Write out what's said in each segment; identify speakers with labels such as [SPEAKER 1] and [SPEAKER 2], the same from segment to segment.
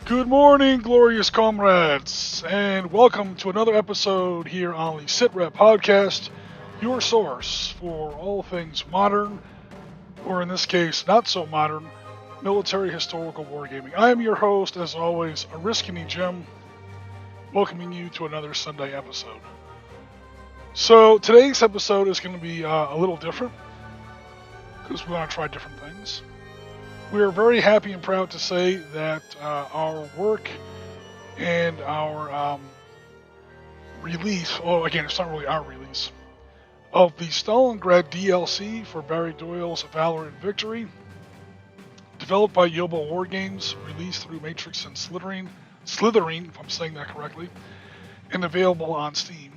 [SPEAKER 1] Good morning, glorious comrades, and welcome to another episode here on the Sitrep Podcast, your source for all things modern, or in this case, not so modern, military historical wargaming. I am your host, as always, Oriskany Jim, welcoming you to another Sunday episode. So today's episode is going to be a little different, because we want to try different things. We are very happy and proud to say that our work and our release, well, again, it's not really our release, of the Stalingrad DLC for Barry Doyle's Valor Victory, developed by Yobowargames, released through Matrix and Slitherine, if I'm saying that correctly, and available on Steam.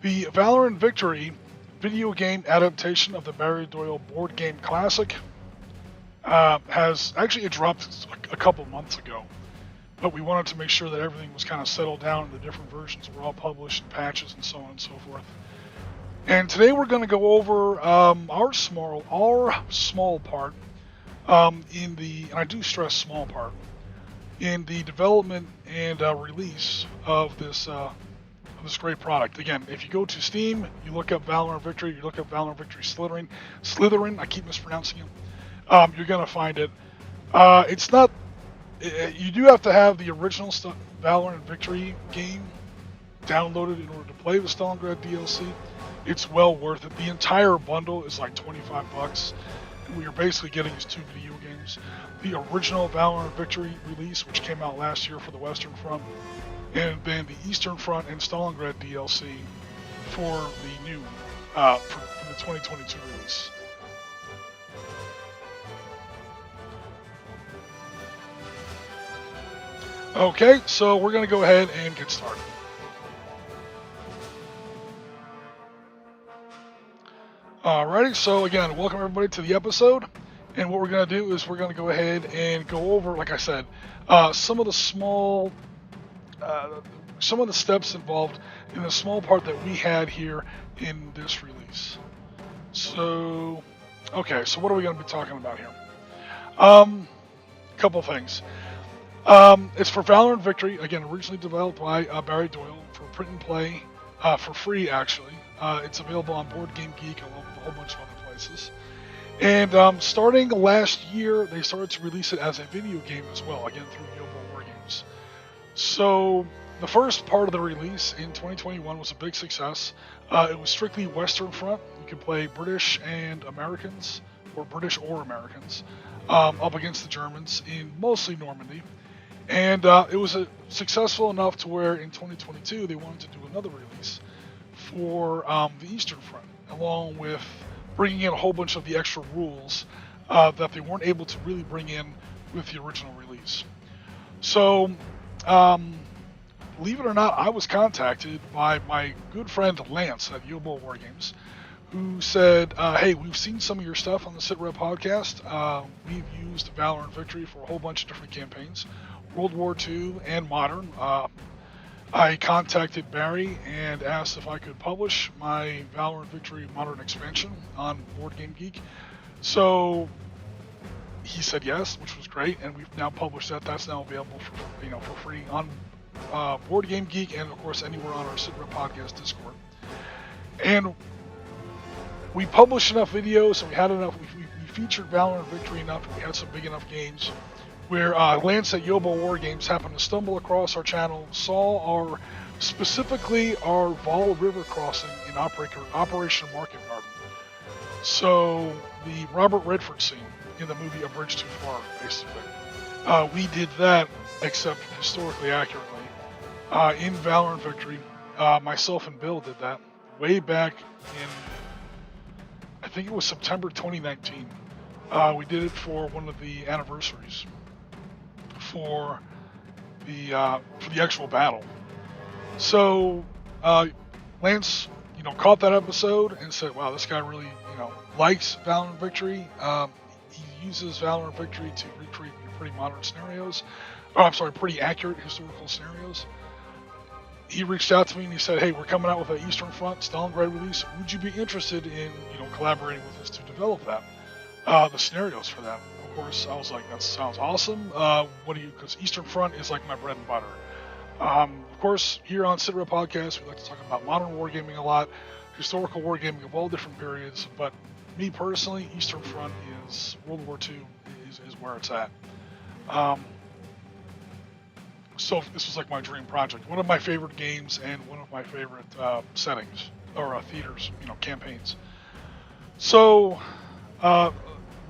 [SPEAKER 1] The Valor Victory video game adaptation of the Barry Doyle board game classic it dropped a couple months ago, but we wanted to make sure that everything was kind of settled down and the different versions were all published and patches and so on and so forth. And today we're going to go over our small part and I do stress small part, in the development and release of this great product. Again, if you go to Steam, you look up Valor Victory, you look up Valor Victory Slitherine, I keep mispronouncing it. You're going to find it. It's not... You do have to have the original Valor Victory game downloaded in order to play the Stalingrad DLC. It's well worth it. The entire bundle is like $25, and what you're basically getting is two video games. The original Valor Victory release, which came out last year for the Western Front, and then the Eastern Front and Stalingrad DLC for the new, for the 2022 release. Okay, so we're going to go ahead and get started. Alrighty, so again, welcome everybody to the episode. And what we're going to do is we're going to go ahead and go over, like I said, some of the steps involved in the small part that we had here in this release. So, okay, so what are we going to be talking about here? Couple things. It's for Valor Victory, again, originally developed by Barry Doyle for print and play, for free actually. It's available on Board Game Geek along with a whole bunch of other places. And starting last year, they started to release it as a video game as well, again through Yobowargames. So the first part of the release in 2021 was a big success. It was strictly Western Front. You could play British and Americans, or British or Americans, up against the Germans in mostly Normandy. And it was successful enough to where in 2022 they wanted to do another release for the Eastern Front, along with bringing in a whole bunch of the extra rules that they weren't able to really bring in with the original release. So, believe it or not, I was contacted by my good friend Lance at Yobowargames, who said, hey, we've seen some of your stuff on the Sitrep Podcast. We've used Valor Victory for a whole bunch of different campaigns, World War II and modern. I contacted Barry and asked if I could publish my Valor Victory modern expansion on Board Game Geek. So he said yes, which was great, and we've now published that. That's now available for free on Board Game Geek and of course anywhere on our Sitrep Podcast Discord. And we published enough videos, and we had enough. We featured Valor Victory enough. We had some big enough games where Lance at Yobowargames happened to stumble across our channel, saw specifically our Vol River crossing in Operation Market Garden. So the Robert Redford scene in the movie A Bridge Too Far, basically. We did that, except historically accurately, in Valor Victory. Myself and Bill did that way back in, I think it was September 2019. We did it for one of the anniversaries for the actual battle. So Lance, caught that episode and said, "Wow, this guy really, likes Valor Victory. He uses Valor Victory to recreate pretty modern scenarios. Pretty accurate historical scenarios." He reached out to me and he said, "Hey, we're coming out with an Eastern Front Stalingrad release. Would you be interested in, collaborating with us to develop that, the scenarios for that?" of course, I was like, that sounds awesome. What do you? Because Eastern Front is like my bread and butter. Of course, here on Sitrep Podcast, we like to talk about modern wargaming a lot, historical wargaming of all different periods. But me personally, Eastern Front is World War II is where it's at. So this was like my dream project. One of my favorite games and one of my favorite settings or theaters, campaigns. So,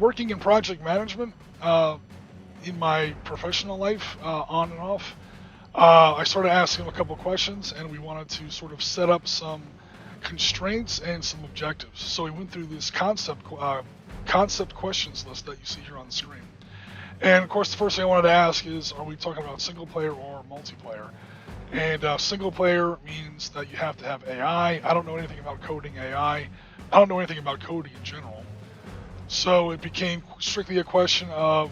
[SPEAKER 1] working in project management in my professional life, on and off, I started asking him a couple questions, and we wanted to sort of set up some constraints and some objectives. So we went through this concept questions list that you see here on the screen. And of course, the first thing I wanted to ask is, are we talking about single player or multiplayer? And single player means that you have to have AI. I don't know anything about coding AI. I don't know anything about coding in general. So it became strictly a question of,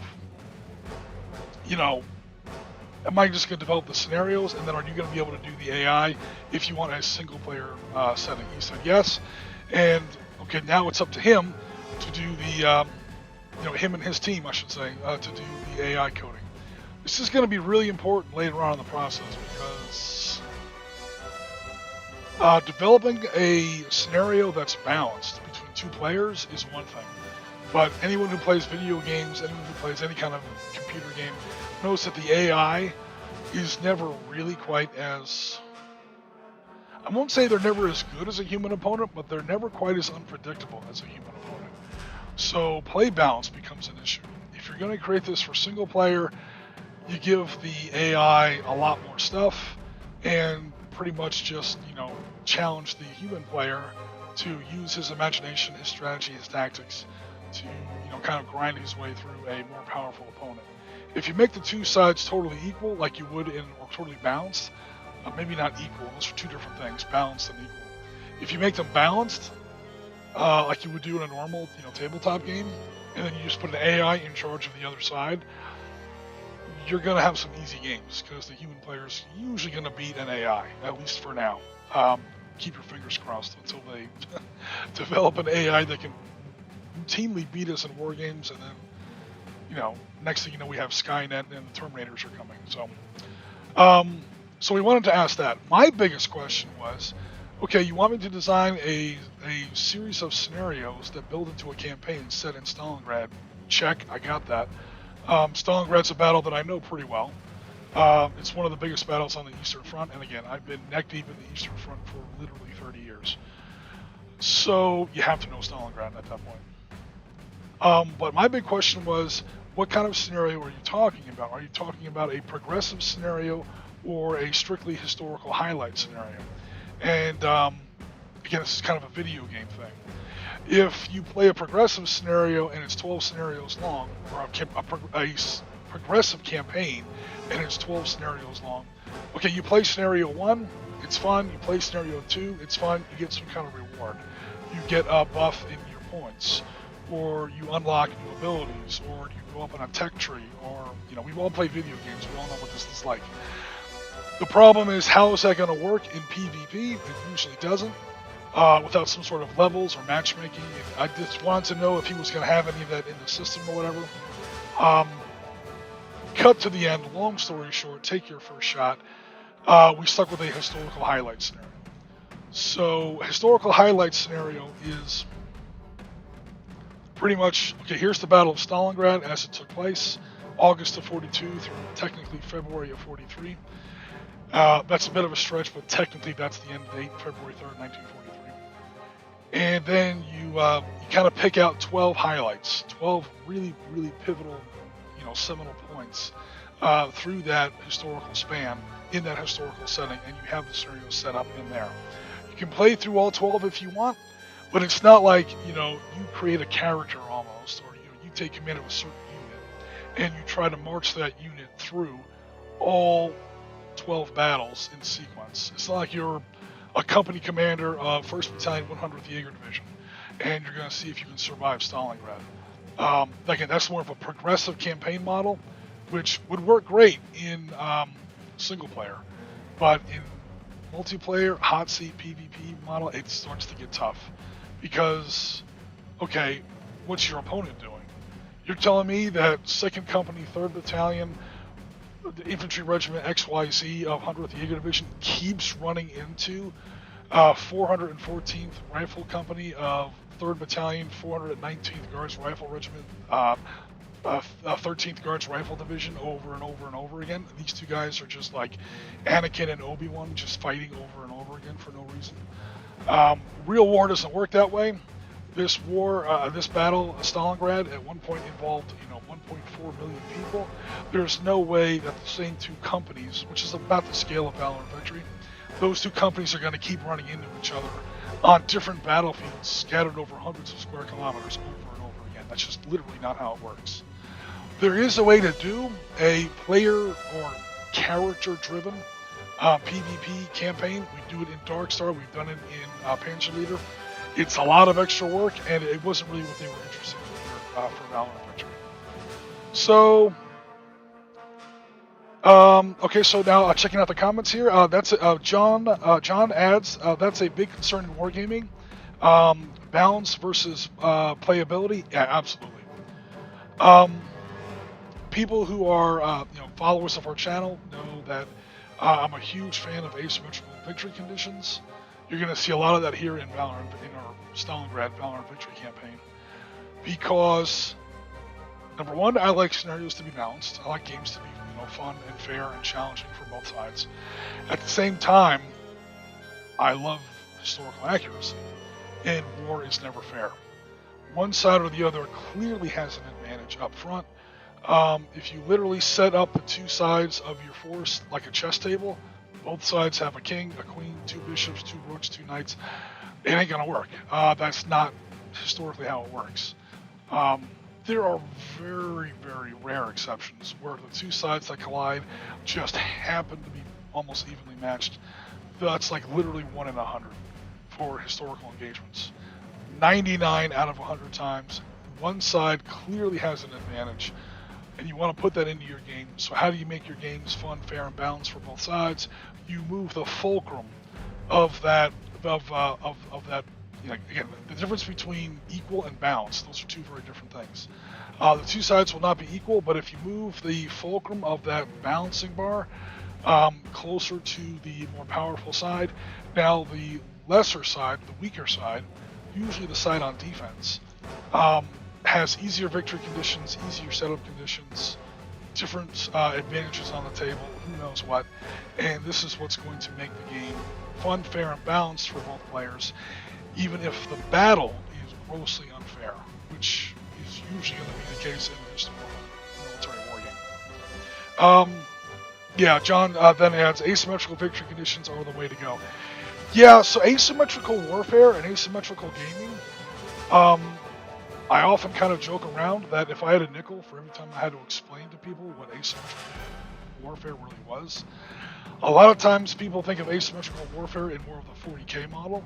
[SPEAKER 1] am I just going to develop the scenarios, and then are you going to be able to do the AI if you want a single player setting? He said yes. And okay, now it's up to him to do the, him and his team, I should say, to do the AI coding. This is going to be really important later on in the process because developing a scenario that's balanced between two players is one thing. But anyone who plays video games, anyone who plays any kind of computer game, knows that the AI is never really quite as... I won't say they're never as good as a human opponent, but they're never quite as unpredictable as a human opponent. So play balance becomes an issue. If you're going to create this for single player, you give the AI a lot more stuff and pretty much just, challenge the human player to use his imagination, his strategy, his tactics to, kind of grind his way through a more powerful opponent. If you make the two sides totally equal, like you would or totally balanced, maybe not equal, those are two different things, balanced and equal. If you make them balanced, like you would do in a normal, tabletop game, and then you just put an AI in charge of the other side, you're going to have some easy games because the human player's usually going to beat an AI, at least for now. Keep your fingers crossed until they develop an AI that can routinely beat us in war games, and then, next thing you know, we have Skynet and the Terminators are coming. So we wanted to ask that. My biggest question was, okay, you want me to design a series of scenarios that build into a campaign set in Stalingrad? Check, I got that. Stalingrad's a battle that I know pretty well. It's one of the biggest battles on the Eastern Front, and again, I've been neck deep in the Eastern Front for literally 30 years. So you have to know Stalingrad at that point. But my big question was, what kind of scenario are you talking about? Are you talking about a progressive scenario or a strictly historical highlight scenario? And again, this is kind of a video game thing. If you play a progressive scenario and it's 12 scenarios long, or a progressive campaign and it's 12 scenarios long, okay, you play scenario 1, it's fun. You play scenario 2, it's fun. You get some kind of reward. You get a buff in your points, or you unlock new abilities, or you go up on a tech tree, or, we all play video games. We all know what this is like. The problem is, how is that going to work in PvP? It usually doesn't. Without some sort of levels or matchmaking. I just wanted to know if he was going to have any of that in the system or whatever. Cut to the end, long story short, take your first shot. We stuck with a historical highlight scenario. So, historical highlight scenario is pretty much, okay, here's the Battle of Stalingrad as it took place, August of 42 through technically February of 43. That's a bit of a stretch, but technically that's the end date, February 3rd, 1943. And then you kind of pick out 12 highlights, 12 really, really pivotal, seminal points through that historical span in that historical setting, and you have the scenario set up in there. You can play through all 12 if you want, but it's not like, you create a character almost, or you take command of a certain unit, and you try to march that unit through all 12 battles in sequence. It's not like you're a company commander of 1st Battalion 100th Jaeger Division, and you're going to see if you can survive Stalingrad. Again, that's more of a progressive campaign model, which would work great in single player, but in multiplayer, hot seat PvP model, it starts to get tough. Because, okay, what's your opponent doing? You're telling me that 2nd Company, 3rd Battalion, the Infantry Regiment XYZ of 100th Jaeger Division keeps running into 414th Rifle Company of 3rd Battalion, 419th Guards Rifle Regiment, 13th Guards Rifle Division over and over and over again. These two guys are just like Anakin and Obi-Wan, just fighting over and over again for no reason. Real war doesn't work that way. This war, this battle, Stalingrad, at one point involved, 1.4 million people. There's no way that the same two companies, which is about the scale of Valor Victory, those two companies are going to keep running into each other on different battlefields scattered over hundreds of square kilometers over and over again. That's just literally not how it works. There is a way to do a player or character-driven PvP campaign. We do it in Darkstar. We've done it in Panzer. It's a lot of extra work, and it wasn't really what they were interested in for Valor Victory. So, okay, so now checking out the comments here. That's John adds, that's a big concern in wargaming. Balance versus playability. Yeah, absolutely. People who are followers of our channel know that I'm a huge fan of asymmetrical victory conditions. You're going to see a lot of that here in our Stalingrad Valor Victory campaign, because number one, I like scenarios to be balanced. I like games to be fun and fair and challenging for both sides. At the same time, I love historical accuracy, and war is never fair. One side or the other clearly has an advantage up front. If you literally set up the two sides of your force like a chess table, both sides have a king, a queen, 2 bishops, 2 rooks, 2 knights. It ain't gonna work. That's not historically how it works. There are very, very rare exceptions where the two sides that collide just happen to be almost evenly matched. That's like literally 1 in 100 for historical engagements. 99 out of 100 times, one side clearly has an advantage, and you want to put that into your game. So how do you make your games fun, fair, and balanced for both sides? You move the fulcrum of that, again, the difference between equal and balanced, those are two very different things. The two sides will not be equal, but if you move the fulcrum of that balancing bar closer to the more powerful side, now the lesser side, the weaker side, usually the side on defense, has easier victory conditions, easier setup conditions, different advantages on the table, who knows what, and this is what's going to make the game fun, fair, and balanced for both players, even if the battle is grossly unfair, which is usually going to be the case in just a military war game. Yeah, John then adds, asymmetrical victory conditions are the way to go. Yeah, so asymmetrical warfare and asymmetrical gaming, I often kind of joke around that if I had a nickel for every time I had to explain to people what asymmetrical warfare really was, a lot of times people think of asymmetrical warfare in more of the 40k model,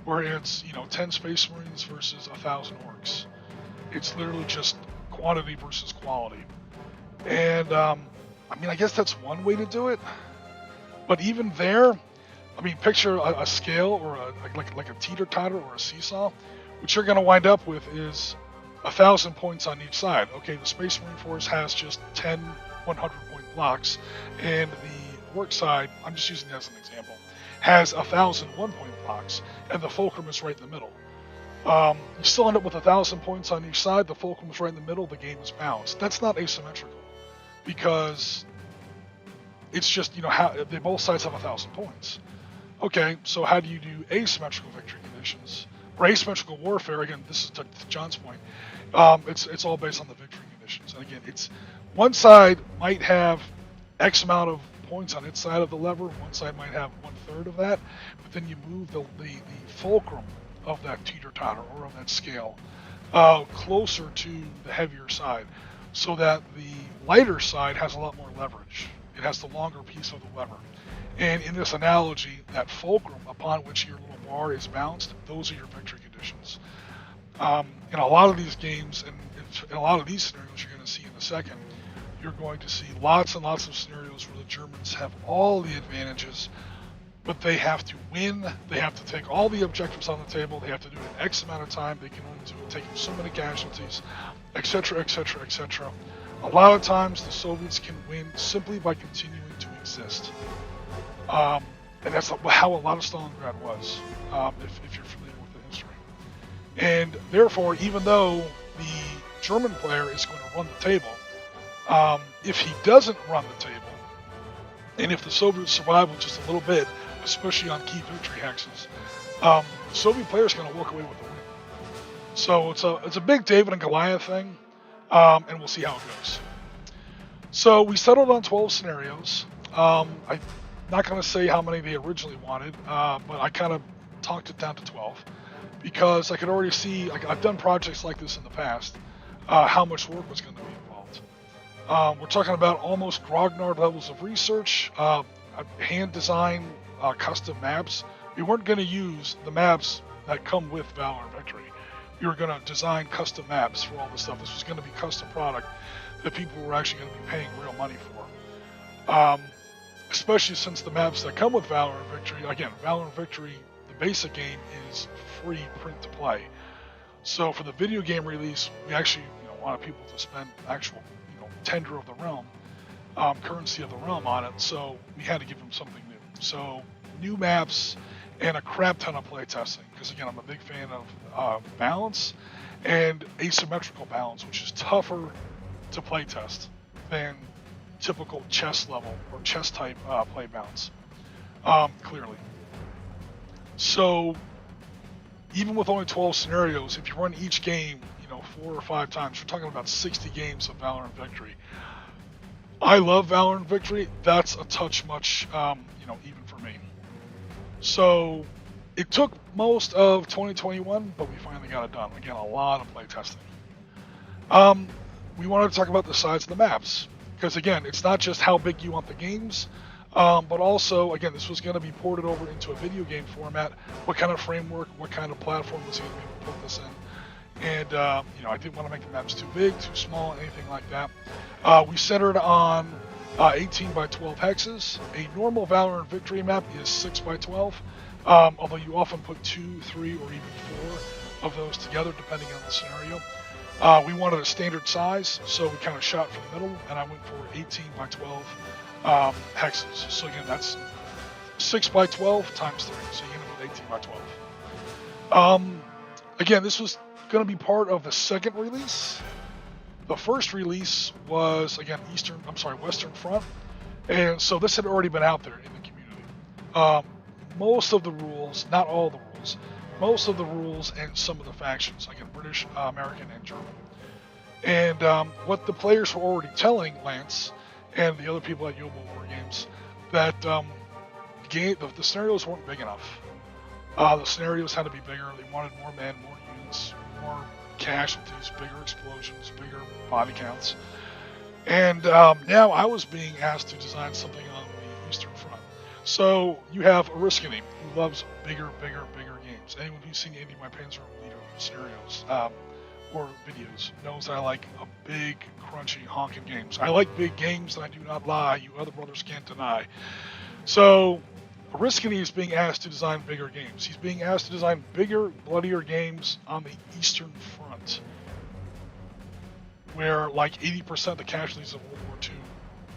[SPEAKER 1] where it's 10 Space Marines versus 1,000 orcs. It's literally just quantity versus quality. And I guess that's one way to do it. But even there, picture a scale or like a teeter-totter or a seesaw. What you're going to wind up with is 1,000 points on each side. Okay, the Space Marine Force has just 10 100-point blocks, and the orc side, I'm just using that as an example, has 1,000 1-point blocks, and the fulcrum is right in the middle. You still end up with 1,000 points on each side, the fulcrum is right in the middle, the game is balanced. That's not asymmetrical, because it's just, they both sides have 1,000 points. Okay, so how do you do asymmetrical victory conditions? Or asymmetrical warfare, again, this is to John's point, it's all based on the victory conditions. And again, it's one side might have X amount of points on its side of the lever, one side might have 1/3 of that, but then you move the fulcrum of that teeter-totter or of that scale closer to the heavier side, so that the lighter side has a lot more leverage. It has the longer piece of the lever. And in this analogy, that fulcrum upon which your little bar is balanced, those are your victory conditions. In a lot of these games, and in a lot of these scenarios you're going to see in a second, you're going to see lots and lots of scenarios where the Germans have all the advantages, but they have to win, they have to take all the objectives on the table, they have to do it in X amount of time, they can only do it taking so many casualties, etc., etc., etc. A lot of times the Soviets can win simply by continuing to exist. And that's how a lot of Stalingrad was, if you're familiar with the history. And therefore, even though the German player is going to run the table, if he doesn't run the table, and if the Soviets survive with just a little bit, especially on key victory hexes, the Soviet player is going to walk away with the win. So it's a big David and Goliath thing, and we'll see how it goes. So we settled on 12 scenarios. I'm not going to say how many they originally wanted, but I kind of talked it down to 12 because I could already see, I've done projects like this in the past, how much work was going to be involved. We're talking about almost grognard levels of research, hand-designed custom maps. We weren't going to use the maps that come with Valor Victory. We were going to design custom maps for all this stuff. This was going to be custom product that people were actually going to be paying real money for. Especially since the maps that come with Valor Victory, again, Valor Victory, the basic game is free print to play. So for the video game release, we actually wanted people to spend actual tender of the realm, currency of the realm on it. So we had to give them something new. So new maps and a crap ton of playtesting, because again, I'm a big fan of balance and asymmetrical balance, which is tougher to playtest than typical chess level or chess type play balance, clearly. So even with only 12 scenarios, if you run each game 4 or 5 times, you're talking about 60 games of Valor and Victory. I love Valor and Victory. That's a touch much, even for me. So it took most of 2021, but we finally got it done. Again, a lot of play testing. We wanted to talk about the size of the maps, because again, it's not just how big you want the games, but also, again, this was going to be ported over into a video game format. What kind of framework, what kind of platform was he going to be able to put this in? And I didn't want to make the maps too big, too small, anything like that. We centered on 18 by 12 hexes. A normal Valor and Victory map is 6 by 12, although you often put 2, 3, or even 4 of those together, depending on the scenario. We wanted a standard size, so we kind of shot for the middle, and I went for 18 by 12 hexes. So again, that's 6 by 12 times 3, so you end up with 18 by 12. Again, this was going to be part of the second release. The first release was, again, Western Front, and so this had already been out there in the community. Most of the rules, not all the rules, most of the rules and some of the factions, again, British, American, and German. And what the players were already telling Lance and the other people at Yobowargames, that the scenarios weren't big enough. The scenarios had to be bigger. They wanted more men, more units, more casualties, bigger explosions, bigger body counts. And now I was being asked to design something on the Eastern Front. So you have Oriskany, who loves bigger games. Anyone who's seen any of my Panzer Leader scenarios or videos knows that I like a big, crunchy, honking games. I like big games, and I do not lie. You other brothers can't deny. So Oriskany is being asked to design bigger games. He's being asked to design bigger, bloodier games on the Eastern Front, where like 80% of the casualties of World War II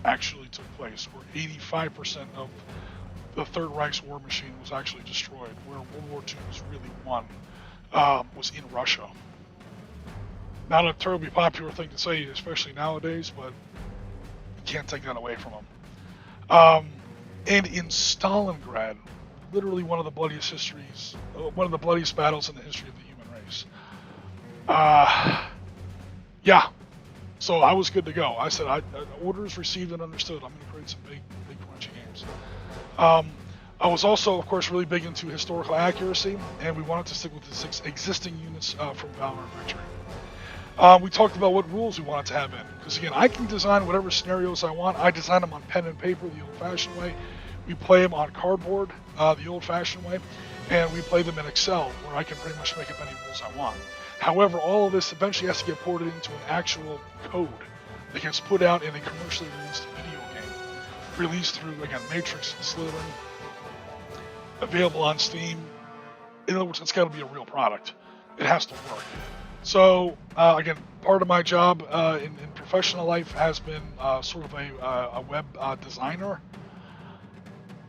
[SPEAKER 1] actually took place, where 85% of the Third Reich's war machine was actually destroyed, where World War II was really won, was in Russia. Not a terribly popular thing to say, especially nowadays, but you can't take that away from him. And in Stalingrad, literally one of the bloodiest battles in the history of the human race. Yeah. So I was good to go. I said, orders received and understood. I'm going to create some big crunchy games. I was also, of course, really big into historical accuracy, and we wanted to stick with the 6 existing units from Valor Victory. We talked about what rules we wanted to have in, because again, I can design whatever scenarios I want. I design them on pen and paper the old-fashioned way. We play them on cardboard the old-fashioned way, and we play them in Excel, where I can pretty much make up any rules I want. However, all of this eventually has to get ported into an actual code that gets put out in a commercially released video game, released through, again, Matrix and Slitherine, available on Steam. In other words, it's got to be a real product. It has to work. So again, part of my job in professional life has been sort of a web designer,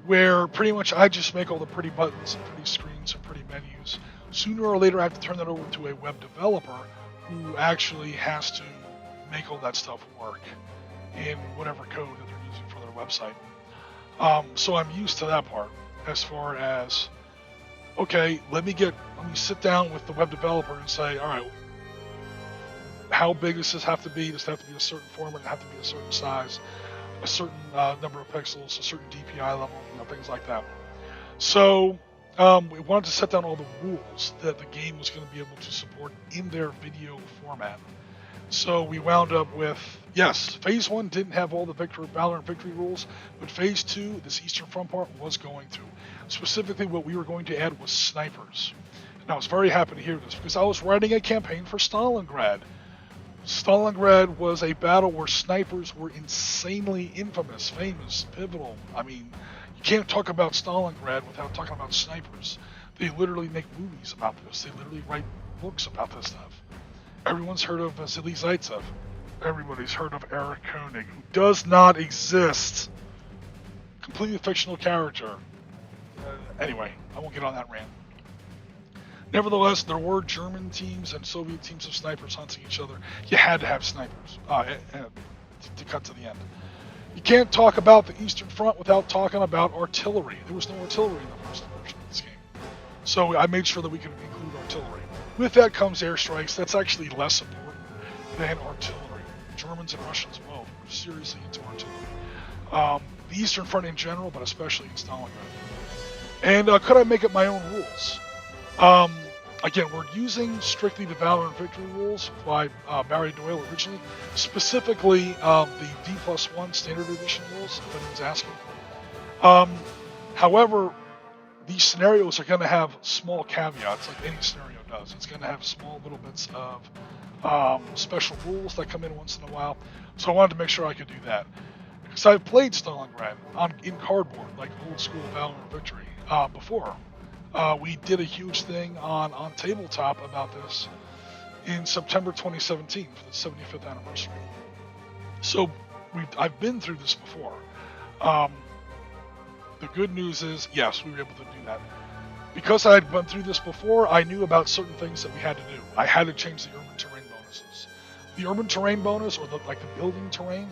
[SPEAKER 1] where pretty much I just make all the pretty buttons and pretty screens and pretty menus. Sooner or later, I have to turn that over to a web developer who actually has to make all that stuff work in whatever code that they're using for their website. So I'm used to that part as far as, okay, let me sit down with the web developer and say, all right, how big does this have to be? Does it have to be a certain format? Does it have to be a certain size? A certain number of pixels, a certain DPI level, things like that. So we wanted to set down all the rules that the game was going to be able to support in their video format. So we wound up with, yes, Phase 1 didn't have all the Valor Victory rules, but Phase 2, this Eastern Front part, was going to. Specifically, what we were going to add was snipers. And I was very happy to hear this, because I was writing a campaign for Stalingrad. Stalingrad was a battle where snipers were insanely infamous, famous, pivotal. I mean, you can't talk about Stalingrad without talking about snipers. They literally make movies about this. They literally write books about this stuff. Everyone's heard of Vasily Zaitsev. Everybody's heard of Erich Koenig, who does not exist. Completely fictional character. Anyway, I won't get on that rant. Nevertheless, there were German teams and Soviet teams of snipers hunting each other. You had to have snipers to cut to the end. You can't talk about the Eastern Front without talking about artillery. There was no artillery in the first version of this game. So I made sure that we could include artillery. With that comes airstrikes. That's actually less important than artillery. Germans and Russians both were seriously into artillery. The Eastern Front in general, but especially in Stalingrad. And could I make up my own rules? Again, we're using strictly the Valor Victory rules by Barry Doyle originally, specifically the D+1 Standard Edition rules, if anyone's asking. However, these scenarios are going to have small caveats, like any scenario does. It's going to have small little bits of special rules that come in once in a while, so I wanted to make sure I could do that. Because I've played Stalingrad in cardboard, like old school Valor Victory, before. We did a huge thing on tabletop about this in September 2017 for the 75th anniversary. So I've been through this before. The good news is, yes, we were able to do that. Because I had gone through this before, I knew about certain things that we had to do. I had to change the urban terrain bonuses. The urban terrain bonus, or the building terrain,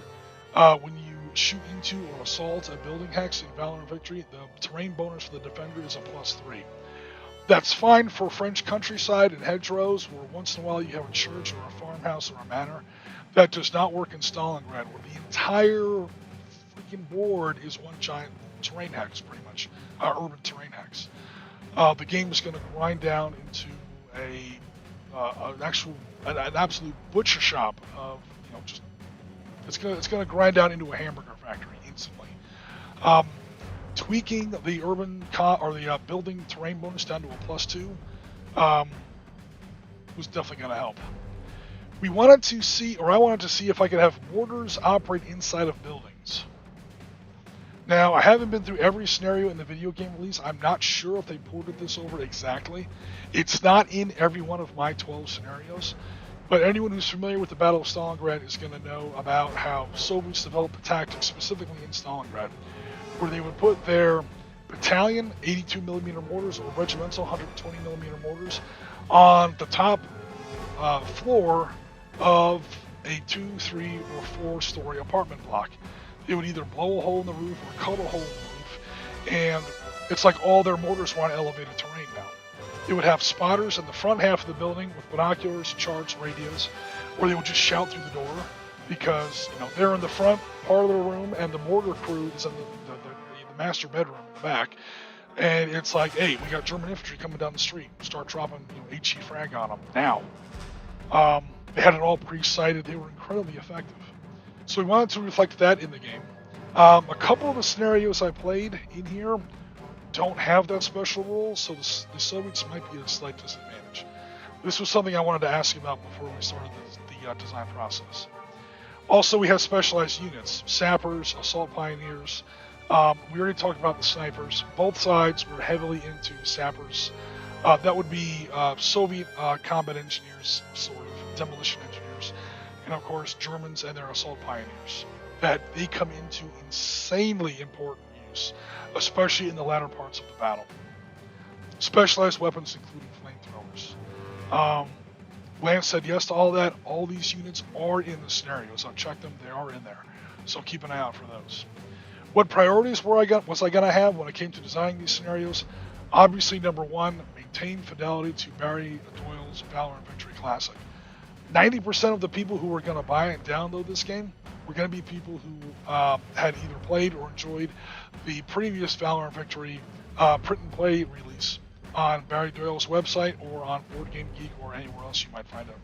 [SPEAKER 1] when you shoot into or assault a building hex in Valor Victory, the terrain bonus for the defender is a +3. That's fine for French countryside and hedgerows, where once in a while you have a church or a farmhouse or a manor. That does not work in Stalingrad, where the entire freaking board is one giant terrain hex, pretty much, urban terrain hex. The game is going to grind down into an absolute butcher shop of, just it's going to grind down into a hamburger factory instantly. Tweaking the urban the building terrain bonus down to a +2 was definitely going to help. I wanted to see if I could have mortars operate inside of buildings. Now, I haven't been through every scenario in the video game release. I'm not sure if they ported this over exactly. It's not in every one of my 12 scenarios. But anyone who's familiar with the Battle of Stalingrad is going to know about how Soviets developed a tactic, specifically in Stalingrad, where they would put their battalion 82mm mortars or regimental 120mm mortars on the top floor of a 2, 3, or 4-story apartment block. They would either blow a hole in the roof or cut a hole in the roof, and it's like all their mortars were on elevated terrain now. They would have spotters in the front half of the building with binoculars, charts, radios, or they would just shout through the door because they're in the front part of the room and the mortar crew is in the master bedroom in the back, and it's like, hey, we got German infantry coming down the street. Start dropping HE frag on them now. They had it all pre-sighted. They were incredibly effective. So we wanted to reflect that in the game. A couple of the scenarios I played in here don't have that special rule, so the Soviets might be at a slight disadvantage. This was something I wanted to ask you about before we started the design process. Also, we have specialized units, sappers, assault pioneers. We already talked about the snipers. Both sides were heavily into sappers That would be Soviet combat engineers, sort of demolition engineers, and of course Germans and their assault pioneers. That they come into insanely important use, especially in the latter parts of the battle. Specialized weapons including flamethrowers. Lance said yes to all that. All these units are in the scenarios. I've checked them; they are in there. So keep an eye out for those. What priorities was I gonna have when it came to designing these scenarios? Obviously, number one, maintain fidelity to Barry Doyle's Valor and Victory Classic. 90% of the people who were going to buy and download this game were going to be people who had either played or enjoyed the previous Valor and Victory print and play release on Barry Doyle's website or on Board Game Geek or anywhere else you might find it.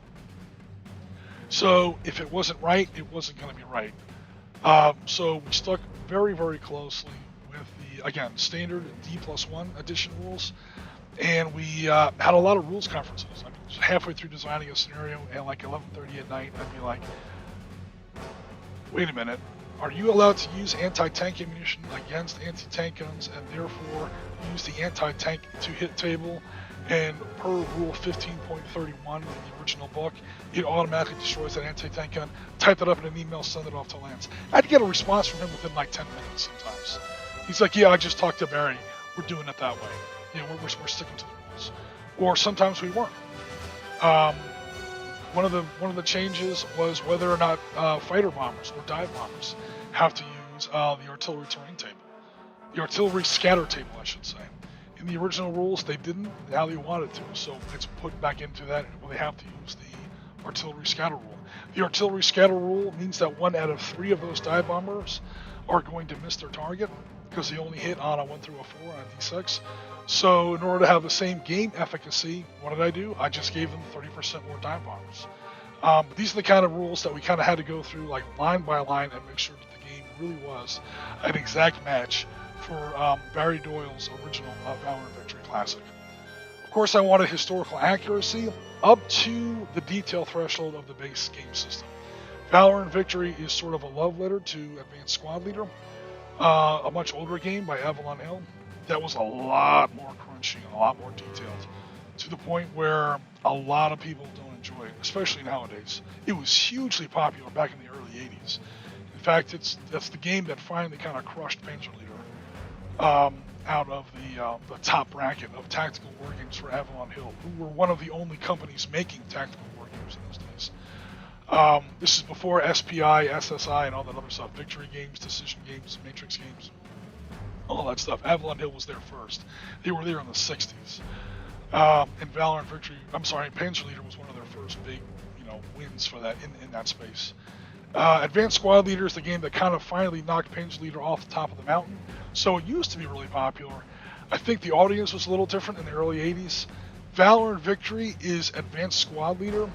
[SPEAKER 1] So if it wasn't right, it wasn't going to be right. So we stuck very, very closely with the, again, standard D+1 edition rules. And we had a lot of rules conferences. I mean, halfway through designing a scenario at like 11:30 at night, I'd be like, wait a minute, are you allowed to use anti-tank ammunition against anti-tank guns and therefore use the anti-tank to hit table? And per rule 15.31 in the original book, it automatically destroys that anti-tank gun. Type that up in an email, send it off to Lance. I'd get a response from him within like 10 minutes sometimes. He's like, yeah, I just talked to Barry. We're doing it that way. You know, we're sticking to the rules. Or sometimes we weren't. One of the changes was whether or not fighter bombers or dive bombers have to use the artillery terrain table. The artillery scatter table, I should say. In the original rules, they didn't. Now they wanted to, so it's put back into that. Well, they have to use the artillery scatter rule. The artillery scatter rule means that 1 out of 3 of those dive bombers are going to miss their target because they only hit on a 1 through a 4 on a d6. So in order to have the same game efficacy, what did I do? I just gave them 30% more dive bombers. But these are the kind of rules that we kind of had to go through like line by line and make sure that the game really was an exact match for Barry Doyle's original Valor and Victory Classic. Of course, I wanted historical accuracy up to the detail threshold of the base game system. Valor and Victory is sort of a love letter to Advanced Squad Leader, a much older game by Avalon Hill that was a lot more crunchy and a lot more detailed, to the point where a lot of people don't enjoy it, especially nowadays. It was hugely popular back in the early 80s. In fact, that's the game that finally kind of crushed Panzer Leader out of the top bracket of tactical war games for Avalon Hill, who were one of the only companies making tactical war games in those days. This is before SPI, SSI, and all that other stuff. Victory games, decision games, matrix games, all that stuff. Avalon Hill was there first. They were there in the 60s. And Valor and Victory, Panzer Leader was one of their first big, wins for that in that space. Advanced Squad Leader is the game that kind of finally knocked Panzer Leader off the top of the mountain. So it used to be really popular. I think the audience was a little different in the early 80s. Valor and Victory is Advanced Squad Leader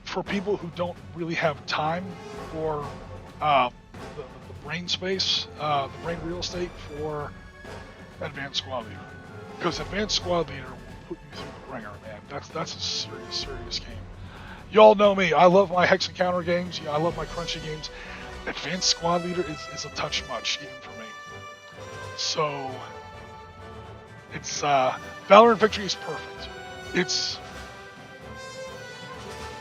[SPEAKER 1] for people who don't really have time or the brain space, the brain real estate for Advanced Squad Leader. Because Advanced Squad Leader will put you through the ringer, man. That's a serious game. Y'all know me. I love my hex and counter games. I love my crunchy games. Advanced Squad Leader is a touch much, even for me. So, it's, Valor and Victory is perfect.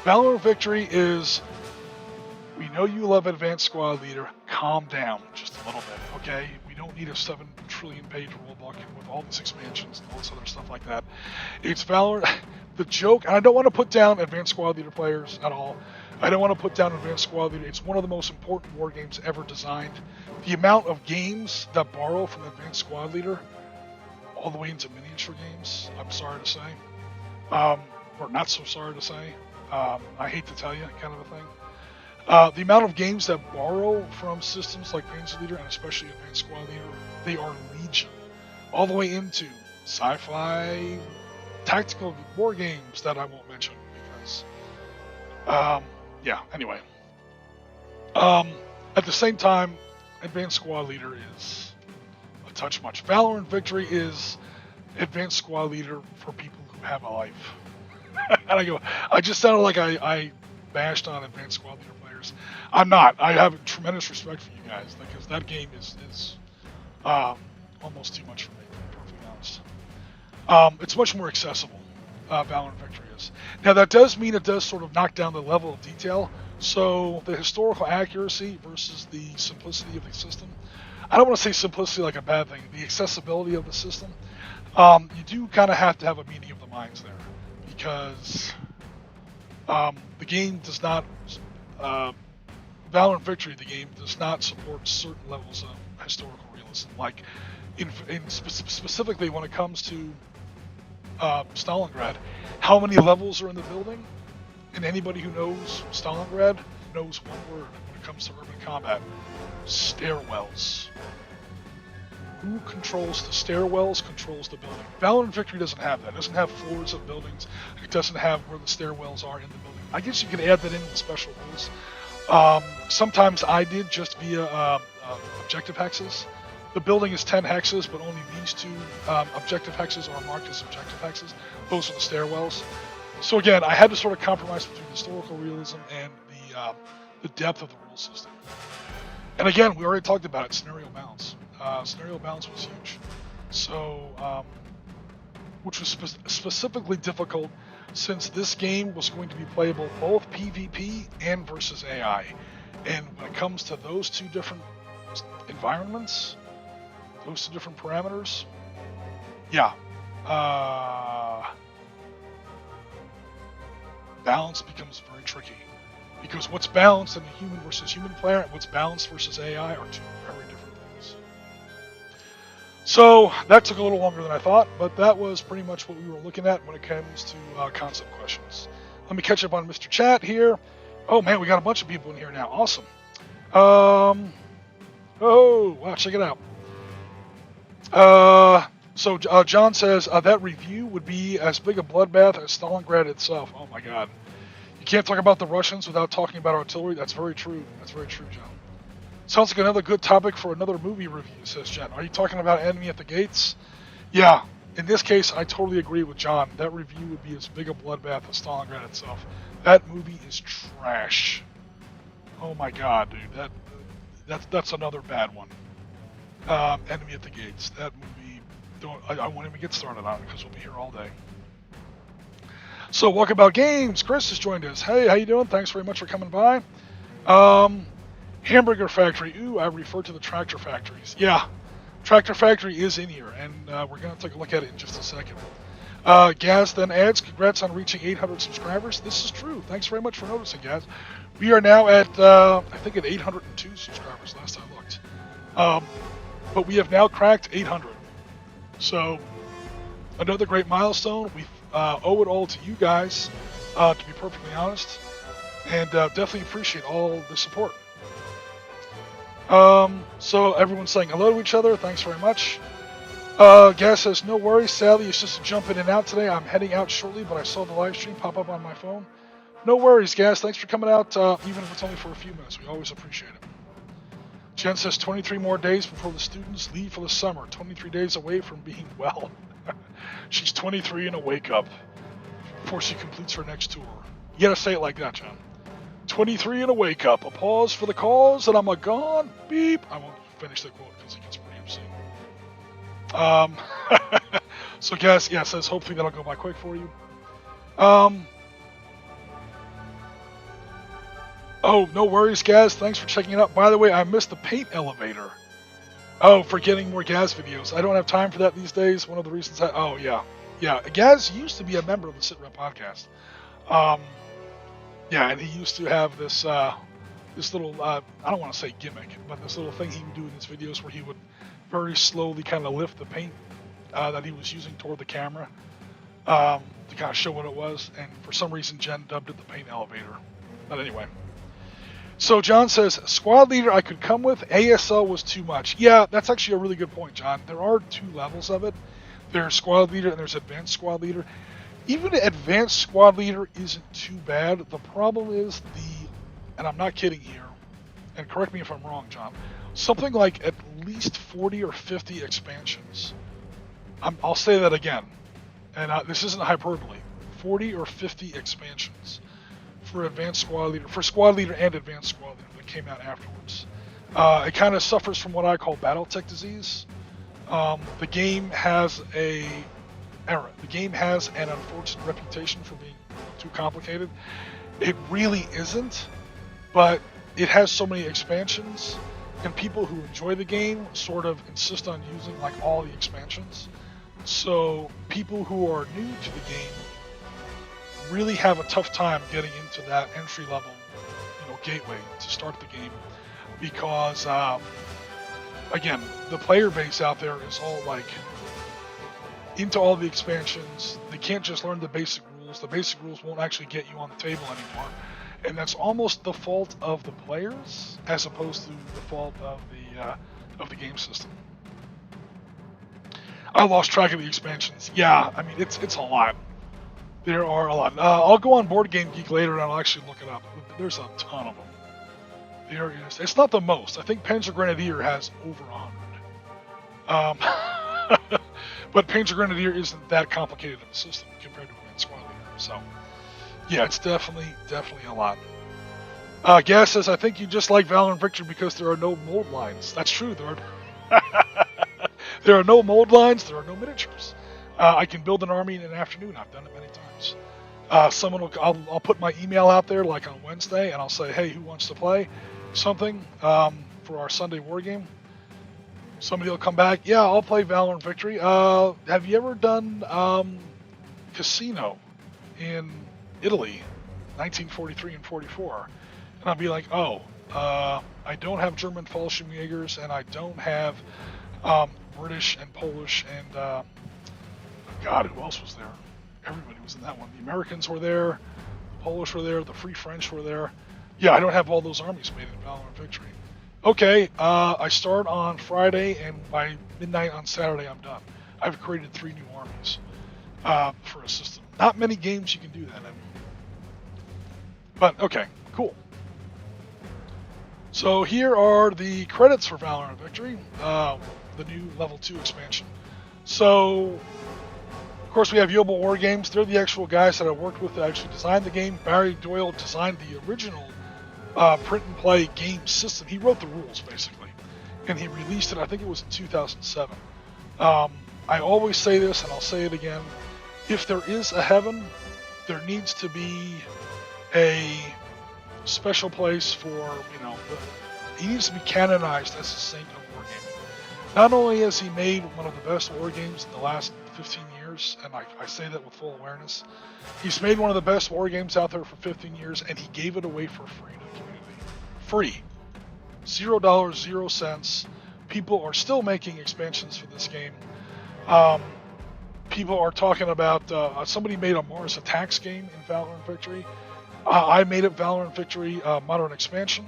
[SPEAKER 1] Valor and Victory is, we know you love Advanced Squad Leader, calm down just a little bit, okay? We don't need a 7 trillion page rulebook with all these expansions and all this other stuff like that. It's Valor, the joke, and I don't want to put down Advanced Squad Leader players at all. I don't want to put down Advanced Squad Leader. It's one of the most important war games ever designed. The amount of games that borrow from Advanced Squad Leader, all the way into miniature games, I'm sorry to say, or not so sorry to say, I hate to tell you, kind of a thing. The amount of games that borrow from systems like Panzer Leader and especially Advanced Squad Leader, they are legion. All the way into sci-fi tactical war games that I won't mention because, anyway. At the same time, Advanced Squad Leader is a touch much. Valor and Victory is Advanced Squad Leader for people who have a life. And I just sounded like I bashed on Advanced Squad Leader players. I'm not. I have tremendous respect for you guys because that game is almost too much for me, to be perfectly honest. It's much more accessible. Valor Victory is. Now that does mean it does sort of knock down the level of detail. So the historical accuracy versus the simplicity of the system. I don't want to say simplicity like a bad thing. The accessibility of the system. You do kind of have to have a meeting of the minds there, because the game does not. Valor Victory, the game, does not support certain levels of historical realism. Like, specifically when it comes to Stalingrad, how many levels are in the building? And anybody who knows Stalingrad knows one word when it comes to urban combat: stairwells. Who controls the stairwells controls the building. Valor Victory doesn't have that. It doesn't have floors of buildings. It doesn't have where the stairwells are in the building. I guess you could add that in with special rules. Sometimes I did just via objective hexes. The building is 10 hexes, but only these two objective hexes are marked as objective hexes. Those are the stairwells. So again, I had to sort of compromise between historical realism and the depth of the rule system. And again, we already talked about it, scenario balance. Scenario balance was huge. So, which was specifically difficult since this game was going to be playable both PvP and versus AI. And when it comes to those two different environments, those two different parameters, yeah, balance becomes very tricky. Because what's balanced in a human versus human player and what's balanced versus AI are two very different things. So that took a little longer than I thought, but that was pretty much what we were looking at when it comes to concept questions. Let me catch up on Mr. Chat here. Oh man, we got a bunch of people in here now. Awesome. Oh, wow, check it out. So John says that review would be as big a bloodbath as Stalingrad itself. Oh my god. You can't talk about the Russians without talking about artillery. That's very true. That's very true, John. Sounds like another good topic for another movie review, says Jen. Are you talking about Enemy at the Gates? Yeah. In this case, I totally agree with John. That review would be as big a bloodbath as Stalingrad itself. That movie is trash. Oh my god, dude. That's another bad one. Enemy at the Gates. That movie, I won't even get started on it because we'll be here all day. So, Walkabout Games, Chris has joined us. Hey, how you doing? Thanks very much for coming by. Hamburger Factory. Ooh, I refer to the Tractor Factories. Yeah, Tractor Factory is in here, and we're going to take a look at it in just a second. Gaz then adds, congrats on reaching 800 subscribers. This is true. Thanks very much for noticing, Gaz. We are now at, I think at 802 subscribers last I looked. But we have now cracked 800. So, another great milestone. We owe it all to you guys, to be perfectly honest, and definitely appreciate all the support. So everyone's saying hello to each other. Thanks very much. Gas says, no worries, Sally. It's just to jump in and out today. I'm heading out shortly, but I saw the live stream pop up on my phone. No worries, Gas. Thanks for coming out, even if it's only for a few minutes. We always appreciate it. Jen says 23 more days before the students leave for the summer. 23 days away from being well. She's 23 and a wake up before she completes her next tour. You gotta say it like that, John. 23 and a wake up. A pause for the cause, and I'm a gone. Beep. I won't finish the quote because it gets pretty obscene. So, guys, yeah, says hopefully that'll go by quick for you. Oh, no worries, Gaz. Thanks for checking it out. By the way, I missed the paint elevator. Oh, for getting more Gaz videos. I don't have time for that these days. One of the reasons oh, yeah. Yeah, Gaz used to be a member of the Sitrep Podcast. Yeah, and he used to have this this little, I don't want to say gimmick, but this little thing he would do in his videos where he would very slowly kind of lift the paint that he was using toward the camera to kind of show what it was. And for some reason, Jen dubbed it the paint elevator. But anyway. So John says, squad leader I could come with, ASL was too much. Yeah, that's actually a really good point, John. There are two levels of it. There's squad leader and there's advanced squad leader. Even advanced squad leader isn't too bad. The problem is and I'm not kidding here, and correct me if I'm wrong, John, something like at least 40 or 50 expansions. I'll say that again, and this isn't hyperbole. 40 or 50 expansions for advanced squad leader, for squad leader and advanced squad leader that came out afterwards. It kind of suffers from what I call BattleTech disease. The game has a error. The game has an unfortunate reputation for being too complicated. It really isn't, but it has so many expansions, and people who enjoy the game sort of insist on using like all the expansions. So people who are new to the game really have a tough time getting into that entry level, gateway to start the game, because again, the player base out there is all like into all the expansions. They can't just learn the basic rules. The basic rules won't actually get you on the table anymore, and that's almost the fault of the players as opposed to the fault of the game system. I lost track of the expansions. Yeah, I mean it's a lot. There are a lot. I'll go on Board Game Geek later and I'll actually look it up. There's a ton of them. There is. It's not the most. I think Panzer Grenadier has over 100. But Panzer Grenadier isn't that complicated of a system compared to a main squad leader. So, yeah, it's definitely a lot. Gas says, I think you just like Valor and Victory because there are no mold lines. That's true. There are no mold lines. There are no miniatures. I can build an army in an afternoon. I've done it many times. I'll put my email out there like on Wednesday, and I'll say, hey, who wants to play something for our Sunday war game? Somebody will come back. Yeah, I'll play Valor and Victory. Have you ever done Casino in Italy, 1943 and 44? And I'll be like, I don't have German Fallschirmjägers, and I don't have British and Polish and God, who else was there? Everybody was in that one. The Americans were there, the Polish were there, the Free French were there. Yeah, I don't have all those armies made in Valor and Victory. Okay, I start on Friday, and by midnight on Saturday, I'm done. I've created 3 new armies for a system. Not many games you can do that in. But, okay, cool. So here are the credits for Valor and Victory, the new Level 2 expansion. So, of course, we have Yobowargames. They're the actual guys that I worked with that actually designed the game. Barry Doyle designed the original print and play game system. He wrote the rules, basically, and he released it, I think it was in 2007. I always say this, and I'll say it again. If there is a heaven, there needs to be a special place for, he needs to be canonized as a saint of wargaming. Not only has he made one of the best war games in the last 15 years, and I say that with full awareness, he's made one of the best war games out there for 15 years, and he gave it away for free to the community. Free. $0, 0 cents. People are still making expansions for this game. People are talking about, somebody made a Mars Attacks game in Valor and Victory. I made it Valor and Victory Modern Expansion,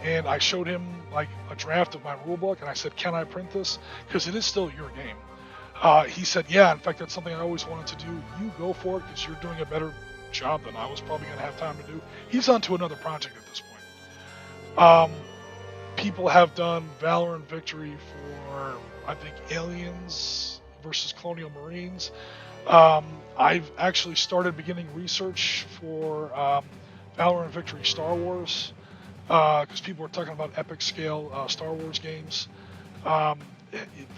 [SPEAKER 1] and I showed him like a draft of my rulebook, and I said, can I print this? Because it is still your game. He said, yeah, in fact, that's something I always wanted to do. You go for it, because you're doing a better job than I was probably going to have time to do. He's on to another project at this point. People have done Valor and Victory for, I think, Aliens versus Colonial Marines. I've actually started beginning research for Valor and Victory Star Wars, because people are talking about epic scale Star Wars games.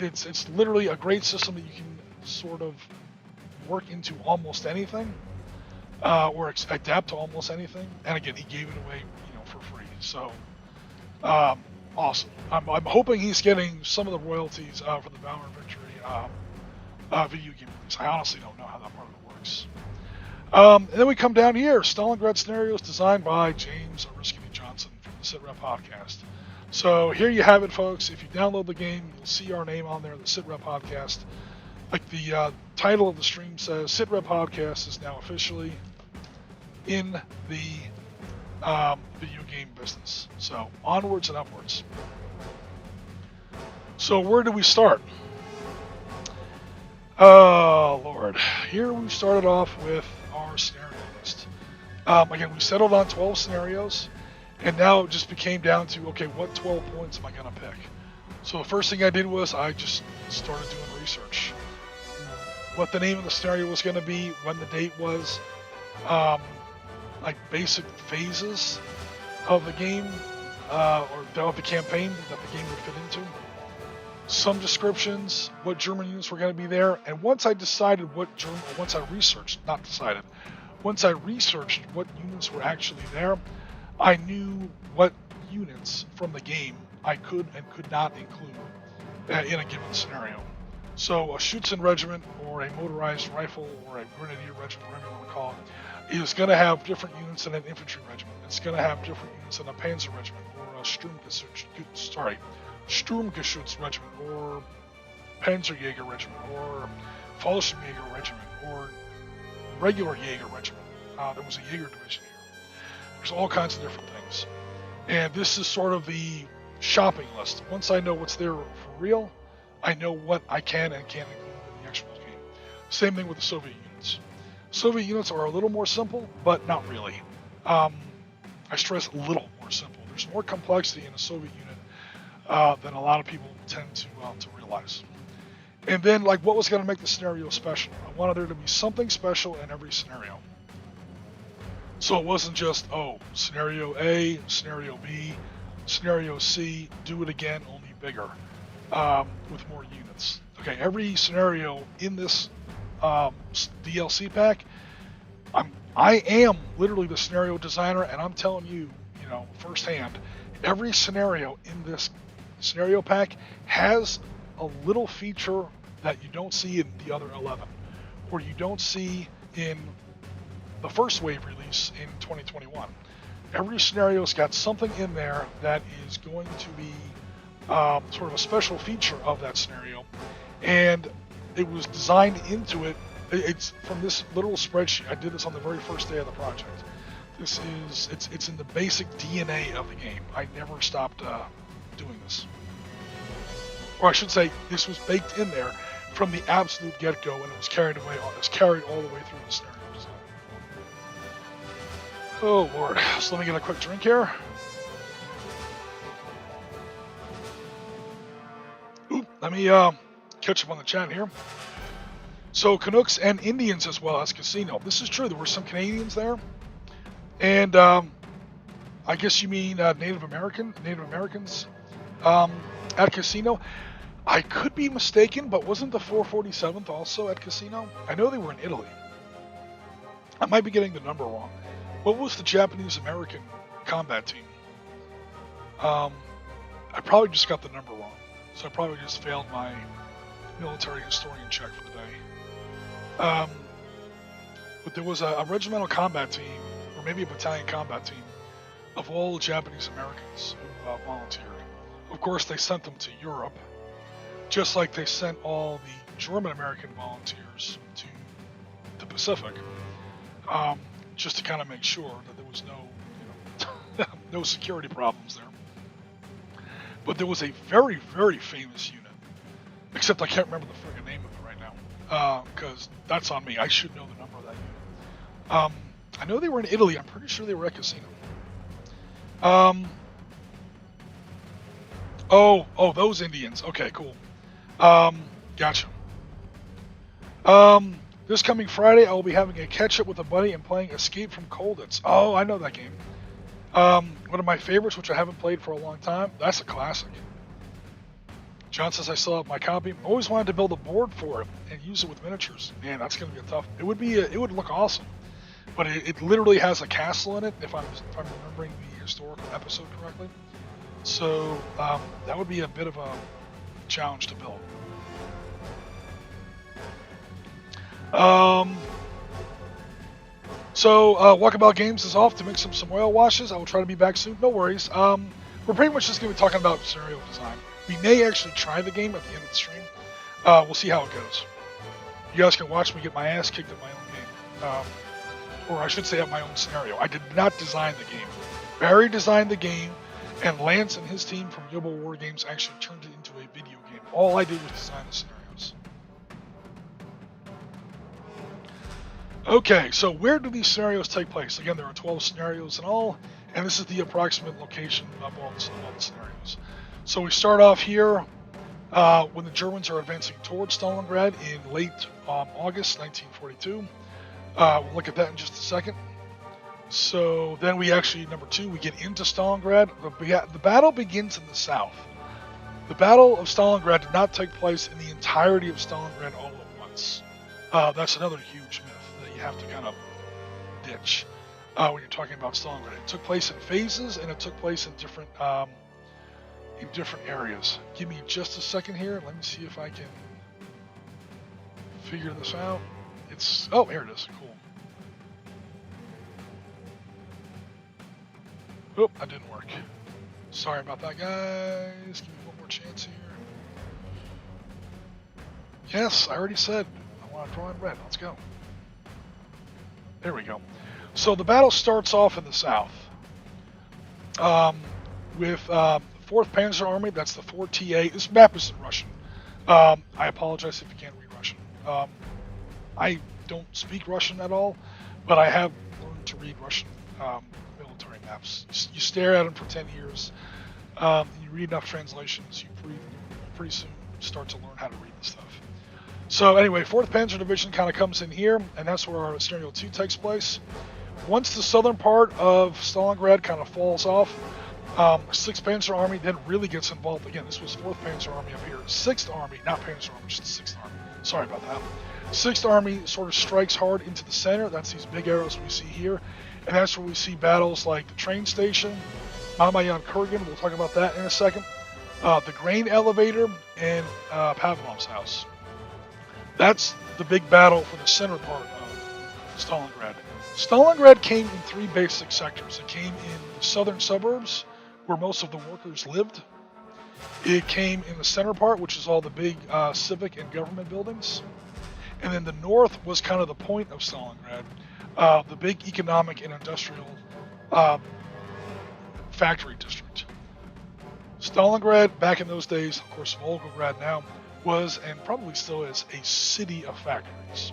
[SPEAKER 1] It's literally a great system that you can sort of work into almost anything, or adapt to almost anything. And again, he gave it away, for free. So, awesome. I'm hoping he's getting some of the royalties for the Valor and Victory video game release. I honestly don't know how that part of it works. And then we come down here. Stalingrad Scenarios designed by James Oriskany Johnson from the Sitrep Podcast. So here you have it, folks. If you download the game, you'll see our name on there, the Sitrep Podcast. Like the title of the stream says, Sitrep Podcast is now officially in the video game business. So onwards and upwards. So where do we start? Oh, Lord. Here we started off with our scenario list. Again, we settled on 12 scenarios. And now it just became down to, okay, what 12 points am I going to pick? So the first thing I did was I just started doing research. What the name of the scenario was going to be, when the date was, like basic phases of the game, or of the campaign that the game would fit into. some descriptions, what German units were going to be there, and once I researched what units were actually there, I knew what units from the game I could and could not include in a given scenario. So a Schutzen regiment, or a motorized rifle, or a grenadier regiment, whatever you want to call it, is going to have different units than an infantry regiment. It's going to have different units than a Panzer regiment, or a Sturmgeschütz regiment, or Panzerjäger regiment, or Fallschirmjäger regiment, or regular Jaeger regiment. There was a Jaeger division here. There's all kinds of different things. And this is sort of the shopping list. Once I know what's there for real, I know what I can and can't include in the actual game. Same thing with the Soviet units. Soviet units are a little more simple, but not really. I stress a little more simple. There's more complexity in a Soviet unit than a lot of people tend to realize. And then, like, what was going to make the scenario special? I wanted there to be something special in every scenario. So it wasn't just, scenario A, scenario B, scenario C, do it again, only bigger, with more units. Okay, every scenario in this DLC pack, I am literally the scenario designer, and I'm telling you, firsthand, every scenario in this scenario pack has a little feature that you don't see in the other 11, or you don't see in the first wave release in 2021. Every scenario's got something in there that is going to be sort of a special feature of that scenario, and it was designed into it. It's from this literal spreadsheet. I did this on the very first day of the project. It's in the basic DNA of the game. I never stopped doing this. Or I should say, this was baked in there from the absolute get-go, and it was carried all the way through the scenario design. Oh Lord, so let me get a quick drink here. Let me catch up on the chat here. So Canucks and Indians as well as Casino. This is true, there were some Canadians there. And I guess you mean Native Americans at Casino. I could be mistaken, but wasn't the 447th also at Casino? I know they were in Italy. I might be getting the number wrong. What was the Japanese-American combat team? I probably just got the number wrong. So I probably just failed my military historian check for the day. But there was a regimental combat team, or maybe a battalion combat team, of all Japanese Americans who volunteered. Of course, they sent them to Europe, just like they sent all the German American volunteers to the Pacific, just to kind of make sure that there was no, no security problems there. But there was a very, very famous unit, except I can't remember the friggin' name of it right now, because that's on me. I should know the number of that unit. I know they were in Italy. I'm pretty sure they were at Casino. Those Indians. Okay, cool. Gotcha. This coming Friday, I will be having a catch-up with a buddy and playing Escape from Colditz. Oh, I know that game. One of my favorites, which I haven't played for a long time. That's a classic. John says I still have my copy. Always wanted to build a board for it and use it with miniatures. Man, that's going to be tough. It would look awesome, but it literally has a castle in it. If I'm remembering the historical episode correctly, so that would be a bit of a challenge to build. So Walkabout Games is off to make some oil washes. I will try to be back soon. No worries. We're pretty much just going to be talking about scenario design. We may actually try the game at the end of the stream. We'll see how it goes. You guys can watch me get my ass kicked at my own game. Or I should say at my own scenario. I did not design the game. Barry designed the game, and Lance and his team from Yobowargames actually turned it into a video game. All I did was design the scenarios. Okay, so where do these scenarios take place? Again, there are 12 scenarios in all, and this is the approximate location of all the scenarios. So we start off here when the Germans are advancing towards Stalingrad in late August 1942. We'll look at that in just a second. So then we actually, number 2, we get into Stalingrad. The battle begins in the south. The Battle of Stalingrad did not take place in the entirety of Stalingrad all at once. That's another huge myth that you have to kind of ditch when you're talking about Stalingrad. It took place in phases, and it took place in different areas. Give me just a second here. Let me see if I can figure this out. Oh, here it is. Cool. Oh, that didn't work. Sorry about that, guys. Give me one more chance here. Yes, I already said I want to draw in red. Let's go. There we go. So the battle starts off in the south with 4th Panzer Army. That's the 4TA. This map is in Russian. I apologize if you can't read Russian. I don't speak Russian at all, but I have learned to read Russian military maps. You stare at them for 10 years, you read enough translations, you pretty soon start to learn how to read the stuff. So anyway, 4th Panzer Division kind of comes in here, and that's where our Scenario 2 takes place. Once the southern part of Stalingrad kind of falls off, 6th Panzer Army then really gets involved. Again, this was 4th Panzer Army up here. 6th Army, not Panzer Army, just the 6th Army. Sorry about that. 6th Army sort of strikes hard into the center. That's these big arrows we see here. And that's where we see battles like the train station, Mamayan Kurgan, we'll talk about that in a second, the grain elevator, and Pavlov's house. That's the big battle for the center part of Stalingrad. Stalingrad came in 3 basic sectors. It came in the southern suburbs, where most of the workers lived. It came in the center part, which is all the big civic and government buildings. And then the north was kind of the point of Stalingrad, the big economic and industrial factory district. Stalingrad, back in those days, of course Volgograd now, was and probably still is a city of factories.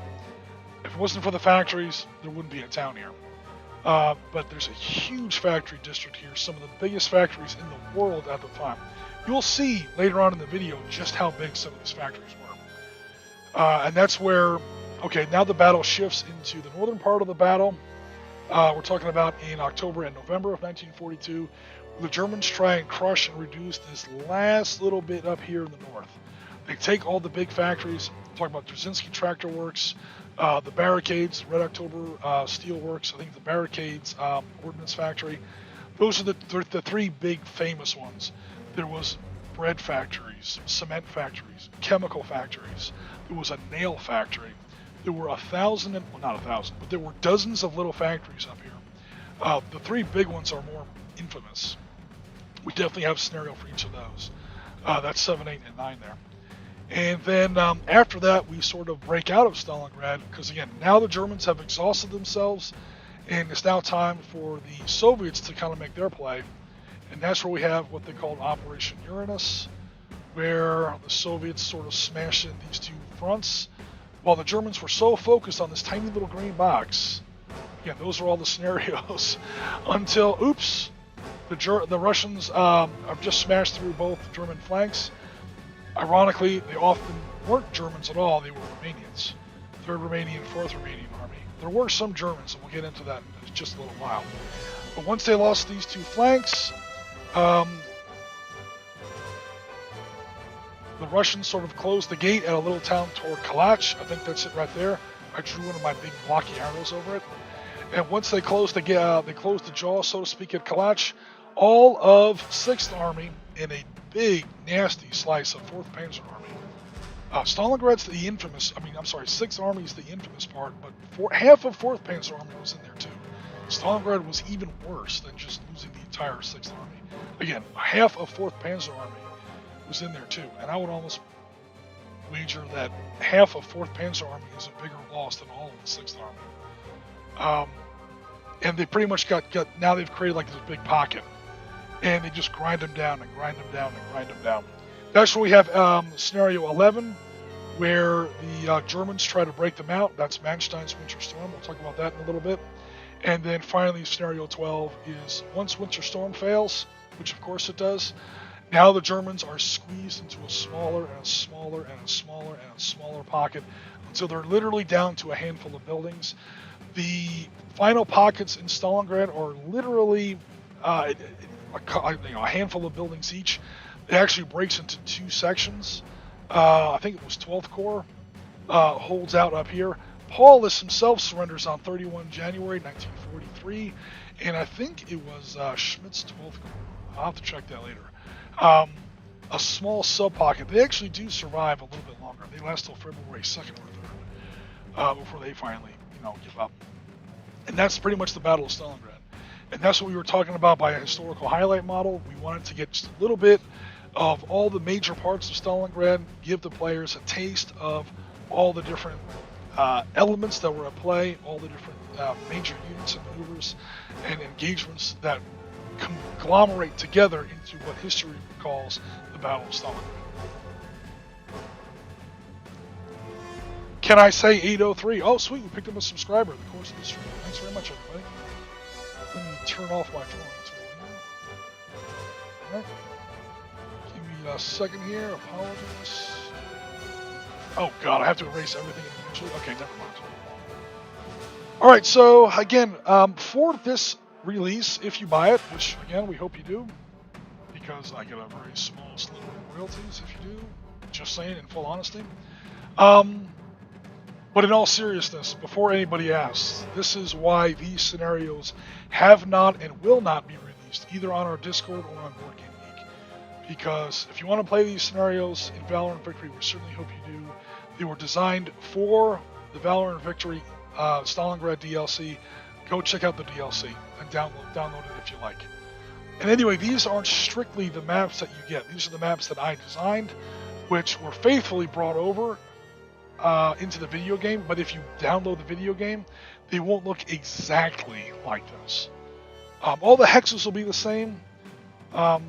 [SPEAKER 1] If it wasn't for the factories, there wouldn't be a town here. But there's a huge factory district here, some of the biggest factories in the world at the time. You'll see later on in the video just how big some of these factories were. And that's where, okay, now the battle shifts into the northern part of the battle. We're talking about in October and November of 1942. The Germans try and crush and reduce this last little bit up here in the north. They take all the big factories. I'm talking about Jarzinski Tractor Works, the Barricades, Red October Steelworks, I think the Barricades Ordnance Factory. Those are the 3 big famous ones. There was bread factories, cement factories, chemical factories. There was a nail factory. There were 1,000, well, not 1,000, but there were dozens of little factories up here. The 3 big ones are more infamous. We definitely have a scenario for each of those. That's 7, 8, and 9 there. And then after that, we sort of break out of Stalingrad, because again, now the Germans have exhausted themselves, and it's now time for the Soviets to kind of make their play. And that's where we have what they called Operation Uranus, where the Soviets sort of smashed in these 2 fronts, while the Germans were so focused on this tiny little green box. Again, those are all the scenarios until, oops, the Russians have just smashed through both German flanks. Ironically, they often weren't Germans at all. They were Romanians, 3rd Romanian, 4th Romanian Army. There were some Germans, and we'll get into that in just a little while. But once they lost these 2 flanks, the Russians sort of closed the gate at a little town toward Kalach. I think that's it right there. I drew one of my big blocky arrows over it. And once they closed the jaw, so to speak, at Kalach, all of 6th Army in a big, nasty slice of 4th Panzer Army. Stalingrad's the infamous, 6th Army is the infamous part, but half of 4th Panzer Army was in there too. Stalingrad was even worse than just losing the entire 6th Army. Again, half of 4th Panzer Army was in there too, and I would almost wager that half of 4th Panzer Army is a bigger loss than all of the 6th Army. And they pretty much got now they've created like this big pocket, and they just grind them down and grind them down and grind them down. That's where we have scenario 11, where the Germans try to break them out. That's Manstein's Winter Storm. We'll talk about that in a little bit. And then finally, scenario 12 is once Winter Storm fails, which of course it does, now the Germans are squeezed into a smaller and a smaller and a smaller and a smaller pocket until they're literally down to a handful of buildings. The final pockets in Stalingrad are literally a handful of buildings each. It actually breaks into 2 sections. I think it was 12th Corps holds out up here. Paulus himself surrenders on 31 January 1943, and I think it was Schmidt's 12th Corps. I'll have to check that later. A small sub-pocket. They actually do survive a little bit longer. They last till February 2nd or 3rd before they finally, give up. And that's pretty much the Battle of Stalingrad. And that's what we were talking about by a historical highlight model. We wanted to get just a little bit of all the major parts of Stalingrad, give the players a taste of all the different elements that were at play, all the different major units and maneuvers and engagements that conglomerate together into what history calls the Battle of Stalingrad. Can I say 803? Oh, sweet, we picked up a subscriber in the course of the stream. Thanks very much, everybody. Let me turn off my drawings here. Alright. Give me a second here. Apologies. Oh, God, I have to erase everything individually? Okay, never mind. Alright, so, again, for this release, if you buy it, which, again, we hope you do, because I get a very small sliver of royalties if you do, just saying, in full honesty. But in all seriousness, before anybody asks, this is why these scenarios have not and will not be released, either on our Discord or on Board Game Geek. Because if you want to play these scenarios in Valor and Victory, we certainly hope you do. They were designed for the Valor and Victory Stalingrad DLC. Go check out the DLC and download it if you like. And anyway, these aren't strictly the maps that you get. These are the maps that I designed, which were faithfully brought over into the video game, but if you download the video game, they won't look exactly like this. All the hexes will be the same. I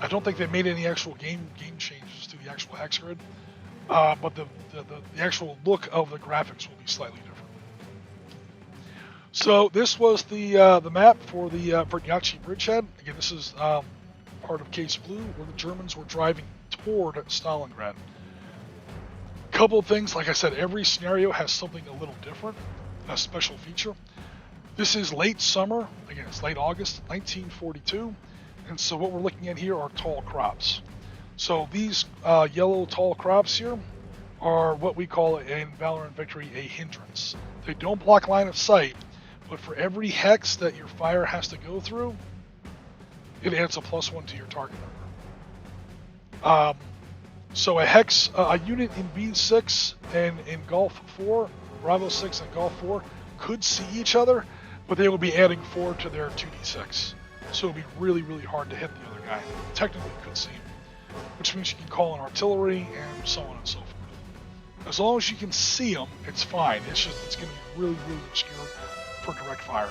[SPEAKER 1] don't think they made any actual game changes to the actual hex grid, but the actual look of the graphics will be slightly different. So this was the map for the Brignaci bridgehead. Again, this is part of Case Blue, where the Germans were driving toward Stalingrad. Couple of things, like I said, every scenario has something a little different, a special feature. This is late summer, again it's late August 1942, and so what we're looking at here are tall crops. So these yellow tall crops here are what we call in Valor and Victory a hindrance. They don't block line of sight, but for every hex that your fire has to go through, it adds a +1 to your target number. So a hex, a unit in B6 and in Golf 4, Bravo 6 and Golf 4 could see each other, but they will be adding 4 to their 2d6. So it would be really, really hard to hit the other guy. Technically could see him, which means you can call in artillery and so on and so forth. As long as you can see them, it's fine. It's going to be really, really obscure for direct fire.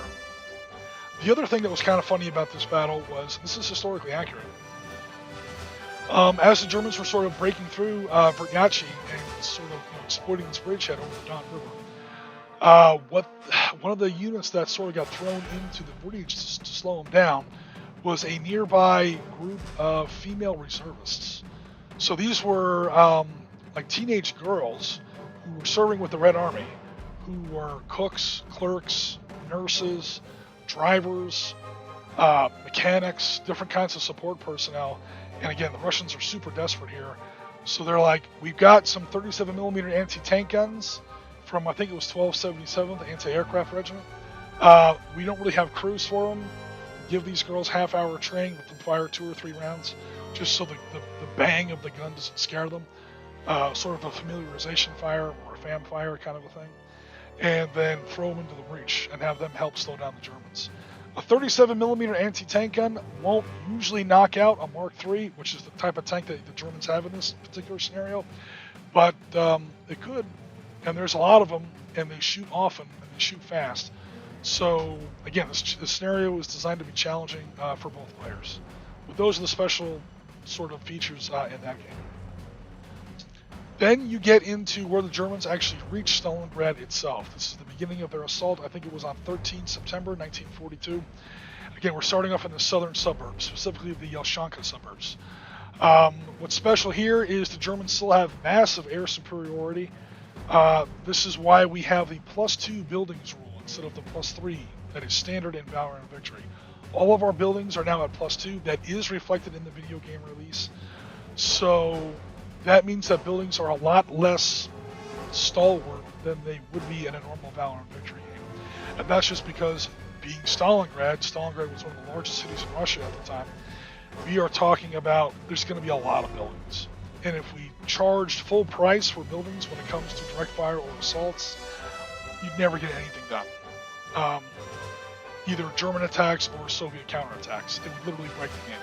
[SPEAKER 1] The other thing that was kind of funny about this battle was, this is historically accurate. As the Germans were sort of breaking through Brignaci and sort of exploiting this bridgehead over the Don River, one of the units that sort of got thrown into the breach to slow them down was a nearby group of female reservists. So these were like teenage girls who were serving with the Red Army, who were cooks, clerks, nurses, drivers, mechanics, different kinds of support personnel. And again, the Russians are super desperate here. So they're like, we've got some 37mm anti-tank guns from, I think it was 1277th Anti-Aircraft Regiment. We don't really have crews for them. Give these girls half-hour training, let them fire 2 or 3 rounds, just so the bang of the gun doesn't scare them. Sort of a familiarization fire or a fam fire kind of a thing. And then throw them into the breach and have them help slow down the Germans. A 37mm anti-tank gun won't usually knock out a Mark III, which is the type of tank that the Germans have in this particular scenario, but it could, and there's a lot of them, and they shoot often, and they shoot fast. So, again, this scenario is designed to be challenging for both players. But those are the special sort of features in that game. Then you get into where the Germans actually reached Stalingrad itself. This is the beginning of their assault. I think it was on 13 September 1942. Again, we're starting off in the southern suburbs, specifically the Yelshanka suburbs. What's special here is the Germans still have massive air superiority. This is why we have the +2 buildings rule instead of the +3 that is standard in Valor and Victory. All of our buildings are now at +2. That is reflected in the video game release. So that means that buildings are a lot less stalwart than they would be in a normal Valor Victory game. And that's just because, being Stalingrad was one of the largest cities in Russia at the time. We are talking about there's going to be a lot of buildings. And if we charged full price for buildings when it comes to direct fire or assaults, you'd never get anything done. Either German attacks or Soviet counterattacks. It would literally break the game.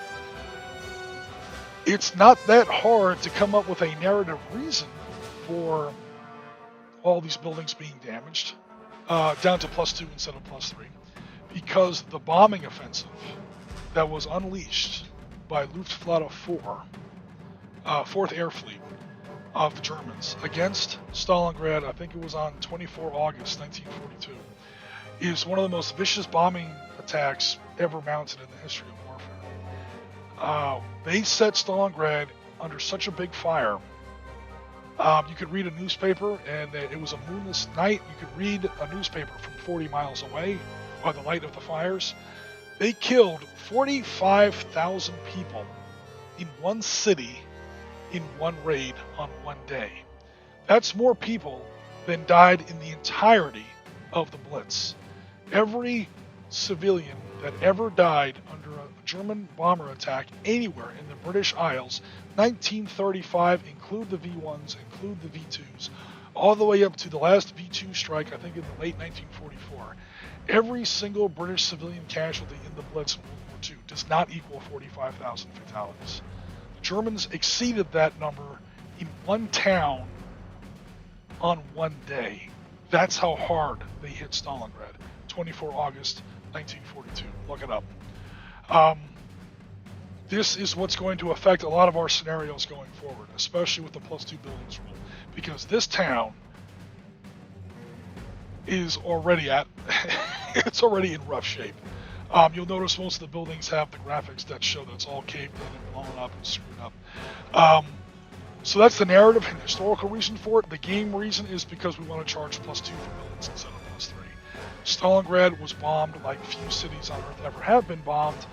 [SPEAKER 1] It's not that hard to come up with a narrative reason for all these buildings being damaged, down to +2 instead of +3, because the bombing offensive that was unleashed by Luftwaffe 4, 4th Air Fleet of the Germans against Stalingrad, I think it was on 24 August 1942, is one of the most vicious bombing attacks ever mounted in the history of warfare. They set Stalingrad under such a big fire. You could read a newspaper, and it was a moonless night. You could read a newspaper from 40 miles away by the light of the fires. They killed 45,000 people in one city in one raid on one day. That's more people than died in the entirety of the Blitz. Every civilian that ever died under a German bomber attack anywhere in the British Isles, 1935, include the V1s, include the V2s, all the way up to the last V2 strike, I think in the late 1944. Every single British civilian casualty in the Blitz in World War II does not equal 45,000 fatalities. The Germans exceeded that number in one town on one day. That's how hard they hit Stalingrad. 24 August 1942. Look it up. This is what's going to affect a lot of our scenarios going forward, especially with the +2 buildings rule, because this town is already it's already in rough shape. You'll notice most of the buildings have the graphics that show that it's all caved in and blown up and screwed up. So that's the narrative and historical reason for it. The game reason is because we want to charge +2 for buildings instead of +3. Stalingrad was bombed like few cities on Earth ever have been bombed,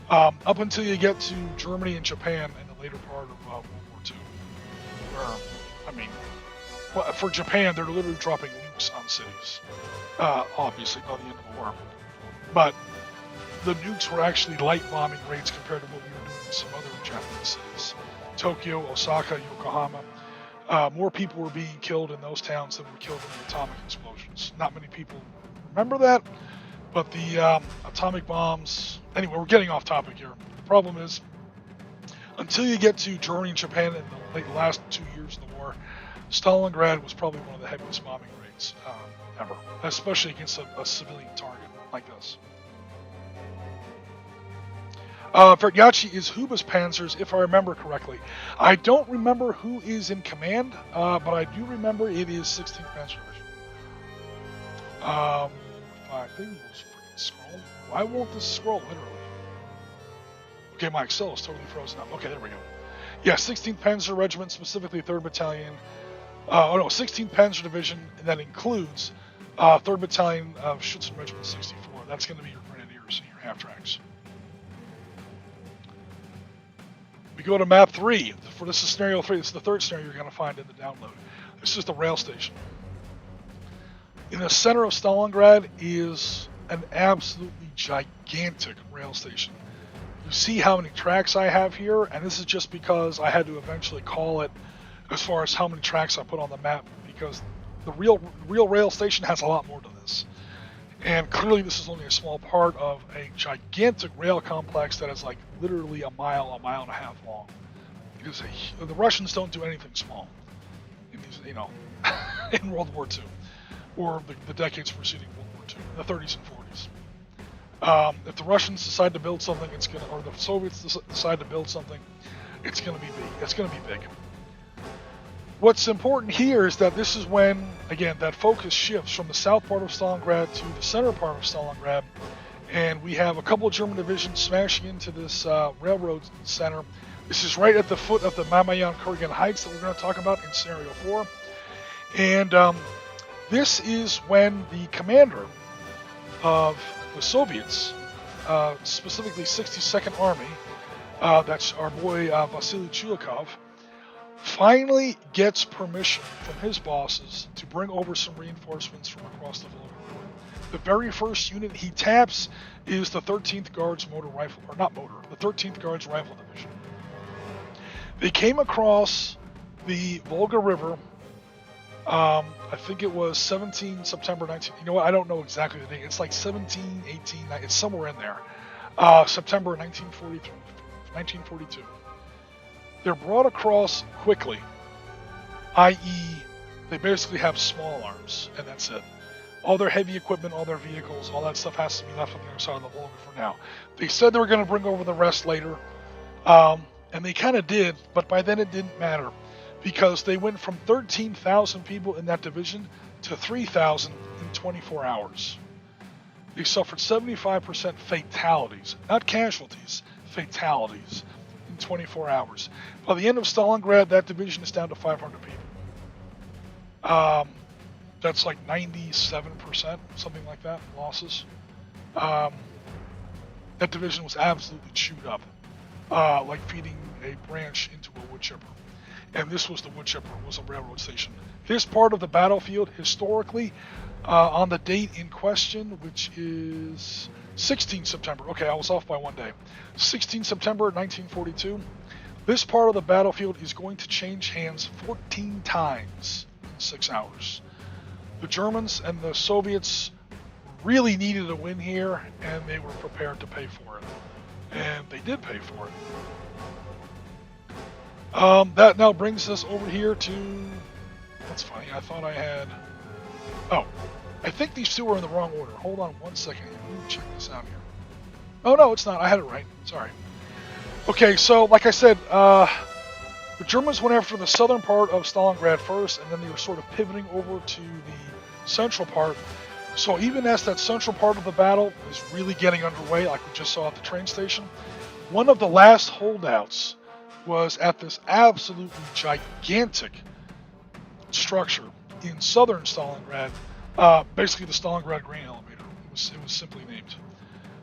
[SPEAKER 1] up until you get to Germany and Japan in the later part of World War II. Where, for Japan, they're literally dropping nukes on cities, obviously by the end of the war. But the nukes were actually light bombing raids compared to what we were doing in some other Japanese cities. Tokyo, Osaka, Yokohama. More people were being killed in those towns than were killed in the atomic explosions. Not many people remember that, but the atomic bombs... Anyway, we're getting off topic here. The problem is, until you get to Germany and Japan in the last 2 years of the war, Stalingrad was probably one of the heaviest bombing raids ever, especially against a civilian target like this. Vertyachi is Huba's Panzers, if I remember correctly. I don't remember who is in command, but I do remember it is 16th Panzer Division. I think it was freaking scroll. Why won't this scroll, literally? Okay, my Excel is totally frozen up. Okay, there we go. Yeah, 16th Panzer Regiment, specifically 3rd Battalion. 16th Panzer Division, and that includes 3rd Battalion of Schützen Regiment 64. That's going to be your Grenadiers and your half-tracks. We go to map 3. This is scenario 3. This is the third scenario you're going to find in the download. This is the rail station. In the center of Stalingrad is an absolutely gigantic rail station. You see how many tracks I have here, and this is just because I had to eventually call it as far as how many tracks I put on the map, because the real rail station has a lot more to this. And clearly this is only a small part of a gigantic rail complex that is like literally a mile and a half long. Because the Russians don't do anything small in these, in World War II, or the decades preceding World War II, the 30s and 40s. If the Russians decide to build something, or the Soviets decide to build something, it's gonna be big. It's gonna be big. What's important here is that this is when, again, that focus shifts from the south part of Stalingrad to the center part of Stalingrad, and we have a couple of German divisions smashing into this railroad center. This is right at the foot of the Mamayan-Kurgan Heights that we're going to talk about in Scenario 4. And this is when the commander of the Soviets, specifically 62nd Army, that's our boy Vasily Chulikov, finally gets permission from his bosses to bring over some reinforcements from across the Volga River. The very first unit he taps is the 13th Guards Motor Rifle, or not motor, the 13th Guards Rifle Division. They came across the Volga River, I think it was 17 September 19, you know what, I don't know exactly the date, it's like 17, 18, it's somewhere in there, September 1942. They're brought across quickly, i.e. they basically have small arms, and that's it. All their heavy equipment, all their vehicles, all that stuff has to be left on the other side of the Volga for now. They said they were going to bring over the rest later, and they kind of did, but by then it didn't matter, because they went from 13,000 people in that division to 3,000 in 24 hours. They suffered 75% fatalities, not casualties, fatalities in 24 hours. By the end of Stalingrad, that division is down to 500 people. That's like 97%, something like that, losses. That division was absolutely chewed up, like feeding a branch into a wood chipper. And this was the wood chipper, it was a railroad station. This part of the battlefield, historically, on the date in question, which is 16 September. Okay, I was off by one day. 16 September 1942. This part of the battlefield is going to change hands 14 times in 6 hours. The Germans and the Soviets really needed a win here, and they were prepared to pay for it. And they did pay for it. That now brings us over here to... That's funny, I thought I had... Oh, I think these two are in the wrong order. Hold on one second. Let me check this out here. Oh, no, it's not. I had it right. Sorry. Okay, so, like I said, the Germans went after the southern part of Stalingrad first, and then they were sort of pivoting over to the central part. So even as that central part of the battle is really getting underway, like we just saw at the train station, one of the last holdouts was at this absolutely gigantic structure in southern Stalingrad, basically the Stalingrad grain elevator. It was simply named.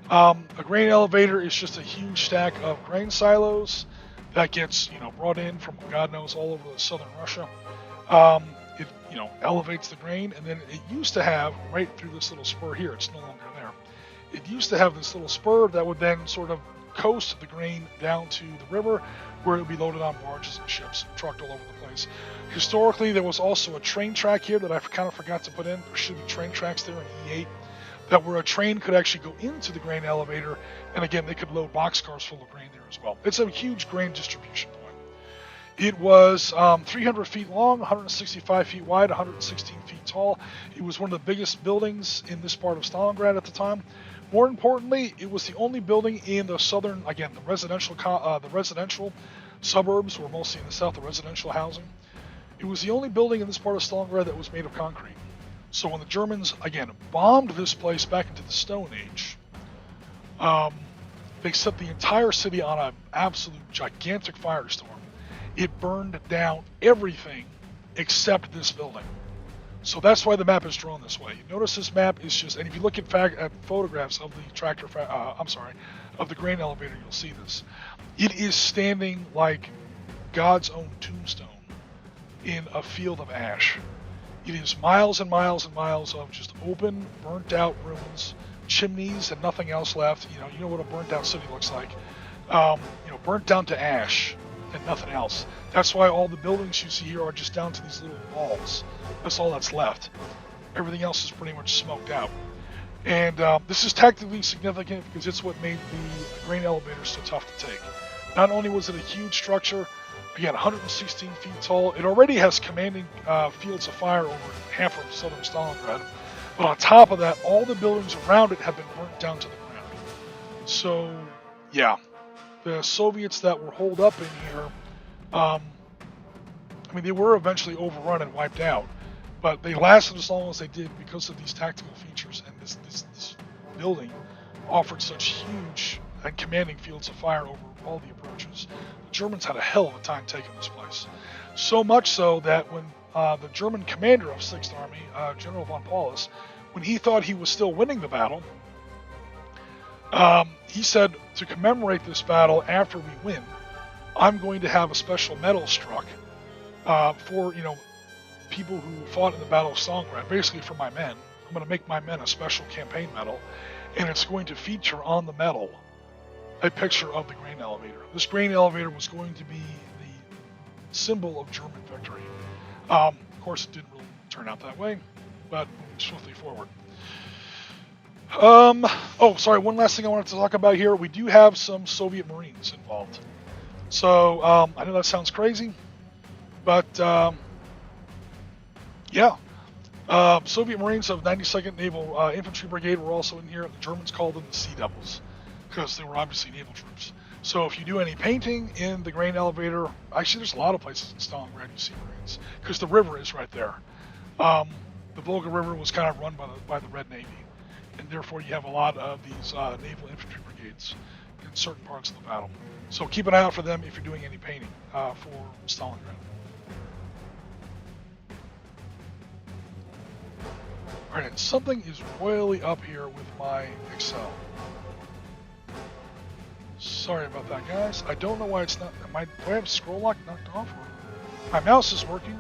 [SPEAKER 1] A grain elevator is just a huge stack of grain silos that gets, brought in from God knows all over southern Russia. It, elevates the grain, and then it used to have, right through this little spur here, it's no longer there. It used to have this little spur that would then sort of coast the grain down to the river, where it would be loaded on barges and ships, trucked all over the place. Historically, there was also a train track here that I kind of forgot to put in. There should be train tracks there in E8, that where a train could actually go into the grain elevator, and again, they could load boxcars full of grain there as well. It's a huge grain distribution point. It was 300 feet long, 165 feet wide, 116 feet tall. It was one of the biggest buildings in this part of Stalingrad at the time. More importantly, it was the only building in the southern, again, the residential suburbs were mostly in the south, the residential housing. It was the only building in this part of Stalingrad that was made of concrete. So when the Germans, again, bombed this place back into the Stone Age, they set the entire city on an absolute gigantic firestorm. It burned down everything except this building. So that's why the map is drawn this way. You notice this map is just, and if you look at photographs of the of the grain elevator, you'll see this. It is standing like God's own tombstone in a field of ash. It is miles and miles and miles of just open, burnt out ruins, chimneys, and nothing else left. You know what a burnt out city looks like. Burnt down to ash and nothing else. That's why all the buildings you see here are just down to these little walls. That's all that's left. Everything else is pretty much smoked out. And this is tactically significant because it's what made the grain elevator so tough to take. Not only was it a huge structure, again, 116 feet tall, it already has commanding fields of fire over half of southern Stalingrad. But on top of that, all the buildings around it have been burnt down to the ground. So, yeah. The Soviets that were holed up in here, they were eventually overrun and wiped out, but they lasted as long as they did because of these tactical features, and this building offered such huge and commanding fields of fire over all the approaches. The Germans had a hell of a time taking this place. So much so that when the German commander of 6th Army, General von Paulus, when he thought he was still winning the battle, He said to commemorate this battle after we win, I'm going to have a special medal struck for people who fought in the Battle of Stalingrad, basically for my men. I'm going to make my men a special campaign medal, and it's going to feature on the medal a picture of the grain elevator. This grain elevator was going to be the symbol of German victory. Of course, it didn't really turn out that way, but moving swiftly forward. Sorry, one last thing I wanted to talk about here. We do have some Soviet Marines involved. So, I know that sounds crazy, but, yeah. Soviet Marines of 92nd Naval Infantry Brigade were also in here. The Germans called them the Sea Devils, because they were obviously naval troops. So if you do any painting in the grain elevator, actually there's a lot of places in Stalingrad you see Marines, because the river is right there. The Volga River was kind of run by the Red Navy, and therefore you have a lot of these naval infantry brigades in certain parts of the battle. So keep an eye out for them if you're doing any painting for Stalingrad. Alright, something is royally up here with my Excel. Sorry about that, guys. I don't know why it's not. Do I have scroll lock knocked off? Or my mouse is working.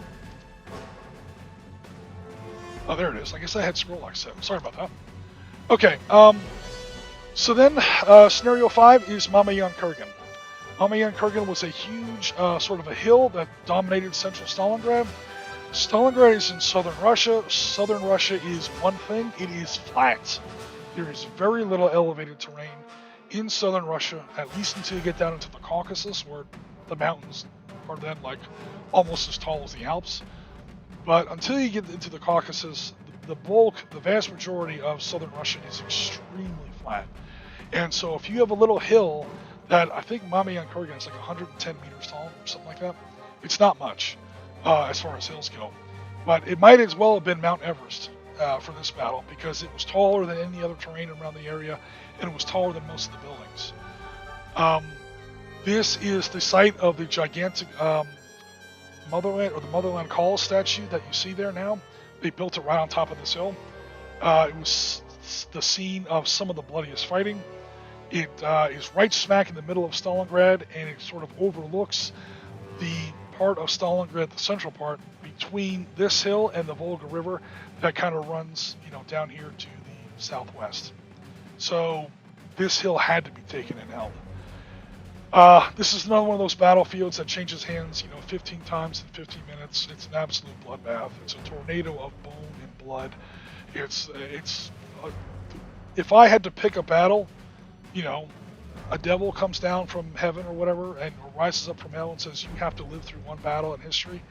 [SPEAKER 1] Oh, there it is. I guess I had scroll lock set. Sorry about that. Okay. So then, scenario 5 is Mamayan Kurgan. Mamayan Kurgan was a huge sort of a hill that dominated central Stalingrad. Stalingrad is in southern Russia. Southern Russia is one thing. It is flat. There is very little elevated terrain in southern Russia, at least until you get down into the Caucasus, where the mountains are then like almost as tall as the Alps. But until you get into the Caucasus, the vast majority of southern Russia is extremely flat. And so if you have a little hill that I think Mamayan Kurgan is like 110 meters tall or something like that, it's not much as far as hills go. But it might as well have been Mount Everest for this battle, because it was taller than any other terrain around the area, and it was taller than most of the buildings. This is the site of the gigantic Motherland, or the Motherland Call statue that you see there now. They built it right on top of this hill. It was the scene of some of the bloodiest fighting. It is right smack in the middle of Stalingrad, and it sort of overlooks the part of Stalingrad, the central part, between this hill and the Volga River that kind of runs, down here to the southwest. So this hill had to be taken and held. This is another one of those battlefields that changes hands, 15 times in 15 minutes. It's an absolute bloodbath. It's a tornado of bone and blood. If I had to pick a battle, a devil comes down from heaven or whatever, or rises up from hell and says, you have to live through one battle in history.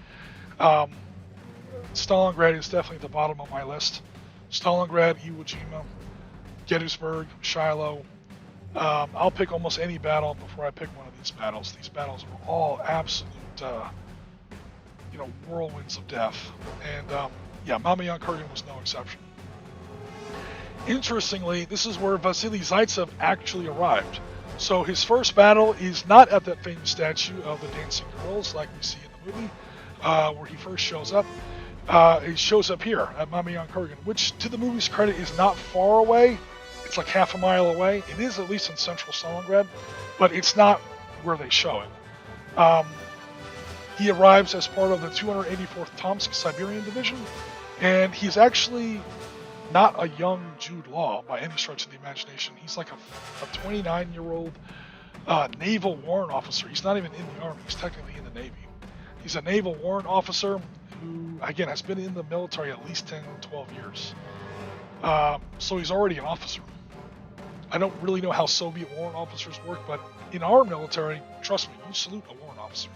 [SPEAKER 1] Stalingrad is definitely at the bottom of my list. Stalingrad, Iwo Jima, Gettysburg, Shiloh. I'll pick almost any battle before I pick one of these battles. These battles were all absolute, whirlwinds of death. And Mamayan Kurgan was no exception. Interestingly, this is where Vasily Zaitsev actually arrived. So his first battle is not at that famous statue of the dancing girls like we see in the movie, where he first shows up. He shows up here at Mamayan Kurgan, which, to the movie's credit, is not far away. It's like half a mile away. It is at least in central Stalingrad, but it's not where they show it. He arrives as part of the 284th Tomsk Siberian Division, and he's actually not a young Jude Law by any stretch of the imagination. He's like a 29-year-old naval warrant officer. He's not even in the Army. He's technically in the Navy. He's a naval warrant officer who, again, has been in the military at least 10 or 12 years. So he's already an officer. I don't really know how Soviet warrant officers work, but in our military, trust me, you salute a warrant officer.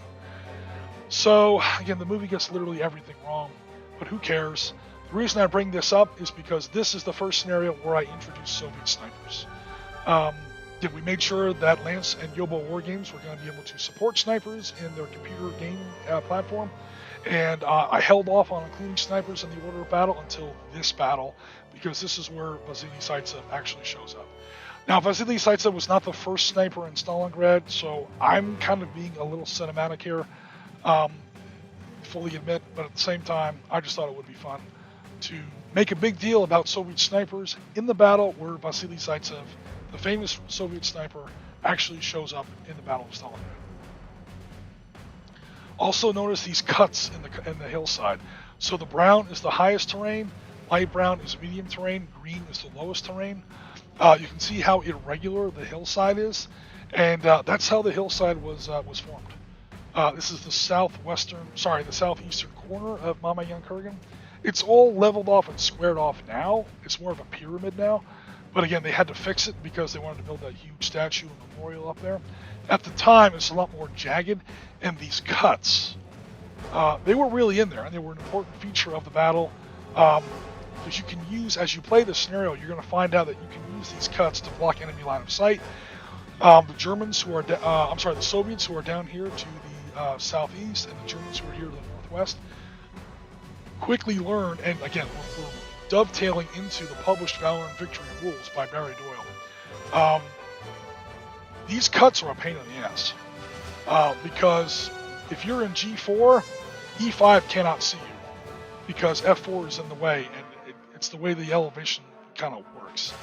[SPEAKER 1] So, again, the movie gets literally everything wrong, but who cares? The reason I bring this up is because this is the first scenario where I introduced Soviet snipers. We made sure that Lance and Yobowargames were going to be able to support snipers in their computer game platform, and I held off on including snipers in the order of battle until this battle, because this is where Vasily Zaitsev actually shows up. Now, Vasily Zaitsev was not the first sniper in Stalingrad, so I'm kind of being a little cinematic here, fully admit, but at the same time, I just thought it would be fun to make a big deal about Soviet snipers in the battle where Vasily Zaitsev the famous Soviet sniper, actually shows up in the Battle of Stalingrad. Also notice these cuts in the hillside. So the brown is the highest terrain, light brown is medium terrain, green is the lowest terrain. You can see how irregular the hillside is, and that's how the hillside was formed. This is the southeastern corner of Mama Young-Kurgan. It's all leveled off and squared off now. It's more of a pyramid now. But again, they had to fix it because they wanted to build that huge statue and memorial up there. At the time, it's a lot more jagged, and these cuts, they were really in there, and they were an important feature of the battle. Because you can use, as you play the scenario, you're going to find out that you can use these cuts to block enemy line of sight. The Soviets who are down here to the southeast, and the Germans who are here to the northwest, quickly learn, and again, we're dovetailing into the published Valor Victory rules by Barry Doyle. These cuts are a pain in the ass, because if you're in G4, E5 cannot see you, because F4 is in the way, and it's the way the elevation kind of works.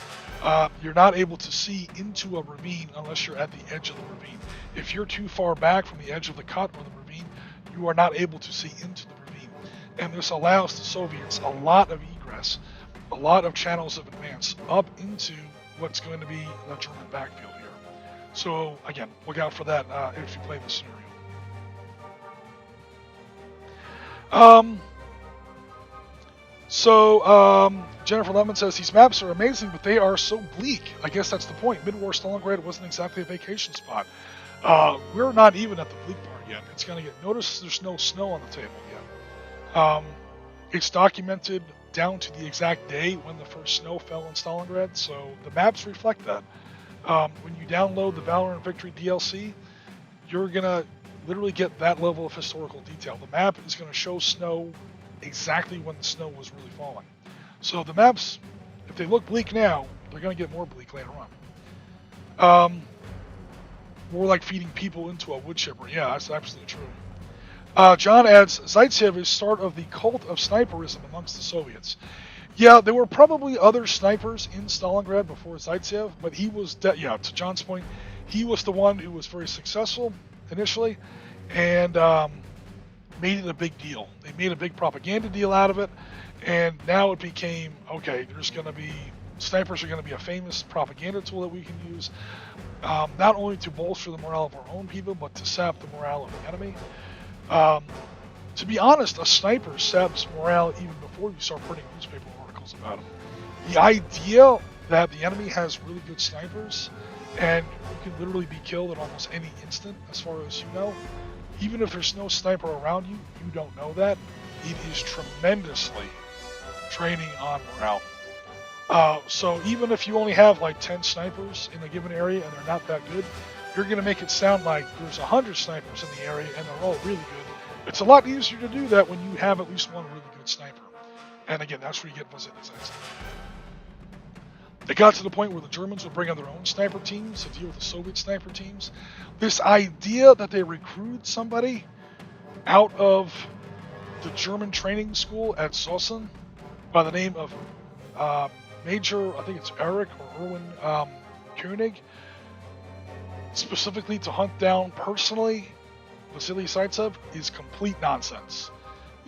[SPEAKER 1] You're not able to see into a ravine unless you're at the edge of the ravine. If you're too far back from the edge of the cut or the ravine, you are not able to see into the ravine. And this allows the Soviets a lot of egress, a lot of channels of advance up into what's going to be the German backfield here. So again, look out for that if you play the scenario. Jennifer Lemon says, these maps are amazing, but they are so bleak. I guess that's the point. Mid-war Stalingrad wasn't exactly a vacation spot. We're not even at the bleak part yet. It's going to get, notice there's no snow on the table yet. It's documented down to the exact day when the first snow fell in Stalingrad, so the maps reflect that. When you download the Valor Victory DLC, you're going to literally get that level of historical detail. The map is going to show snow exactly when the snow was really falling. So the maps, if they look bleak now, they're going to get more bleak later on. More like feeding people into a wood chipper. Yeah, that's absolutely true. John adds, Zaitsev is start of the cult of sniperism amongst the Soviets. Yeah, there were probably other snipers in Stalingrad before Zaitsev, but he was, to John's point, he was the one who was very successful initially, and made it a big deal. They made a big propaganda deal out of it, and now it became, okay, snipers are going to be a famous propaganda tool that we can use, not only to bolster the morale of our own people, but to sap the morale of the enemy. To be honest, a sniper saps morale even before you start printing newspaper articles about them. The idea that the enemy has really good snipers, and you can literally be killed at almost any instant, as far as you know, even if there's no sniper around you, you don't know that. It is tremendously training on morale. So even if you only have like 10 snipers in a given area and they're not that good, you're going to make it sound like there's 100 snipers in the area and they're all really good. It's a lot easier to do that when you have at least one really good sniper. And again, that's where you get Vazidis. It got to the point where the Germans would bring in their own sniper teams to deal with the Soviet sniper teams. This idea that they recruited somebody out of the German training school at Zossen by the name of Major, I think it's Eric or Erwin Koenig, specifically to hunt down personally Vasily Zaitsev, is complete nonsense.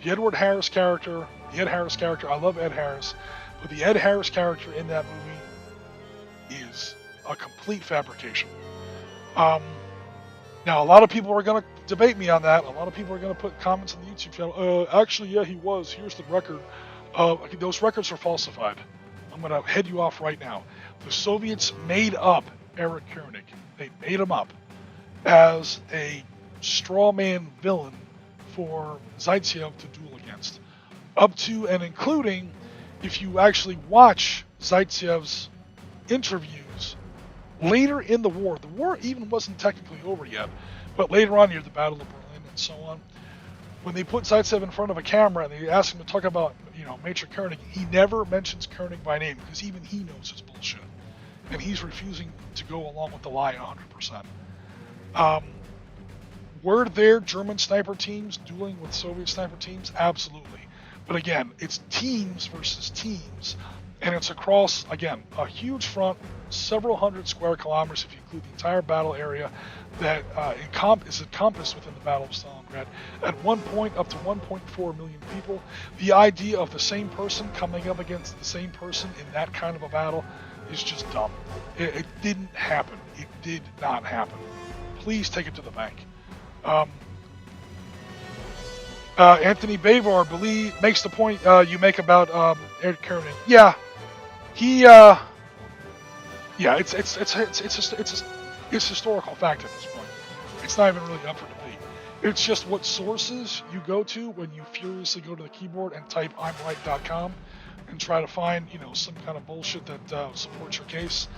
[SPEAKER 1] The Ed Harris character, I love Ed Harris, but the Ed Harris character in that movie is a complete fabrication. Now, a lot of people are going to debate me on that. A lot of people are going to put comments on the YouTube channel. Actually, yeah, he was. Here's the record. Those records are falsified. I'm going to head you off right now. The Soviets made up Eric Koenig. They made him up as a straw man villain for Zaitsev to duel against. Up to and including, if you actually watch Zaitsev's interviews later in the war even wasn't technically over yet, but later on near the Battle of Berlin and so on, when they put Zaitsev in front of a camera and they ask him to talk about, Major Koenig, he never mentions Koenig by name because even he knows it's bullshit. And he's refusing to go along with the lie 100%. Were there German sniper teams dueling with Soviet sniper teams? Absolutely. But again, it's teams versus teams. And it's across, again, a huge front, several hundred square kilometers if you include the entire battle area that is encompassed within the Battle of Stalingrad. At one point, up to 1.4 million people. The idea of the same person coming up against the same person in that kind of a battle is just dumb. It didn't happen. It did not happen. Please take it to the bank. Anthony Bavar makes the point you make about Eric Kernan. Yeah, it's historical fact at this point. It's not even really up for debate. It's just what sources you go to when you furiously go to the keyboard and type imright.com and try to find, some kind of bullshit that supports your case.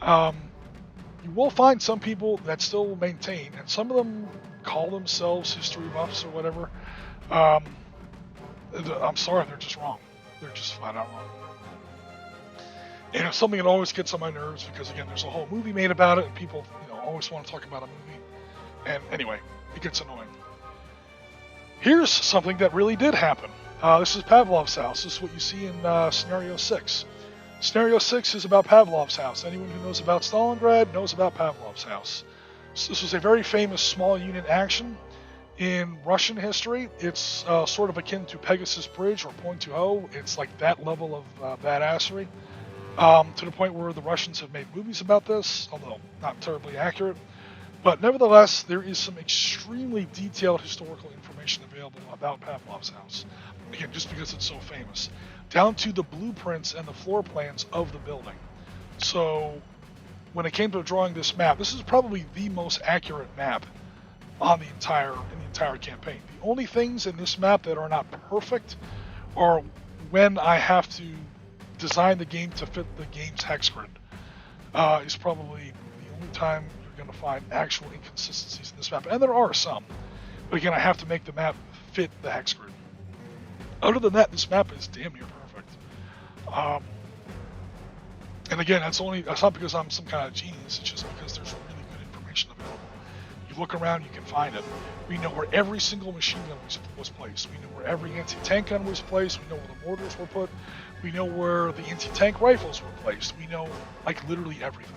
[SPEAKER 1] You will find some people that still maintain, and some of them call themselves history buffs or whatever. I'm sorry, they're just wrong. They're just flat out wrong. And it's something that always gets on my nerves because, again, there's a whole movie made about it, and people, always want to talk about a movie. And anyway, it gets annoying. Here's something that really did happen. This is Pavlov's house. This is what you see in Scenario 6. Scenario 6 is about Pavlov's house. Anyone who knows about Stalingrad knows about Pavlov's house. So this was a very famous small unit action in Russian history. It's sort of akin to Pegasus Bridge or Point to Ho. It's like that level of badassery. To the point where the Russians have made movies about this, although not terribly accurate. But nevertheless, there is some extremely detailed historical information available about Pavlov's house. Again, just because it's so famous. Down to the blueprints and the floor plans of the building. So, when it came to drawing this map, this is probably the most accurate map in the entire campaign. The only things in this map that are not perfect are when I have to design the game to fit the game's hex grid. Is probably the only time you're going to find actual inconsistencies in this map, and there are some. But again, I have to make the map fit the hex grid. Other than that, this map is damn near perfect. And again, that's not because I'm some kind of genius. It's just because there's really good information available. You look around, you can find it. We know where every single machine gun was placed. We know where every anti-tank gun was placed. We know where the mortars were put. We know where the anti-tank rifles were placed. We know, literally everything.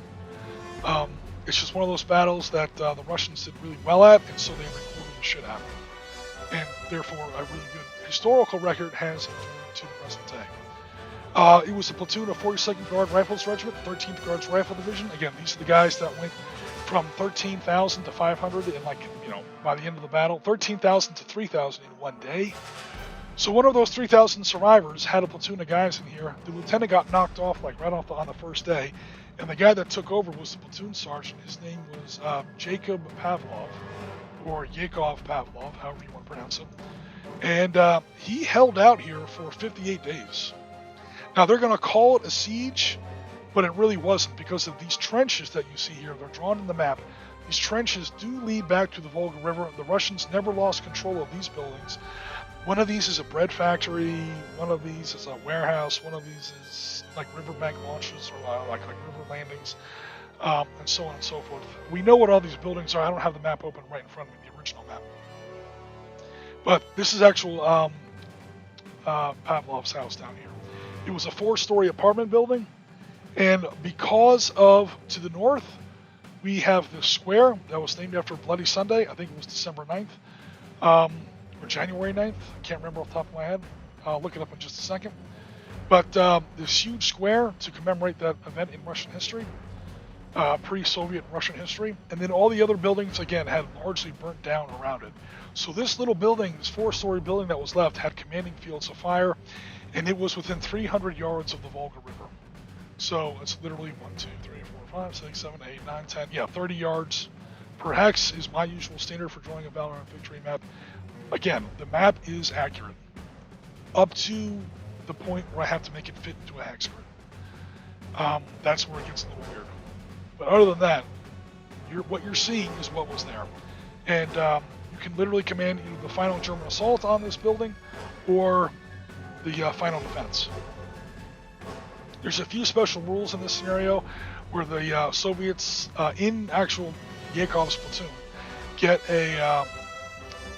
[SPEAKER 1] It's just one of those battles that the Russians did really well at, and so they recorded the shit out of it. And therefore, a really good historical record has endured to the present day. It was a platoon of 42nd Guard Rifles Regiment, 13th Guards Rifle Division. Again, these are the guys that went from 13,000 to 500 in by the end of the battle, 13,000 to 3,000 in one day. So one of those 3,000 survivors had a platoon of guys in here. The lieutenant got knocked off right off on the first day, and the guy that took over was the platoon sergeant. His name was Jacob Pavlov, or Yakov Pavlov, however you want to pronounce it. And he held out here for 58 days. Now they're going to call it a siege, but it really wasn't, because of these trenches that you see here. They're drawn in the map. These trenches do lead back to the Volga River. The Russians never lost control of these buildings. One of these is a bread factory, one of these is a warehouse, one of these is riverbank launches or river landings, and so on and so forth. We know what all these buildings are. I don't have the map open right in front of me, the original map. But this is actual Pavlov's house down here. It was a 4-story apartment building, and because of, to the north, we have the square that was named after Bloody Sunday. I think it was December 9th. Or January 9th. I can't remember off the top of my head. I'll look it up in just a second. But this huge square to commemorate that event in Russian history, pre-Soviet Russian history, and then all the other buildings, again, had largely burnt down around it. So this little building, this 4-story building that was left, had commanding fields of fire, and it was within 300 yards of the Volga River. So it's literally 1, 2, 3, 4, 5, 6, 7, 8, 9, 10, 30 yards per hex is my usual standard for drawing a Valor Victory map. Again, the map is accurate up to the point where I have to make it fit into a hex grid. That's where it gets a little weird. But other than that, what you're seeing is what was there. And you can literally command either the final German assault on this building or the final defense. There's a few special rules in this scenario where the Soviets, in actual Yakov's platoon, get a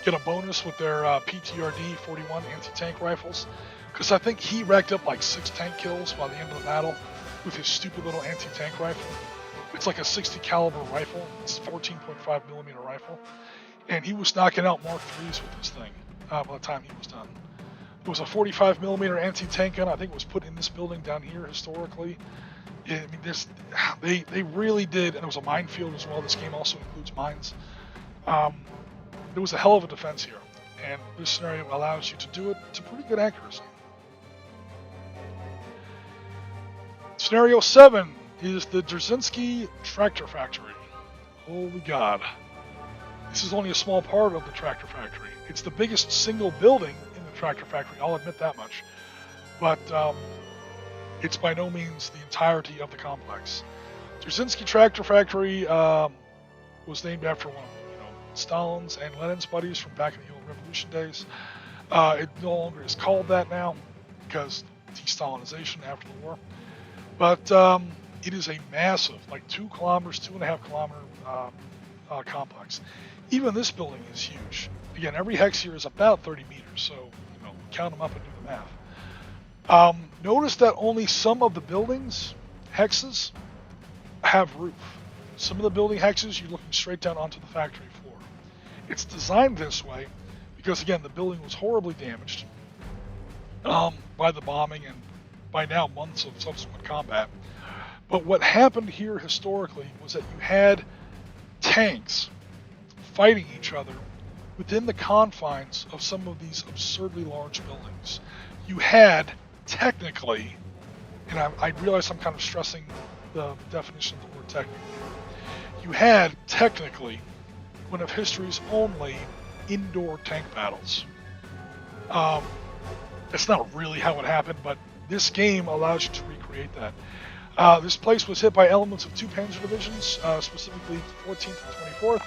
[SPEAKER 1] get a bonus with their PTRD 41 anti-tank rifles, because I think he racked up like 6 tank kills by the end of the battle with his stupid little anti-tank rifle. It's like a 60 caliber rifle. It's a 14.5 millimeter rifle, and he was knocking out Mark IIIs with this thing by the time he was done. It was a 45 millimeter anti-tank gun. I think it was put in this building down here historically. I mean, they really did, and it was a minefield as well. This game also includes mines. There was a hell of a defense here, and this scenario allows you to do it to pretty good accuracy. Scenario 7 is the Jarzinski Tractor Factory. Holy God. This is only a small part of the Tractor Factory. It's the biggest single building in the Tractor Factory, I'll admit that much. But it's by no means the entirety of the complex. Jarzinski Tractor Factory was named after one of Stalin's and Lenin's buddies from back in the old revolution days. It no longer is called that now because de-Stalinization after the war. But it is a massive, like 2 kilometers, 2.5 kilometer complex. Even this building is huge. Again, every hex here is about 30 meters, so count them up and do the math. Notice that only some of the buildings, hexes, have roof. Some of the building hexes, you're looking straight down onto the factory floor. It's designed this way because, again, the building was horribly damaged by the bombing and by now months of subsequent combat. But what happened here historically was that you had tanks fighting each other within the confines of some of these absurdly large buildings. You had, technically, and I realize I'm kind of stressing the definition of the word technically, you had, technically, one of history's only indoor tank battles. That's not really how it happened, but this game allows you to recreate that. This place was hit by elements of 2 panzer divisions, specifically 14th and 24th.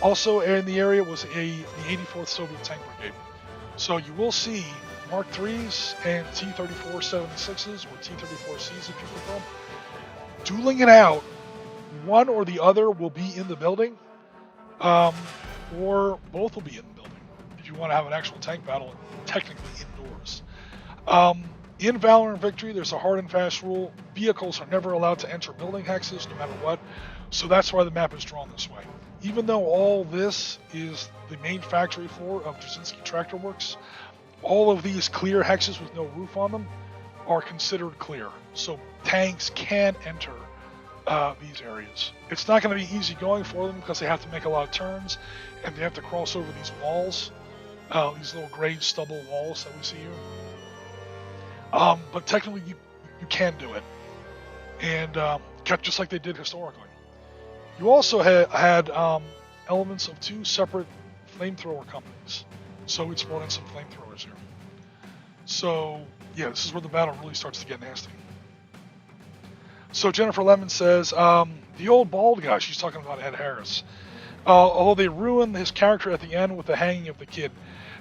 [SPEAKER 1] Also in the area was the 84th Soviet Tank Brigade. So you will see Mark IIIs and T-34-76s, or T-34Cs if you prefer, dueling it out. One or the other will be in the building, or both will be in the building if you want to have an actual tank battle, technically indoors. In Valor Victory, there's a hard and fast rule. Vehicles are never allowed to enter building hexes, no matter what. So that's why the map is drawn this way. Even though all this is the main factory floor of Jarzinski Tractor Works, all of these clear hexes with no roof on them are considered clear. So tanks can enter these areas. It's not going to be easy going for them because they have to make a lot of turns and they have to cross over these walls, these little gray stubble walls that we see here. But technically you can do it, and just like they did historically. You also had elements of 2 separate flamethrower companies, so it's brought in some flamethrowers here. So yeah, this is where the battle really starts to get nasty. So Jennifer Lemon says, the old bald guy, she's talking about Ed Harris. Although they ruined his character at the end with the hanging of the kid.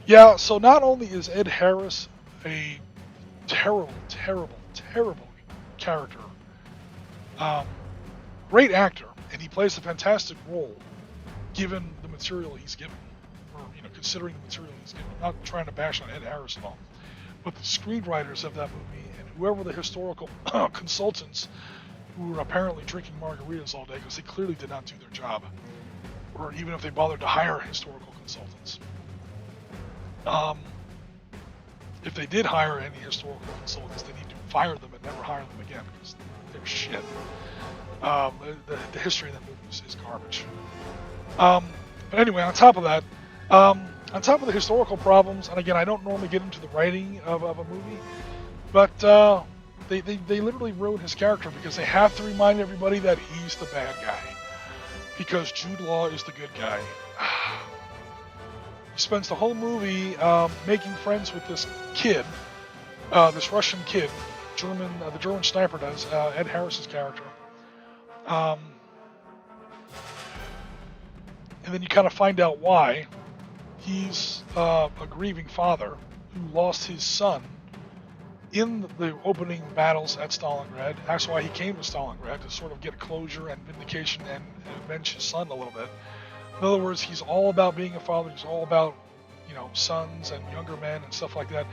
[SPEAKER 1] Yeah, so not only is Ed Harris a terrible character, great actor, and he plays a fantastic role given the material he's given, or considering the material he's given. I'm not trying to bash on Ed Harris at all, but the screenwriters of that movie and whoever the historical consultants who were apparently drinking margaritas all day because they clearly did not do their job, or even if they bothered to hire historical consultants. If they did hire any historical consultants, they need to fire them and never hire them again because they're shit. The history of that movie is garbage. But anyway, on top of that, on top of the historical problems, and again, I don't normally get into the writing of a movie, but they literally ruin his character because they have to remind everybody that he's the bad guy because Jude Law is the good guy. He spends the whole movie making friends with this kid, this Russian kid, the German sniper does, Ed Harris's character. And then you kind of find out why. He's a grieving father who lost his son in the opening battles at Stalingrad. That's why he came to Stalingrad, to sort of get closure and vindication and avenge his son a little bit. In other words, he's all about being a father. He's all about sons and younger men and stuff like that.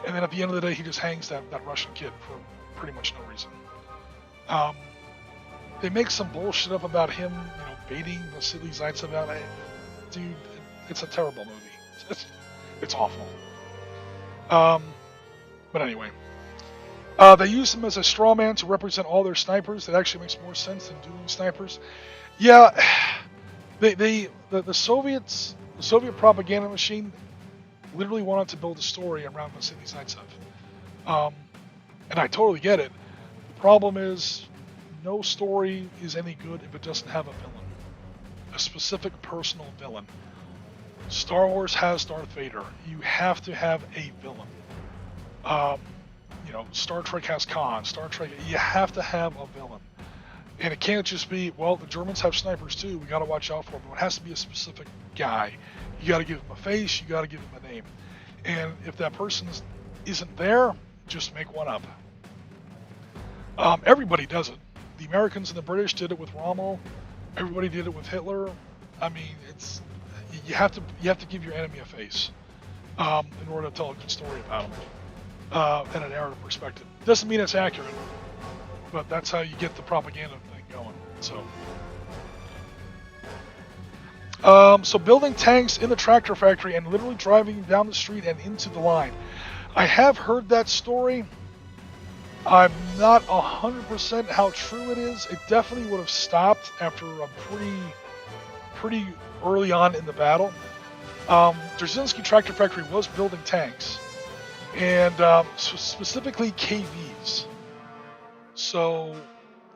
[SPEAKER 1] And then at the end of the day, he just hangs that Russian kid for pretty much no reason. They make some bullshit up about him, baiting Vasily Zaitsev out. Dude, it's a terrible movie. It's awful. But anyway. They use him as a straw man to represent all their snipers. That actually makes more sense than dueling snipers. Yeah, the Soviets, the Soviet propaganda machine, literally wanted to build a story around Vasily Zaitsev. And I totally get it. The problem is, no story is any good if it doesn't have a villain. A specific personal villain. Star Wars has Darth Vader. You have to have a villain. Star Trek has Khan. Star Trek, you have to have a villain. And it can't just be, well, the Germans have snipers too, we gotta watch out for them. It has to be a specific guy. You gotta give him a face, you gotta give him a name. And if that person isn't there, just make one up. Everybody does it. The Americans and the British did it with Rommel. Everybody did it with Hitler. I mean, you have to give your enemy a face in order to tell a good story about him. And a narrative perspective. Doesn't mean it's accurate, but that's how you get the propaganda thing going. So building tanks in the tractor factory and literally driving down the street and into the line. I have heard that story. I'm not 100% how true it is. It definitely would have stopped after a pretty early on in the battle. Jarzinski Tractor Factory was building tanks. And specifically KVs. So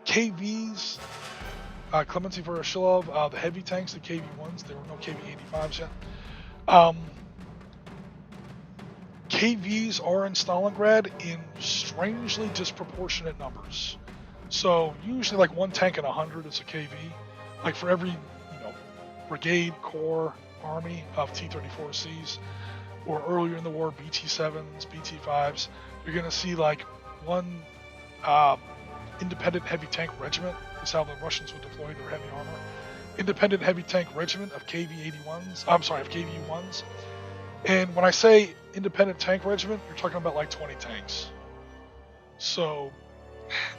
[SPEAKER 1] KVs, Clemency Voroshilov, the heavy tanks, the KV-1s, there were no KV-85s yet. KVs are in Stalingrad in strangely disproportionate numbers. So usually like one tank in 100 is a KV. Like for every brigade, corps, army of T-34Cs, or earlier in the war, BT-7s, BT-5s, you're going to see like one independent heavy tank regiment. Is how the Russians would deploy their heavy armor. Independent heavy tank regiment of KV-81s. I'm sorry, of KV-1s. And when I say independent tank regiment, you're talking about like 20 tanks. So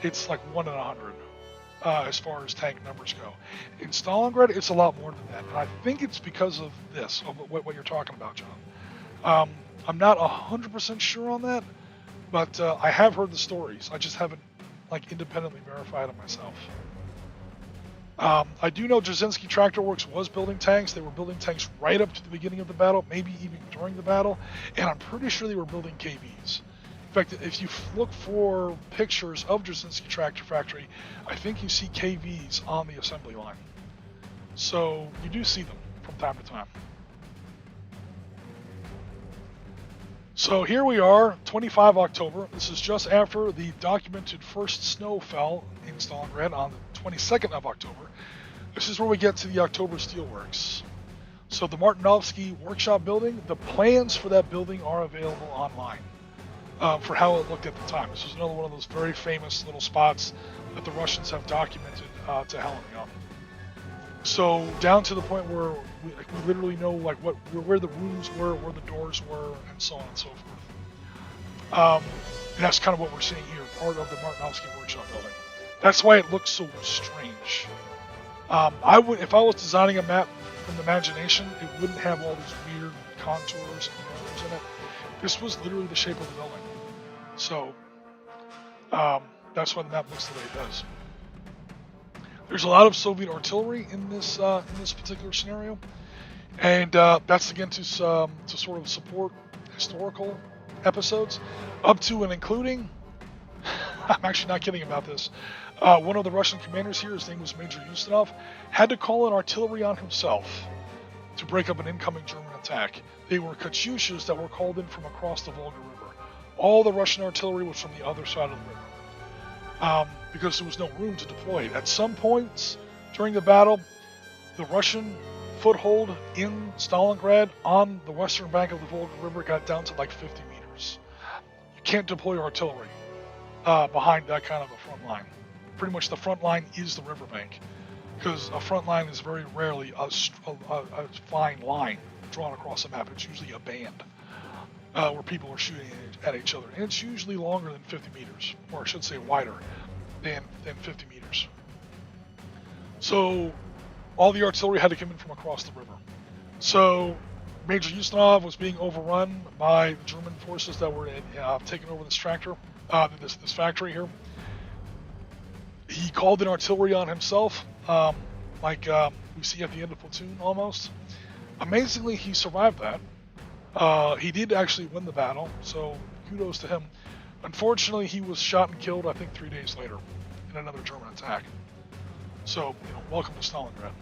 [SPEAKER 1] it's like 1 in 100 as far as tank numbers go. In Stalingrad, it's a lot more than that. And I think it's because of this, of what you're talking about, John. I'm not 100% sure on that, but I have heard the stories. I just haven't independently verified it myself. I do know Jarzinski Tractor Works was building tanks. They were building tanks right up to the beginning of the battle, maybe even during the battle, and I'm pretty sure they were building KVs. In fact, if you look for pictures of Jarzinski Tractor Factory, I think you see KVs on the assembly line. So you do see them from time to time. So here we are, 25 October. This is just after the documented first snow fell in Stalingrad on the 22nd of October. This is where we get to the October Steelworks. So the Martinovsky workshop building, the plans for that building are available online for how it looked at the time. This is another one of those very famous little spots that the Russians have documented to hell and beyond. So down to the point where we literally know where the rooms were, where the doors were, and so on and so forth. And that's kind of what we're seeing here, part of the Martinovsky workshop building. That's why it looks so strange. If I was designing a map from the imagination, it wouldn't have all these weird contours and numbers in it. This was literally the shape of the building. So that's why the map looks the way it does. There's a lot of Soviet artillery in this particular scenario, and that's again to sort of support historical episodes, up to and including. I'm actually not kidding about this. One of the Russian commanders here, his name was Major Ustinov, had to call in artillery on himself to break up an incoming German attack. They were Katyushas that were called in from across the Volga River. All the Russian artillery was from the other side of the river. Because there was no room to deploy it. At some points during the battle, the Russian foothold in Stalingrad on the western bank of the Volga River got down to like 50 meters. You can't deploy artillery behind that kind of a front line. Pretty much the front line is the riverbank, because a front line is very rarely a fine line. drawn across the map. It's usually a band where people are shooting at each other. And it's usually longer than 50 meters, or I should say wider than 50 meters. So all the artillery had to come in from across the river. So Major Ustinov was being overrun by the German forces that were taking over this tractor, this factory here. He called in artillery on himself, like we see at the end of Platoon almost. Amazingly, he survived that. He did actually win the battle, so kudos to him. Unfortunately, he was shot and killed, I think, 3 days later in another German attack. So, welcome to Stalingrad.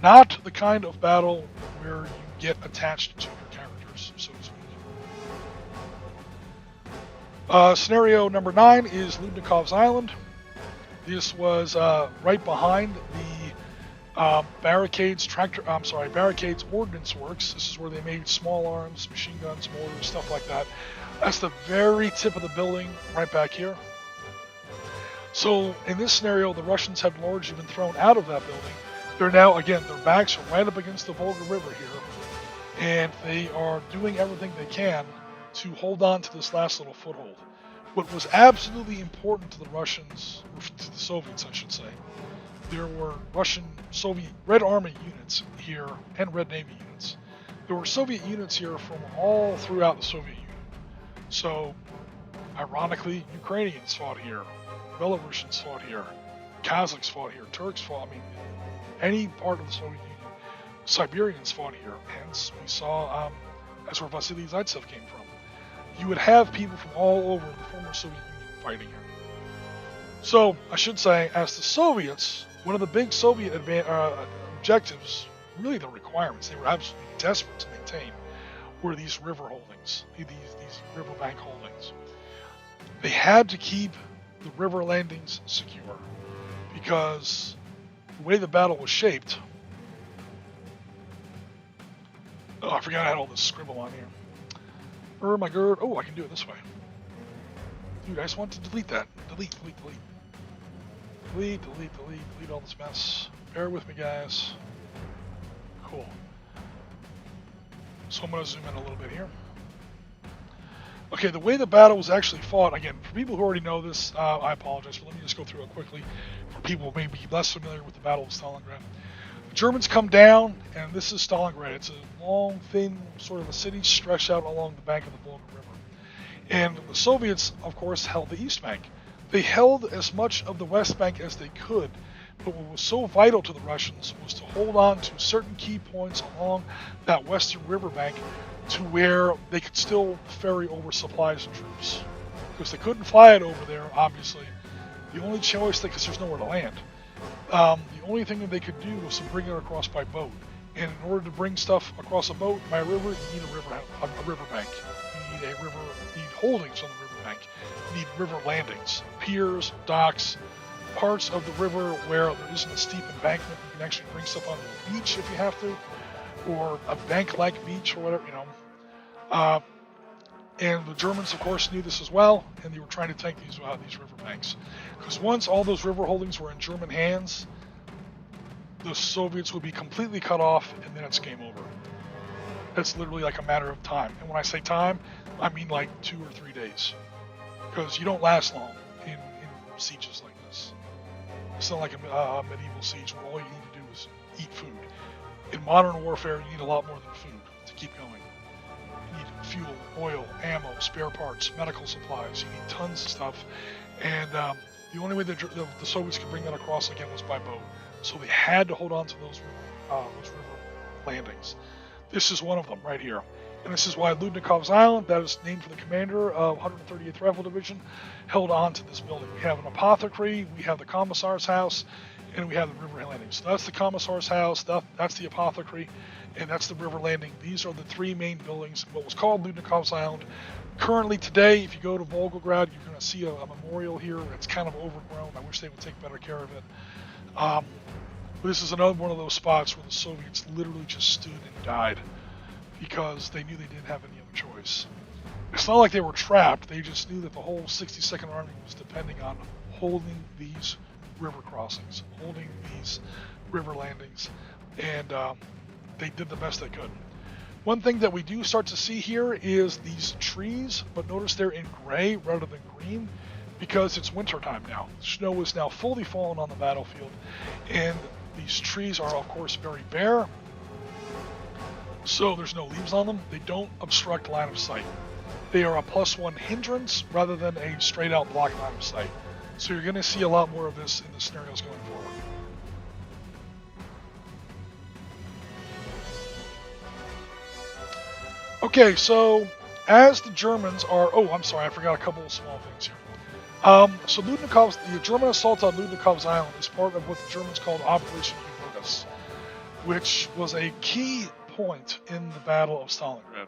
[SPEAKER 1] Not the kind of battle where you get attached to your characters, so to speak. Scenario number 9 is Ludnikov's Island. This was right behind the Barricades Ordnance Works. This is where they made small arms, machine guns, mortars, stuff like that. That's the very tip of the building, right back here. So in this scenario, the Russians have largely been thrown out of that building. They're now, again, their backs are right up against the Volga River here, and they are doing everything they can to hold on to this last little foothold. What was absolutely important to the Russians, or to the Soviets, I should say, there were Soviet Red Army units here and Red Navy units. There were Soviet units here from all throughout the Soviet Union. So, ironically, Ukrainians fought here, Belarusians fought here, Kazakhs fought here, Turks fought, any part of the Soviet Union. Siberians fought here, hence we saw that's where Vasily Zaitsev came from. You would have people from all over the former Soviet Union fighting here. So, I should say, as the Soviets, one of the big Soviet objectives, really the requirements, they were absolutely desperate to maintain, were these river holdings, these riverbank holdings. They had to keep the river landings secure, because the way the battle was shaped... Oh, I forgot I had all this scribble on here. My god. Oh, I can do it this way. Dude, I just want to delete that. Delete all this mess. Bear with me, guys. Cool. So I'm going to zoom in a little bit here. Okay, the way the battle was actually fought, again, for people who already know this, I apologize, but let me just go through it quickly. For people who may be less familiar with the Battle of Stalingrad. The Germans come down, and this is Stalingrad. It's a long, thin, sort of a city stretched out along the bank of the Volga River. And the Soviets, of course, held the East Bank. They held as much of the West Bank as they could, but what was so vital to the Russians was to hold on to certain key points along that western riverbank to where they could still ferry over supplies and troops. Because they couldn't fly it over there, obviously. The only choice, because there's nowhere to land, the only thing that they could do was to bring it across by boat. And in order to bring stuff across a boat by a river, you need a riverbank. You need holdings on the riverbank. You need river landings, piers, docks, parts of the river where there isn't a steep embankment. You can actually bring stuff onto the beach if you have to, or a bank-like beach or whatever, And the Germans, of course, knew this as well, and they were trying to take these riverbanks. Because once all those river holdings were in German hands, the Soviets would be completely cut off, and then it's game over. It's literally like a matter of time. And when I say time, I mean like 2 or 3 days. Because you don't last long in sieges like this. It's not like a medieval siege where all you need to do is eat food. In modern warfare, you need a lot more than food to keep going. You need fuel, oil, ammo, spare parts, medical supplies. You need tons of stuff. And the only way the Soviets could bring that across again was by boat. So they had to hold on to those river landings. This is one of them right here. And this is why Ludnikov's Island, that is named for the commander of 138th Rifle Division, held on to this building. We have an apothecary, we have the commissar's house, and we have the river landing. So that's the commissar's house, that's the apothecary, and that's the river landing. These are the 3 main buildings, what was called Ludnikov's Island. Currently today, if you go to Volgograd, you're going to see a memorial here. It's kind of overgrown. I wish they would take better care of it. But this is another one of those spots where the Soviets literally just stood and died because they knew they didn't have any other choice. It's not like they were trapped. They just knew that the whole 62nd Army was depending on holding these river crossings, holding these river landings, and they did the best they could. One thing that we do start to see here is these trees, but notice they're in gray rather than green because it's wintertime now. Snow is now fully fallen on the battlefield, and these trees are of course very bare, so there's no leaves on them. They don't obstruct line of sight. They are a +1 hindrance rather than a straight out block line of sight. So you're going to see a lot more of this in the scenarios going forward. Okay, so as the Germans are... Oh, I'm sorry, I forgot a couple of small things here. So the German assault on Ludnikov's Island is part of what the Germans called Operation Uranus, which was a key point in the Battle of Stalingrad.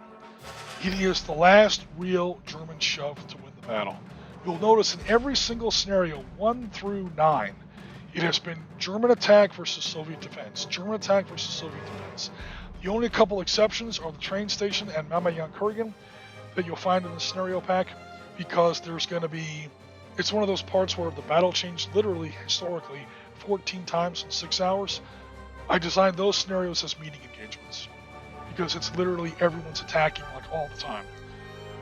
[SPEAKER 1] It is the last real German shove to win the battle. You'll notice in every single scenario, 1 through 9, it has been German attack versus Soviet defense, German attack versus Soviet defense. The only couple exceptions are the train station and Mamayan Kurgan that you'll find in the scenario pack, because there's going to be, it's one of those parts where the battle changed literally, historically, 14 times in 6 hours. I designed those scenarios as meeting engagements, because it's literally everyone's attacking like all the time.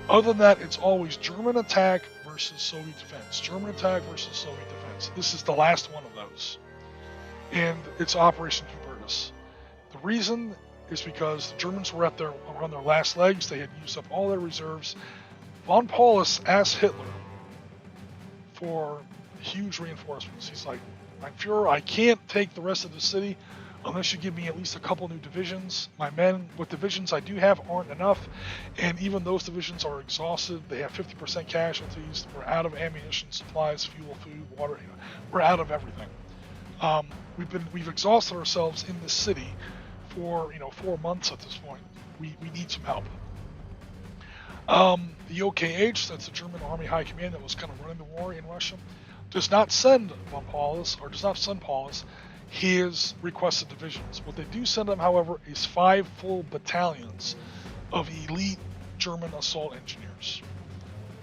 [SPEAKER 1] Other than that, it's always German attack versus Soviet defense, German attack versus Soviet defense. This is the last one of those, and it's Operation Hubertus. The reason is because the Germans were on their last legs. They had used up all their reserves. Von Paulus asked Hitler for huge reinforcements. He's like, "Mein Führer, I can't take the rest of the city unless you give me at least a couple new divisions. My men, what divisions I do have aren't enough, and even those divisions are exhausted. They have 50% casualties. We're out of ammunition, supplies, fuel, food, water. We're out of everything. We've exhausted ourselves in this city for 4 months at this point. We need some help." The OKH, that's the German Army High Command that was kind of running the war in Russia, does not send von Paulus, or does not send Paulus, his requested divisions. What they do send him, however, is 5 full battalions of elite German assault engineers.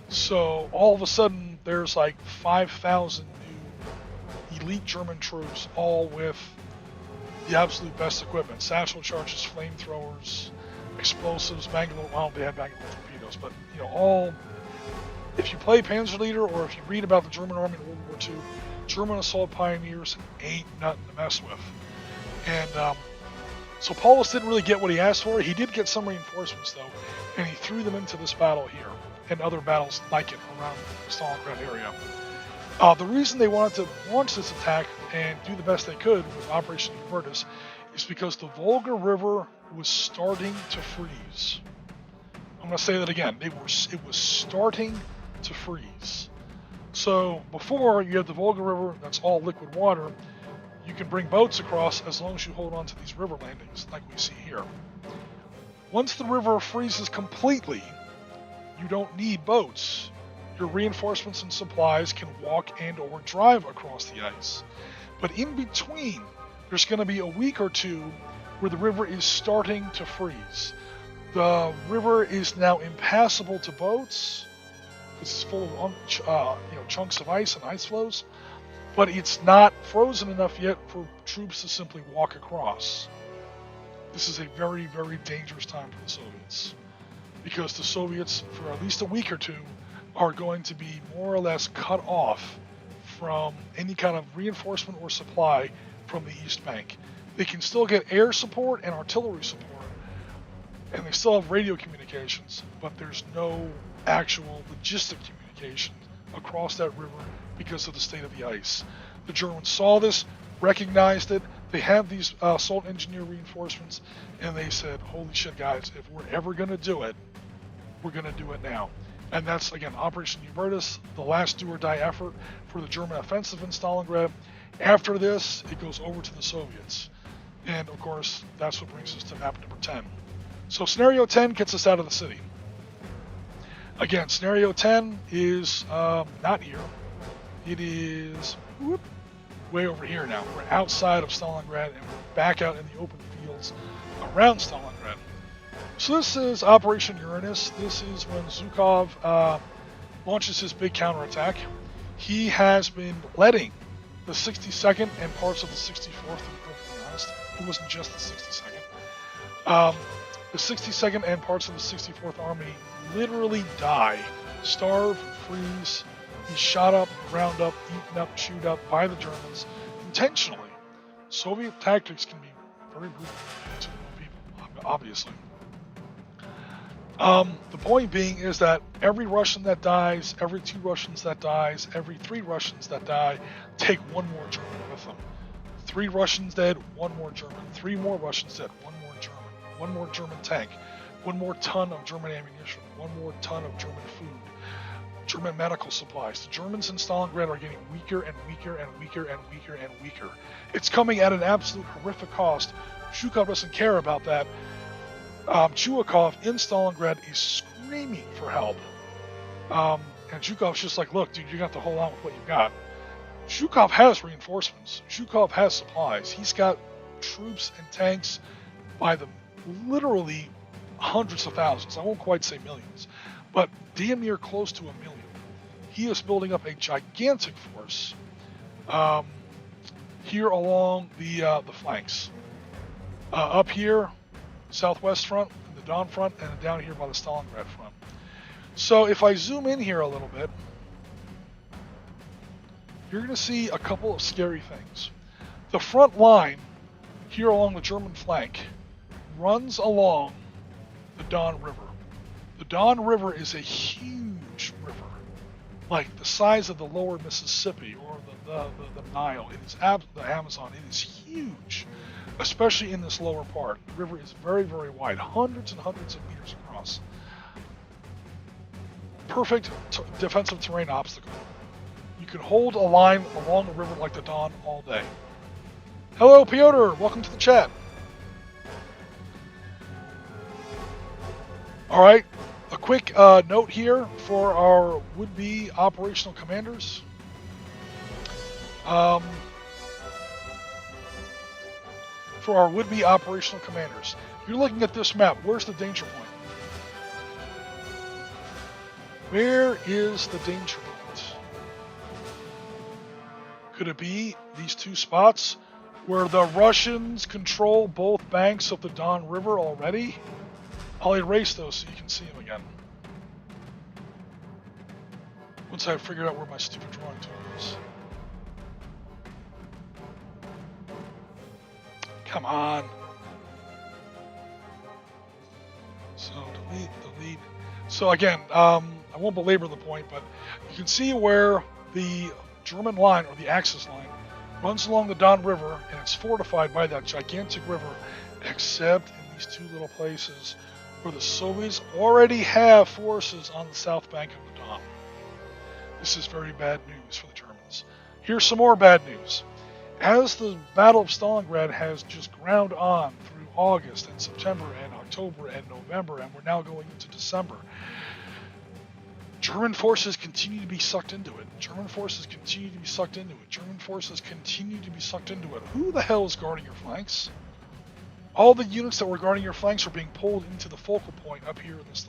[SPEAKER 1] So all of a sudden, there's like 5,000 new elite German troops, all with the absolute best equipment: satchel charges, flamethrowers, explosives, Bangalore. Well, they had Bangalore torpedoes, but all. If you play Panzerleader, or if you read about the German army in World War II, German assault pioneers ain't nothing to mess with. And so Paulus didn't really get what he asked for. He did get some reinforcements though, and he threw them into this battle here and other battles like it around the Stalingrad area. The reason they wanted to launch this attack and do the best they could with Operation Hubertus is because the Volga River was starting to freeze. I'm going to say that again. It was starting to freeze. So before, you have the Volga River, that's all liquid water. You can bring boats across as long as you hold on to these river landings like we see here. Once the river freezes completely, you don't need boats. Your reinforcements and supplies can walk and or drive across the ice. But in between, there's going to be a week or two where the river is starting to freeze. The river is now impassable to boats. It's full of chunks of ice and ice flows, but it's not frozen enough yet for troops to simply walk across. This is a very, very dangerous time for the Soviets, because the Soviets, for at least a week or two, are going to be more or less cut off from any kind of reinforcement or supply from the East Bank. They can still get air support and artillery support, and they still have radio communications, but there's no actual logistic communication across that river because of the state of the ice. The Germans saw this, recognized it. They have these assault engineer reinforcements, and they said, "Holy shit, guys, if we're ever going to do it, we're going to do it now." And that's, again, Operation Hubertus, the last do-or-die effort for the German offensive in Stalingrad. After this, it goes over to the Soviets. And, of course, that's what brings us to map number 10. So Scenario 10 gets us out of the city. Again, Scenario 10 is not here. It is way over here now. We're outside of Stalingrad, and we're back out in the open fields around Stalingrad. So this is Operation Uranus. This is when Zhukov launches his big counterattack. He has been letting the 62nd and parts of the 64th, to be perfectly honest. It wasn't just the 62nd. The 62nd and parts of the 64th Army literally die, starve, freeze, be shot up, ground up, eaten up, chewed up by the Germans intentionally. Soviet tactics can be very brutal to people, obviously. The point being is that every Russian that dies, every 2 Russians that dies, every 3 Russians that die, take 1 more German with them. 3 Russians dead, 1 more German. 3 more Russians dead, 1 more German. 1 more German tank. 1 more ton of German ammunition. 1 more ton of German food. German medical supplies. The Germans in Stalingrad are getting weaker and weaker and weaker and weaker and weaker. It's coming at an absolute horrific cost. Zhukov doesn't care about that. Chuikov in Stalingrad is screaming for help. And Zhukov's just like, look, dude, you got to hold on with what you got. Zhukov has reinforcements. Zhukov has supplies. He's got troops and tanks by the literally hundreds of thousands. I won't quite say millions, but damn near close to 1 million. He is building up a gigantic force here along the flanks. Up here, southwest front, the Don front, and down here by the Stalingrad front. So if I zoom in here a little bit, you're going to see a couple of scary things. The front line here along the German flank runs along the Don River. The Don River is a huge river, like the size of the lower Mississippi or the Nile. It is the Amazon. It is huge, especially in this lower part. The river is very, very wide, hundreds and hundreds of meters across. Perfect defensive terrain obstacle. You can hold a line along the river like the Don all day. Hello, Piotr. Welcome to the chat. All right. A quick note here for our would-be operational commanders. For our would-be operational commanders, if you're looking at this map, where's the danger point? Where is the danger point? Could it be these 2 spots where the Russians control both banks of the Don River already? I'll erase those so you can see them again. Once I've figured out where my stupid drawing tool is. Come on. So delete. So again, I won't belabor the point, but you can see where the German line, or the Axis line, runs along the Don River, and it's fortified by that gigantic river, except in these 2 little places where the Soviets already have forces on the south bank of the Don. This is very bad news for the Germans. Here's some more bad news. As the Battle of Stalingrad has just ground on through August and September and October and November, and we're now going into December, German forces continue to be sucked into it. German forces continue to be sucked into it. German forces continue to be sucked into it. Who the hell is guarding your flanks? All the units that were guarding your flanks are being pulled into the focal point up here in this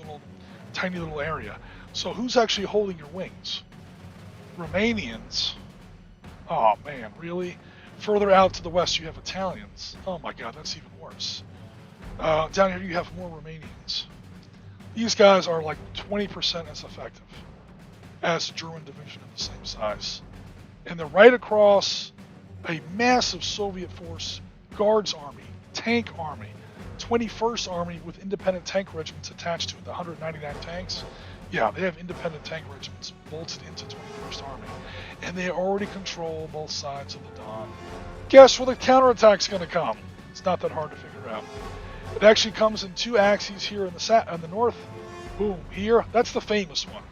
[SPEAKER 1] tiny little area. So who's actually holding your wings? Romanians. Oh man, really? Further out to the west you have Italians. Oh my god, that's even worse. Down here you have more Romanians. These guys are like 20% as effective as a German division of the same size. And they're right across a massive Soviet force, Guards Army, Tank Army, 21st Army with independent tank regiments attached to it, the 199 tanks. Yeah, they have independent tank regiments bolted into 21st Army. And they already control both sides of the Don. Guess where the counterattack's going to come? It's not that hard to figure out. It actually comes in 2 axes here in the north. Boom, here. That's the famous one.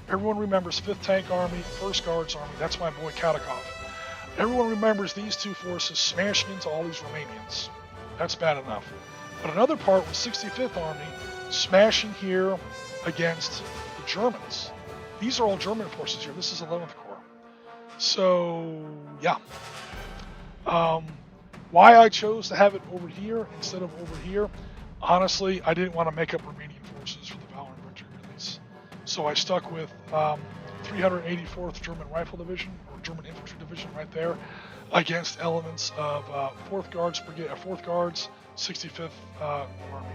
[SPEAKER 1] Everyone remembers 5th Tank Army, 1st Guards Army. That's my boy Katakov. Everyone remembers these 2 forces smashing into all these Romanians. That's bad enough. But another part was 65th Army smashing here against the Germans. These are all German forces here. This is 11th Corps. So, yeah. Why I chose to have it over here instead of over here, honestly, I didn't want to make up Romanian forces for the Valor Victory release. So I stuck with 384th German Rifle Division, or German Infantry Division right there, against elements of 4th Guards Brigade, 4th Guards, 65th Army.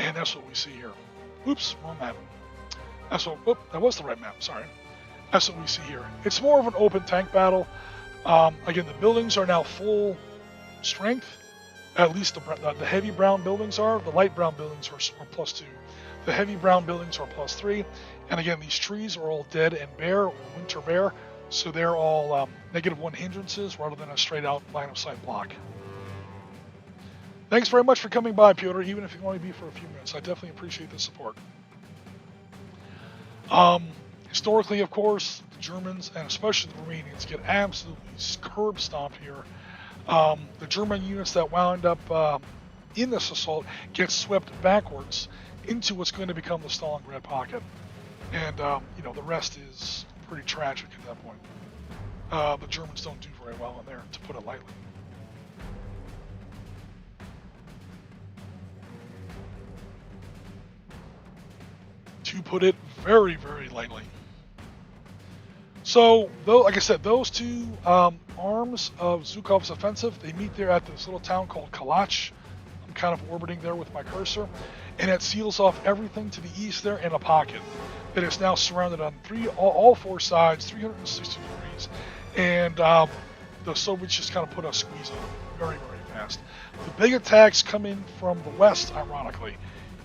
[SPEAKER 1] And that's what we see here. Oops, wrong map. That was the right map, sorry. That's what we see here. It's more of an open tank battle. Again, the buildings are now full strength. At least the heavy brown buildings are. The light brown buildings are +2. The heavy brown buildings are +3. And again, these trees are all dead and bare, or winter bare. So they're all -1 hindrances rather than a straight out line of sight block. Thanks very much for coming by, Piotr, even if you only be for a few minutes. I definitely appreciate the support. Historically, of course, the Germans and especially the Romanians get absolutely curb stomped here. The German units that wound up in this assault get swept backwards into what's going to become the Stalingrad pocket. And, the rest is pretty tragic at that point. The Germans don't do very well in there, to put it lightly. To put it very, very lightly. So, like I said, those two arms of Zhukov's offensive, they meet there at this little town called Kalach. I'm kind of orbiting there with my cursor. And it seals off everything to the east there in a pocket that is now surrounded on all four sides, 360 degrees. And the Soviets just kind of put a squeeze on them very, very fast. The big attacks come in from the west, ironically.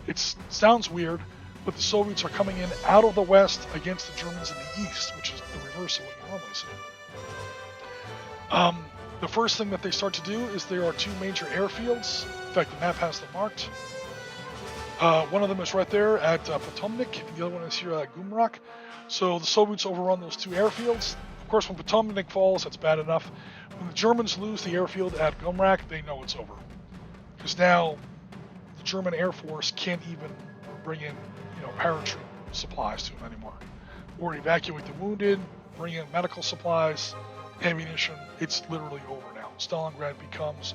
[SPEAKER 1] It sounds weird, but the Soviets are coming in out of the west against the Germans in the east, which is the reverse of what you normally see. The first thing that they start to do is there are two major airfields. In fact, the map has them marked. One of them is right there at Potomnik, and the other one is here at Gumrak. So the Soviets overrun those two airfields. Of course, when Potomnik falls, that's bad enough. When the Germans lose the airfield at Gumrak, they know it's over. Because now the German Air Force can't even bring in paratroop supplies to them anymore. Or evacuate the wounded, bring in medical supplies, ammunition. It's literally over now. Stalingrad becomes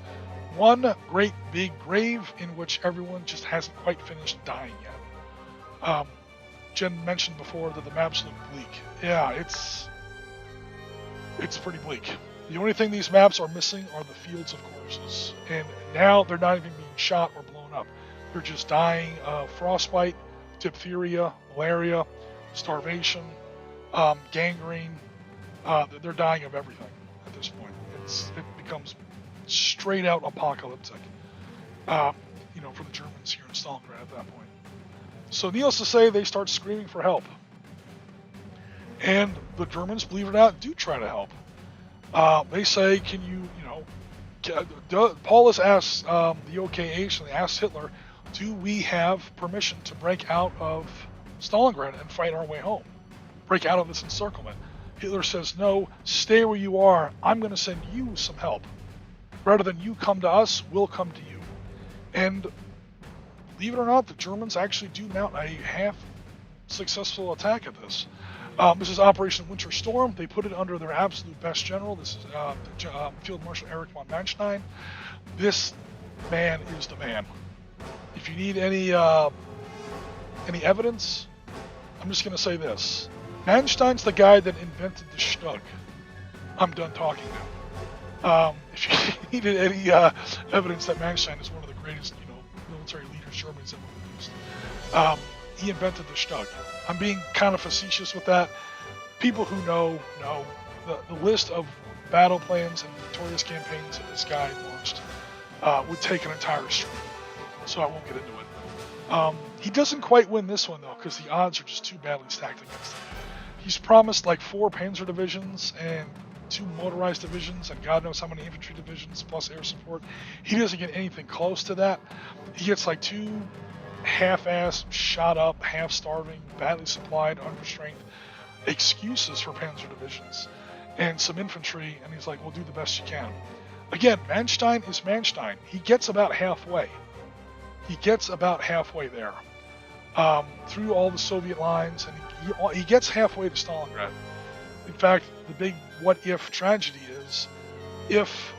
[SPEAKER 1] one great big grave in which everyone just hasn't quite finished dying yet. Jen mentioned before that the maps look bleak. Yeah, it's pretty bleak. The only thing these maps are missing are the fields of corpses. And now they're not even being shot or blown up. They're just dying of frostbite, diphtheria, malaria, starvation, gangrene. They're dying of everything at this point. It becomes straight out apocalyptic, for the Germans here in Stalingrad at that point. So needless to say, they start screaming for help. And the Germans, believe it or not, do try to help. They say, can Paulus asks the OKH, and they ask Hitler, do we have permission to break out of Stalingrad and fight our way home? Break out of this encirclement? Hitler says, no, stay where you are. I'm going to send you some help. Rather than you come to us, we'll come to you. And believe it or not, the Germans actually do mount a half-successful attack at this. This is Operation Winter Storm. They put it under their absolute best general. This is Field Marshal Erich von Manstein. This man is the man. If you need any evidence, I'm just going to say this. Manstein's the guy that invented the Stug. I'm done talking now. If you needed any evidence that Manstein is one of the greatest, military leaders Germany's ever produced, he invented the Stug. I'm being kind of facetious with that. People who know the list of battle plans and victorious campaigns that this guy launched would take an entire stream. So I won't get into it. He doesn't quite win this one, though, because the odds are just too badly stacked against him. He's promised like 4 panzer divisions and 2 motorized divisions and God knows how many infantry divisions plus air support. He doesn't get anything close to that. He gets like 2 half-ass, shot up, half-starving, badly supplied, understrength excuses for panzer divisions and some infantry, and he's like, we'll do the best you can. Again, Manstein is Manstein. He gets about halfway. He gets about halfway there through all the Soviet lines, and he gets halfway to Stalingrad. In fact, the big what-if tragedy is if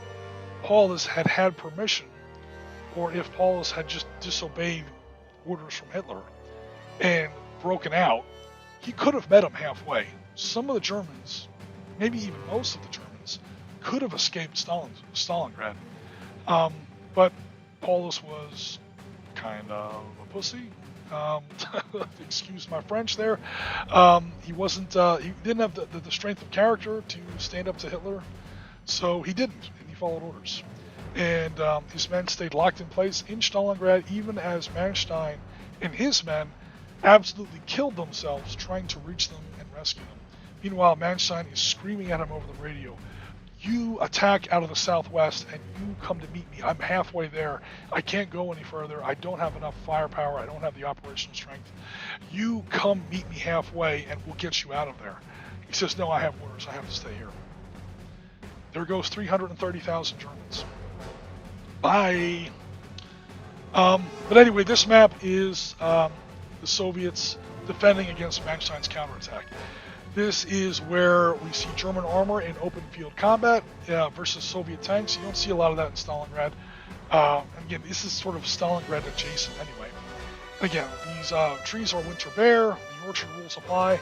[SPEAKER 1] Paulus had permission, or if Paulus had just disobeyed orders from Hitler and broken out, he could have met him halfway. Some of the Germans, maybe even most of the Germans, could have escaped Stalingrad. But Paulus was kind of a pussy. Excuse my French there. He wasn't. He didn't have the strength of character to stand up to Hitler, so he didn't, and he followed orders. And his men stayed locked in place in Stalingrad, even as Manstein and his men absolutely killed themselves trying to reach them and rescue them. Meanwhile, Manstein is screaming at him over the radio, "You attack out of the southwest, and you come to meet me. I'm halfway there. I can't go any further. I don't have enough firepower. I don't have the operational strength. You come meet me halfway, and we'll get you out of there." He says, "No, I have orders. I have to stay here." There goes 330,000 Germans. Bye. But anyway, this map is the Soviets defending against Manstein's counterattack. This is where we see German armor in open field combat versus Soviet tanks. You don't see a lot of that in Stalingrad. Again, this is sort of Stalingrad adjacent anyway. Again, these trees are winter bare, the orchard rules apply.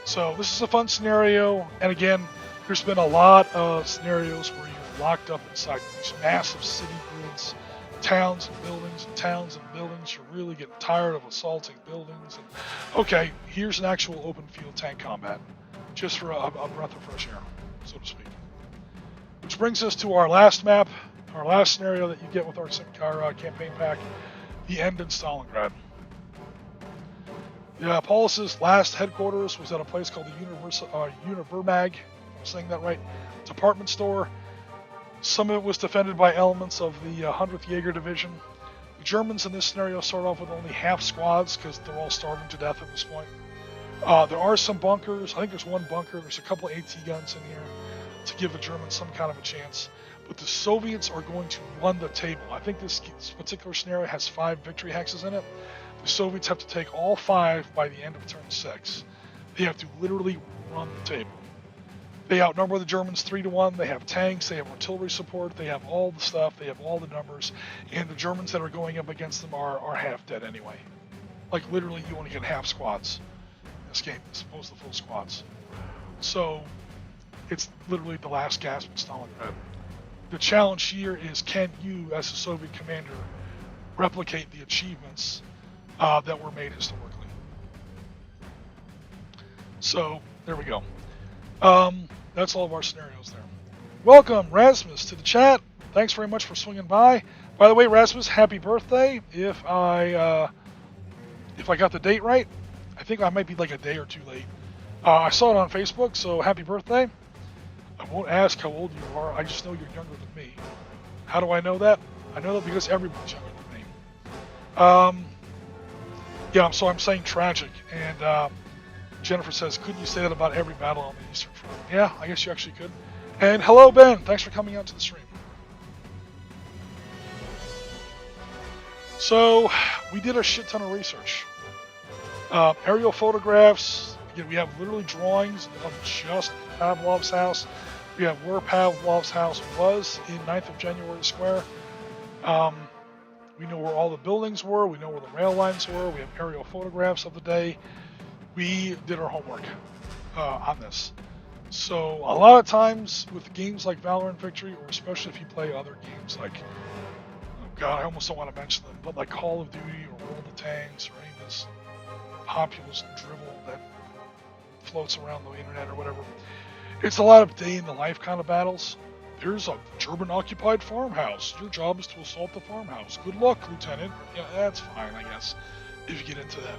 [SPEAKER 1] So this is a fun scenario. And again, there's been a lot of scenarios where you're locked up inside these massive city grids, towns and buildings and towns and buildings. You're really getting tired of assaulting buildings. And okay, here's an actual open field tank combat, just for a breath of fresh air, so to speak. Which brings us to our last map, our last scenario that you get with our campaign pack, the end in Stalingrad. Yeah, Paulus's last headquarters was at a place called the Univermag, I'm saying that right, department store. Some of it was defended by elements of the 100th Jaeger Division. The Germans in this scenario start off with only half squads because they're all starving to death at this point. There are some bunkers. I think there's one bunker. There's a couple of AT guns in here to give the Germans some kind of a chance. But the Soviets are going to run the table. I think this particular scenario has 5 victory hexes in it. The Soviets have to take all 5 by the end of turn 6. They have to literally run the table. They outnumber the Germans 3-1. They have tanks. They have artillery support. They have all the stuff. They have all the numbers. And the Germans that are going up against them are half dead anyway. Like literally, you only get half squads in this game as opposed to full squads. So it's literally the last gasp in Stalingrad. The challenge here is, can you, as a Soviet commander, replicate the achievements that were made historically? So there we go. That's all of our scenarios there. Welcome, Rasmus, to the chat. Thanks very much for swinging by. By the way, Rasmus, happy birthday. If I got the date right, I think I might be like a day or 2 late. I saw it on Facebook, so happy birthday. I won't ask how old you are. I just know you're younger than me. How do I know that? I know that because everyone's younger than me. Yeah, so I'm saying tragic, and Jennifer says, couldn't you say that about every battle on the Eastern Front? Yeah, I guess you actually could. And hello, Ben. Thanks for coming out to the stream. So, we did a shit ton of research. Aerial photographs. Again, we have literally drawings of just Pavlov's house. We have where Pavlov's house was in 9th of January Square. We know where all the buildings were. We know where the rail lines were. We have aerial photographs of the day. We did our homework on this. So a lot of times with games like Valor Victory, or especially if you play other games like, oh God, I almost don't want to mention them, but like Call of Duty or World of Tanks or any of this populist drivel that floats around the internet or whatever, it's a lot of day in the life kind of battles. There's a German-occupied farmhouse. Your job is to assault the farmhouse. Good luck, Lieutenant. Yeah, that's fine, I guess, if you get into that.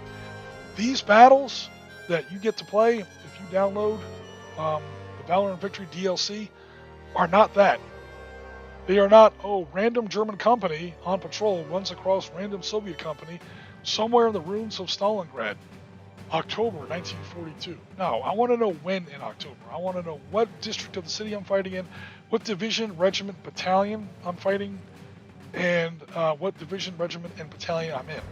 [SPEAKER 1] These battles that you get to play if you download the Valor Victory DLC are not that. They are not, random German company on patrol runs across random Soviet company somewhere in the ruins of Stalingrad, October 1942. No, I want to know when in October. I want to know what district of the city I'm fighting in, what division, regiment, battalion I'm fighting, and what division, regiment, and battalion I'm in.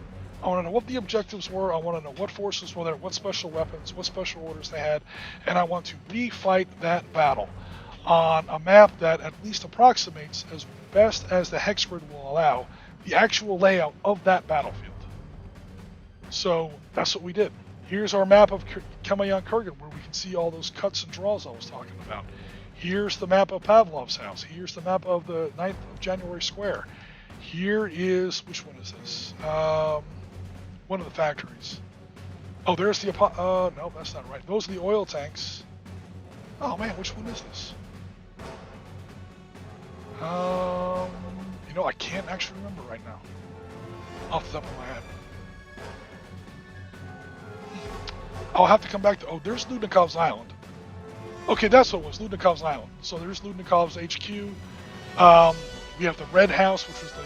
[SPEAKER 1] I want to know what the objectives were. I want to know what forces were there, what special weapons, what special orders they had, and I want to refight that battle on a map that at least approximates, as best as the hex grid will allow, the actual layout of that battlefield. So that's what we did. Here's our map of Kamayan Kurgan, where we can see all those cuts and draws I was talking about. Here's the map of Pavlov's house. Here's the map of the 9th of January Square. Here is, which one is this? one of the factories. Oh, there's the no, that's not right. Those are the oil tanks. Oh man, which one is this? You know, I can't actually remember right now, off the top of my head. I'll have to come back to. Oh, there's Ludnikov's Island. Okay, that's what it was, Ludnikov's Island. So there's Ludnikov's HQ. We have the Red House, which was the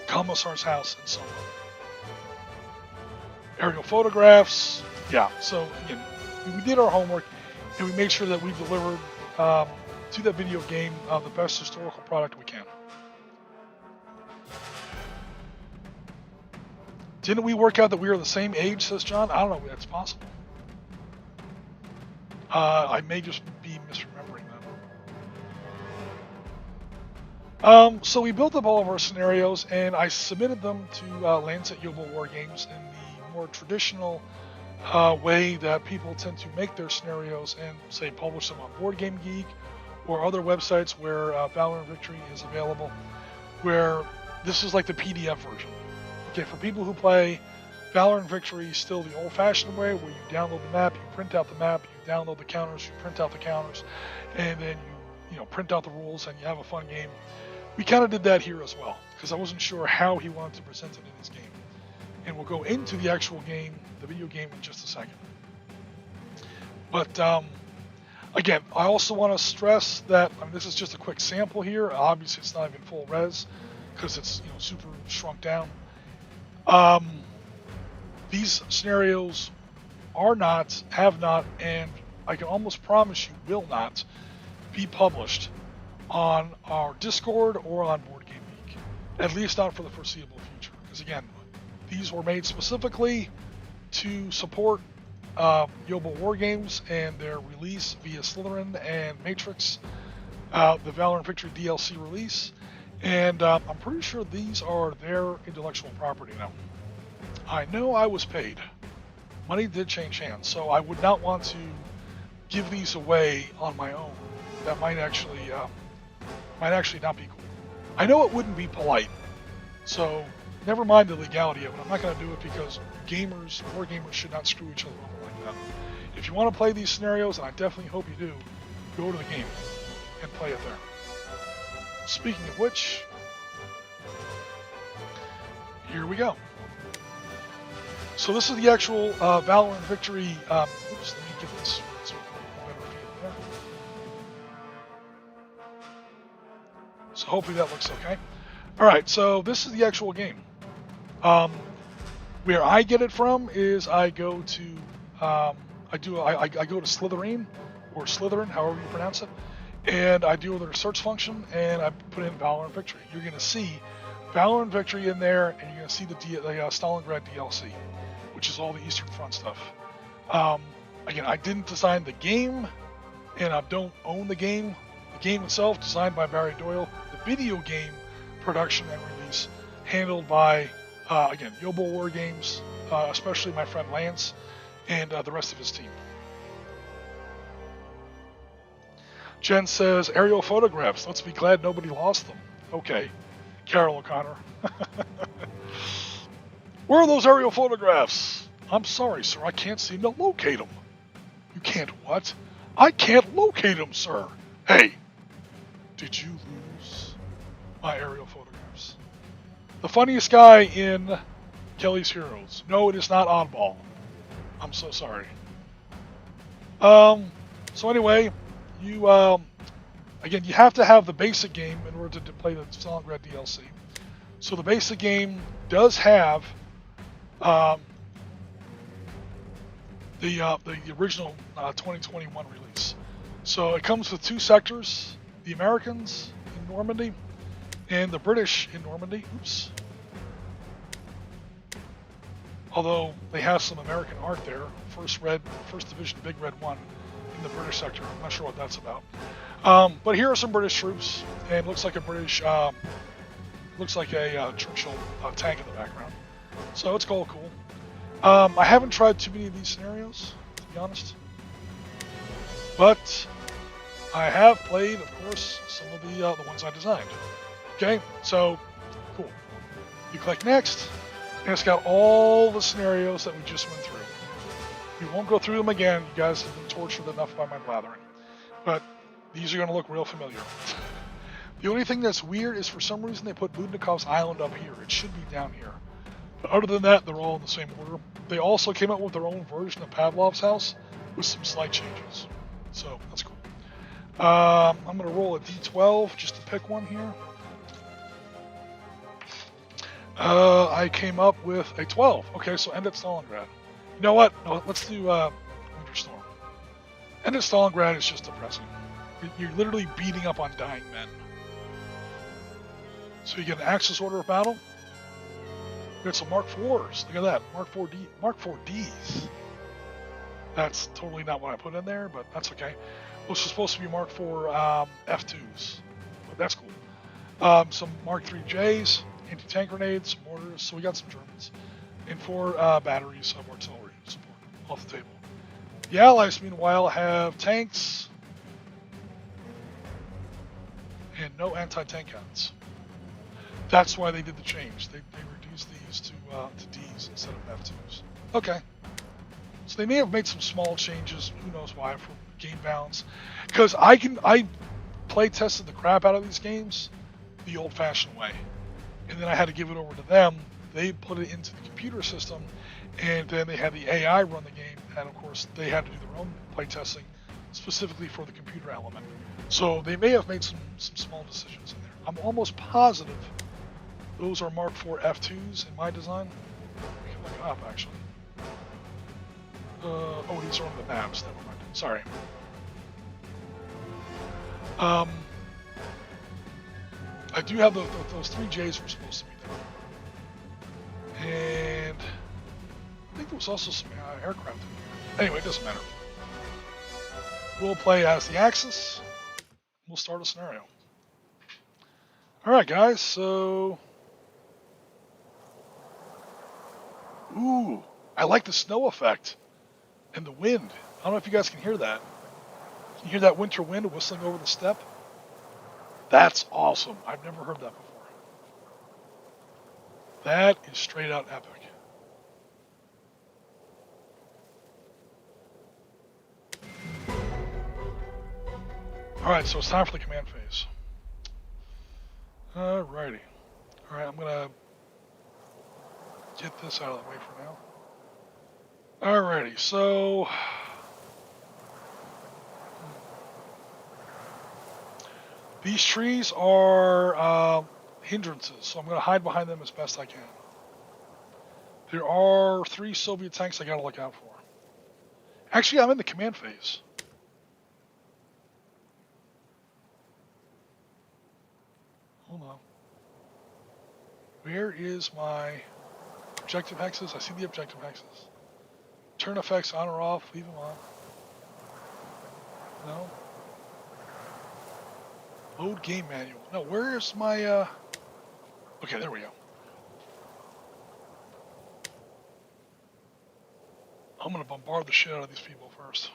[SPEAKER 1] Commissar's house, and so on. Aerial photographs. Yeah, so again, we did our homework, and we made sure that we've delivered to that video game the best historical product we can. Didn't we work out that we were the same age, says John? I don't know if that's possible. I may just be misremembering that. So we built up all of our scenarios, and I submitted them to Lance at Yobowargames in the more traditional way that people tend to make their scenarios and, say, publish them on Board Game Geek or other websites where Valor Victory is available, where this is like the PDF version. Okay, for people who play, Valor Victory is still the old-fashioned way, where you download the map, you print out the map, you download the counters, you print out the counters, and then you print out the rules and you have a fun game. We kind of did that here as well, because I wasn't sure how he wanted to present it in his game. And we'll go into the actual game, the video game, in just a second. But again, I also want to stress that this is just a quick sample here. Obviously, it's not even full res because it's super shrunk down. These scenarios are not, have not, and I can almost promise you will not be published on our Discord or on Board Game Geek, at least not for the foreseeable future. Because again, these were made specifically to support Yobowargames and their release via Slitherine and Matrix, the Valor Victory DLC release, and I'm pretty sure these are their intellectual property now. I know I was paid. Money did change hands, so I would not want to give these away on my own. That might actually not be cool. I know it wouldn't be polite, so never mind the legality of it. I'm not going to do it because war gamers should not screw each other over like that. If you want to play these scenarios, and I definitely hope you do, go to the game and play it there. Speaking of which, here we go. So this is the actual Valor Victory. Oops, let me get this so a better feel there. So hopefully that looks okay. All right, so this is the actual game. Where I get it from is I go to I go to Slitherine or Slitherine, however you pronounce it, and I do their search function and I put in Valor Victory. You're going to see Valor Victory in there, and you're going to see the Stalingrad DLC, which is all the Eastern Front stuff. Again, I didn't design the game, and I don't own the game. The game itself, designed by Barry Doyle. The video game production and release, handled by, again, Yobowargames, especially my friend Lance, and the rest of his team. Jen says, aerial photographs. Let's be glad nobody lost them. Okay. Carol O'Connor. Where are those aerial photographs? I'm sorry, sir. I can't seem to locate them. You can't what? I can't locate them, sir. Hey, did you lose my aerial photographs? The funniest guy in Kelly's Heroes. No, it is not Oddball. I'm so sorry. So anyway, you again, you have to have the basic game in order to play the Stalingrad DLC. So the basic game does have the original 2021 release. So it comes with two sectors: the Americans in Normandy and the British in Normandy. Oops. Although they have some American art there. First Division Big Red 1 in the British sector. I'm not sure what that's about. But here are some British troops, and it looks like a Churchill tank in the background. So it's all cool. I haven't tried too many of these scenarios, to be honest. But I have played, of course, some of the ones I designed. Okay, so cool. You click next, And it's got all the scenarios that we just went through. We won't go through them again. You guys have been tortured enough by my blathering. But these are going to look real familiar. The only thing that's weird is for some reason they put Budnikov's Island up here. It should be down here. But other than that, they're all in the same order. They also came out with their own version of Pavlov's house with some slight changes. So that's cool. I'm going to roll a d12 just to pick one here. I came up with a 12. Okay, so end at Stalingrad. You know what? No, let's do Winter Storm. End at Stalingrad is just depressing. You're literally beating up on dying men. So you get an Axis Order of Battle. You got some Mark IVs. Look at that. Mark 4Ds. That's totally not what I put in there, but that's okay. Those are supposed to be Mark IV F2s. But that's cool. Some Mark III Js, anti-tank grenades, mortars. So we got some Germans. And 4 batteries of artillery support off the table. The Allies, meanwhile, have tanks and no anti-tank guns. That's why they did the change. They reduced these to Ds instead of F2s. Okay. So they may have made some small changes. Who knows why, for game balance. Because I play tested the crap out of these games the old-fashioned way, and then I had to give it over to them. They put it into the computer system, and then they had the AI run the game, and of course they had to do their own play testing specifically for the computer element. So they may have made some small decisions in there. I'm almost positive those are Mark IV F2s in my design. We can look it up, actually. Oh, these are on the maps. Never mind. Sorry. I do have those 3 Js were supposed to be there. And I think there was also some aircraft in here. Anyway, it doesn't matter. We'll play as the Axis. We'll start a scenario. Alright, guys, so... Ooh, I like the snow effect. And the wind. I don't know if you guys can hear that. Can you hear that winter wind whistling over the steppe? That's awesome. I've never heard that before. That is straight out epic. Alright, so it's time for the command phase. Alrighty. Alright, I'm gonna get this out of the way for now. Alrighty, so these trees are hindrances, so I'm going to hide behind them as best I can. There are 3 Soviet tanks I got to look out for. Actually, I'm in the command phase. Hold on. Where is my objective hexes? I see the objective hexes. Turn effects on or off, leave them on. No. Load game manual. No, where is my, Okay, there we go. I'm gonna bombard the shit out of these people first.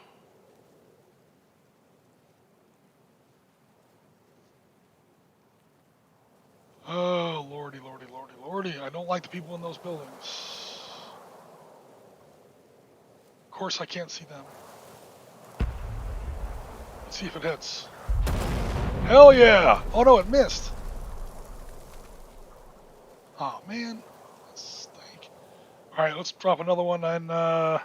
[SPEAKER 1] Oh, lordy, lordy, lordy, lordy. I don't like the people in those buildings. Of course I can't see them. Let's see if it hits. Hell yeah! Oh no, it missed! Oh man, that stank. Alright, let's drop another one on,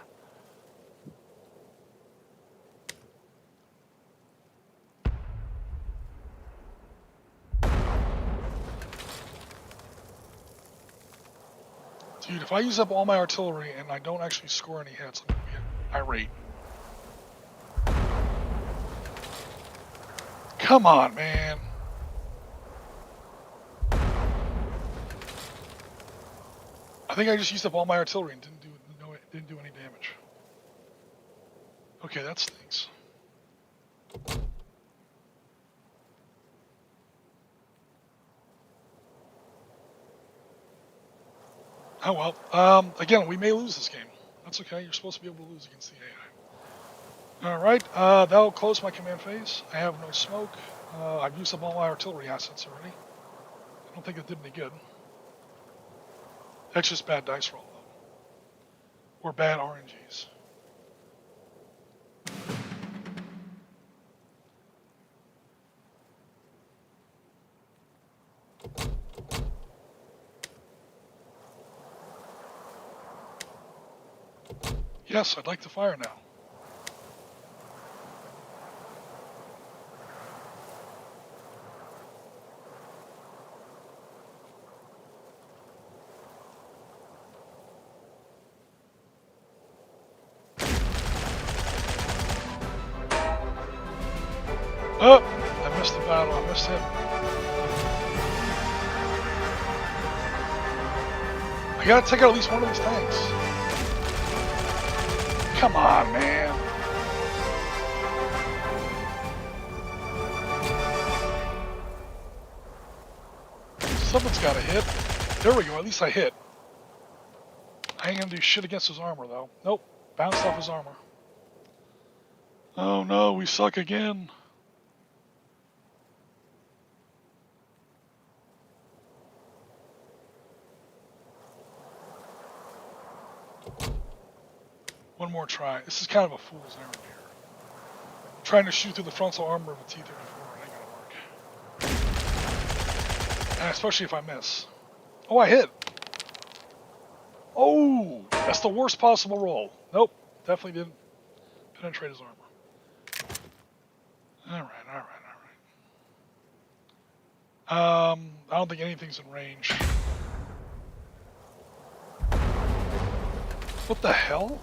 [SPEAKER 1] Dude, if I use up all my artillery and I don't actually score any hits, I'm gonna be irate. Come on, man. I think I just used up all my artillery and didn't do any damage. Okay, that stinks. Oh well. Again, we may lose this game. That's okay. You're supposed to be able to lose against the AI. Alright, that'll close my command phase. I have no smoke. I've used up all my artillery assets already. I don't think it did any good. That's just bad dice roll, though. Or bad RNGs. Yes, I'd like to fire now. Oh, I missed the battle. I missed him. I gotta take out at least one of these tanks. Come on, man. Someone's gotta hit. There we go. At least I hit. I ain't gonna do shit against his armor, though. Nope. Bounced off his armor. Oh no, we suck again. One more try. This is kind of a fool's errand here. Trying to shoot through the frontal armor of a T-34 ain't gonna work. And especially if I miss. Oh, I hit. Oh, that's the worst possible roll. Nope, definitely didn't penetrate his armor. All right. I don't think anything's in range. What the hell?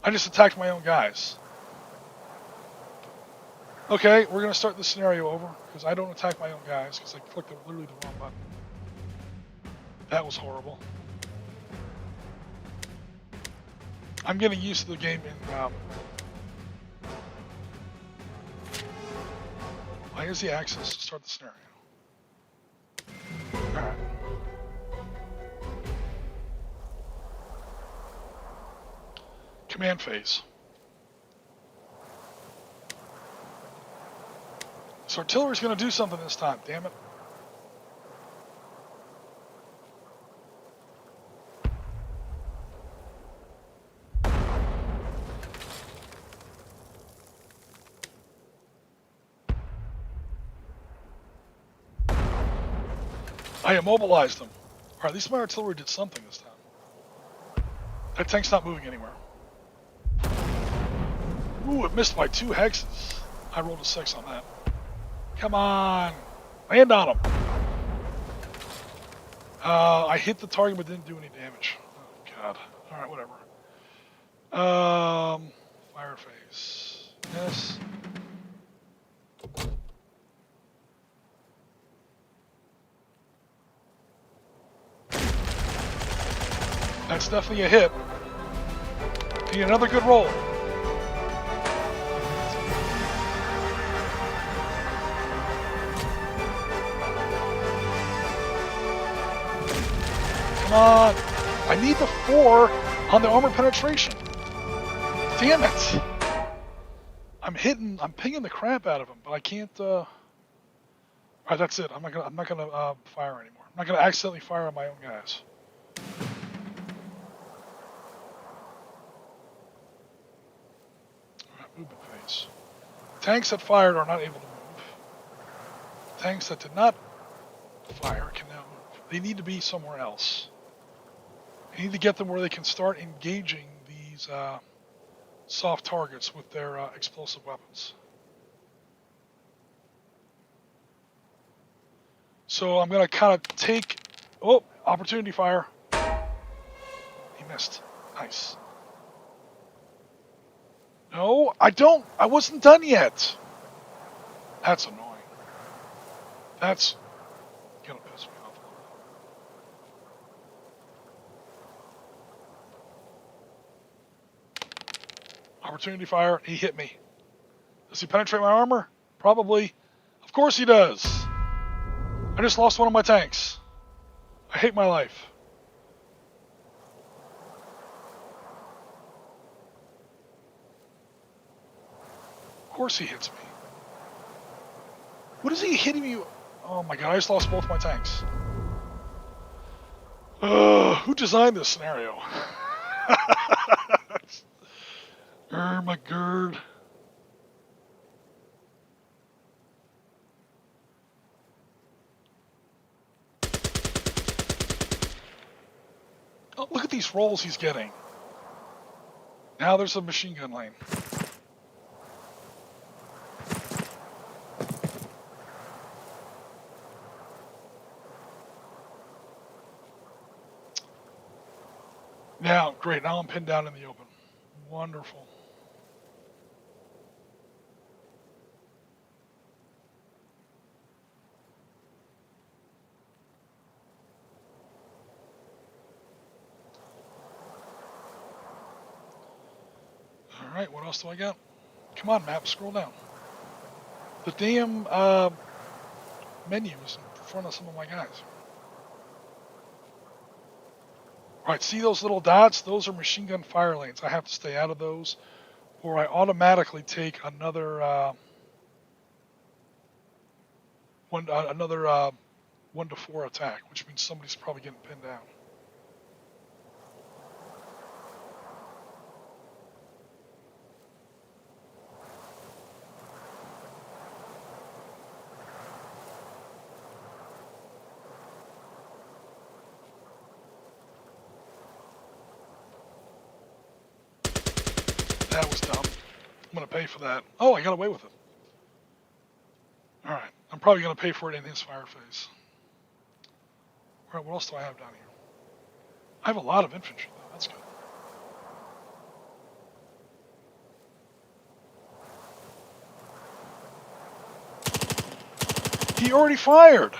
[SPEAKER 1] I just attacked my own guys. Okay, we're gonna start this scenario over because I don't attack my own guys because I clicked literally the wrong button. That was horrible. I'm getting used to the game in. Why is the axis to start the scenario? Alright. Command phase. This artillery's going to do something this time, damn it. I immobilized them. Alright, at least my artillery did something this time. That tank's not moving anywhere. Ooh, it missed by 2 hexes. I rolled a 6 on that. Come on! Land on him! I hit the target but didn't do any damage. Oh, God. Alright, whatever. Fire phase. Yes. That's definitely a hit. Need another good roll. Come on. I need the 4 on the armor penetration. Damn it. I'm pinging the crap out of him, but I can't, Alright, that's it. I'm not gonna fire anymore. I'm not gonna accidentally fire on my own guys. Alright, movement phase. Tanks that fired are not able to move. Tanks that did not fire can now move. They need to be somewhere else. You need to get them where they can start engaging these soft targets with their explosive weapons. So I'm going to kind of take... Oh, opportunity fire. He missed. Nice. No, I wasn't done yet. That's annoying. That's going to piss me off a little bit. Opportunity fire. He hit me. Does he penetrate my armor? Probably. Of course he does. I just lost one of my tanks. I hate my life. Of course he hits me. What is he hitting me? Oh my god, I just lost both my tanks. Who designed this scenario? My gird. Oh, look at these rolls he's getting. Now there's a machine gun lane. Now, great. Now I'm pinned down in the open. Wonderful. All right, what else do I got? Come on, map, scroll down. The damn menu is in front of some of my guys. All right, see those little dots? Those are machine gun fire lanes. I have to stay out of those, or I automatically take another another 1 to 4 attack, which means somebody's probably getting pinned down. That was dumb. I'm going to pay for that. Oh, I got away with it. Alright, I'm probably going to pay for it in his fire phase. Alright, what else do I have down here? I have a lot of infantry, though. That's good. He already fired!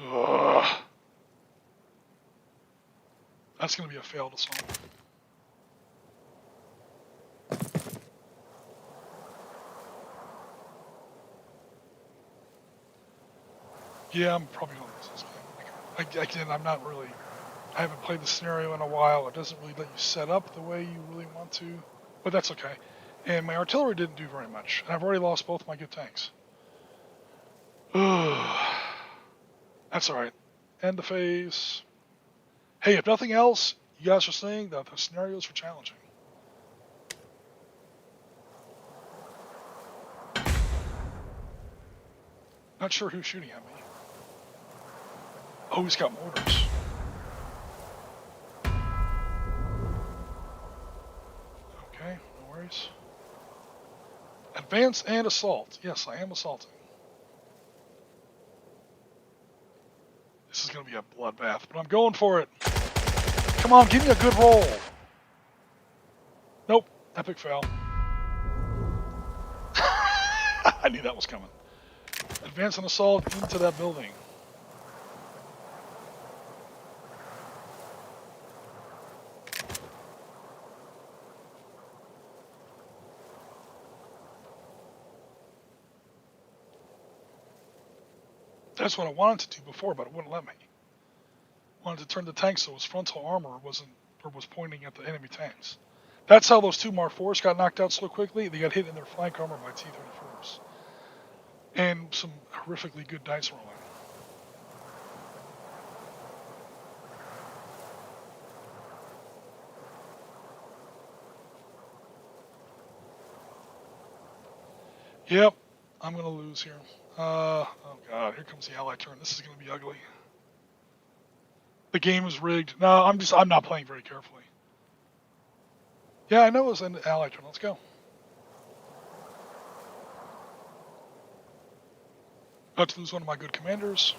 [SPEAKER 1] Ugh. That's going to be a failed assault. Yeah, I'm probably going to lose this game. Again, I'm not really... I haven't played the scenario in a while. It doesn't really let you set up the way you really want to. But that's okay. And my artillery didn't do very much. And I've already lost both my good tanks. That's alright. End the phase. Hey, if nothing else, you guys are saying that the scenarios were challenging. Not sure who's shooting at me. Oh, he's got mortars. Okay, no worries. Advance and assault. Yes, I am assaulting. This is going to be a bloodbath, but I'm going for it. Come on, give me a good roll. Nope, epic fail. I knew that was coming. Advance and assault into that building. That's what I wanted to do before, but it wouldn't let me. I wanted to turn the tank so his frontal armor was pointing at the enemy tanks. That's how those two Mark IVs got knocked out so quickly. They got hit in their flank armor by T-34s. And some horrifically good dice rolling. Yep, I'm going to lose here. Oh god, here comes the ally turn. This is going to be ugly. The game is rigged. No, I'm not playing very carefully. Yeah, I know it was an ally turn. Let's go. About to lose one of my good commanders.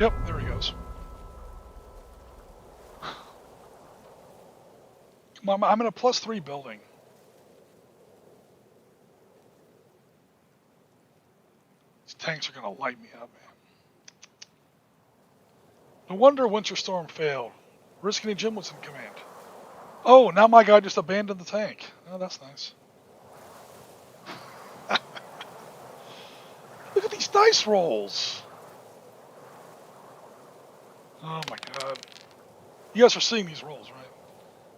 [SPEAKER 1] Yep, there he goes. I'm in a +3 building. These tanks are going to light me up, man. No wonder Winter Storm failed. Oriskany Jim was in command. Oh, now my guy just abandoned the tank. Oh, that's nice. Look at these dice rolls. Oh my god. You guys are seeing these rolls, right?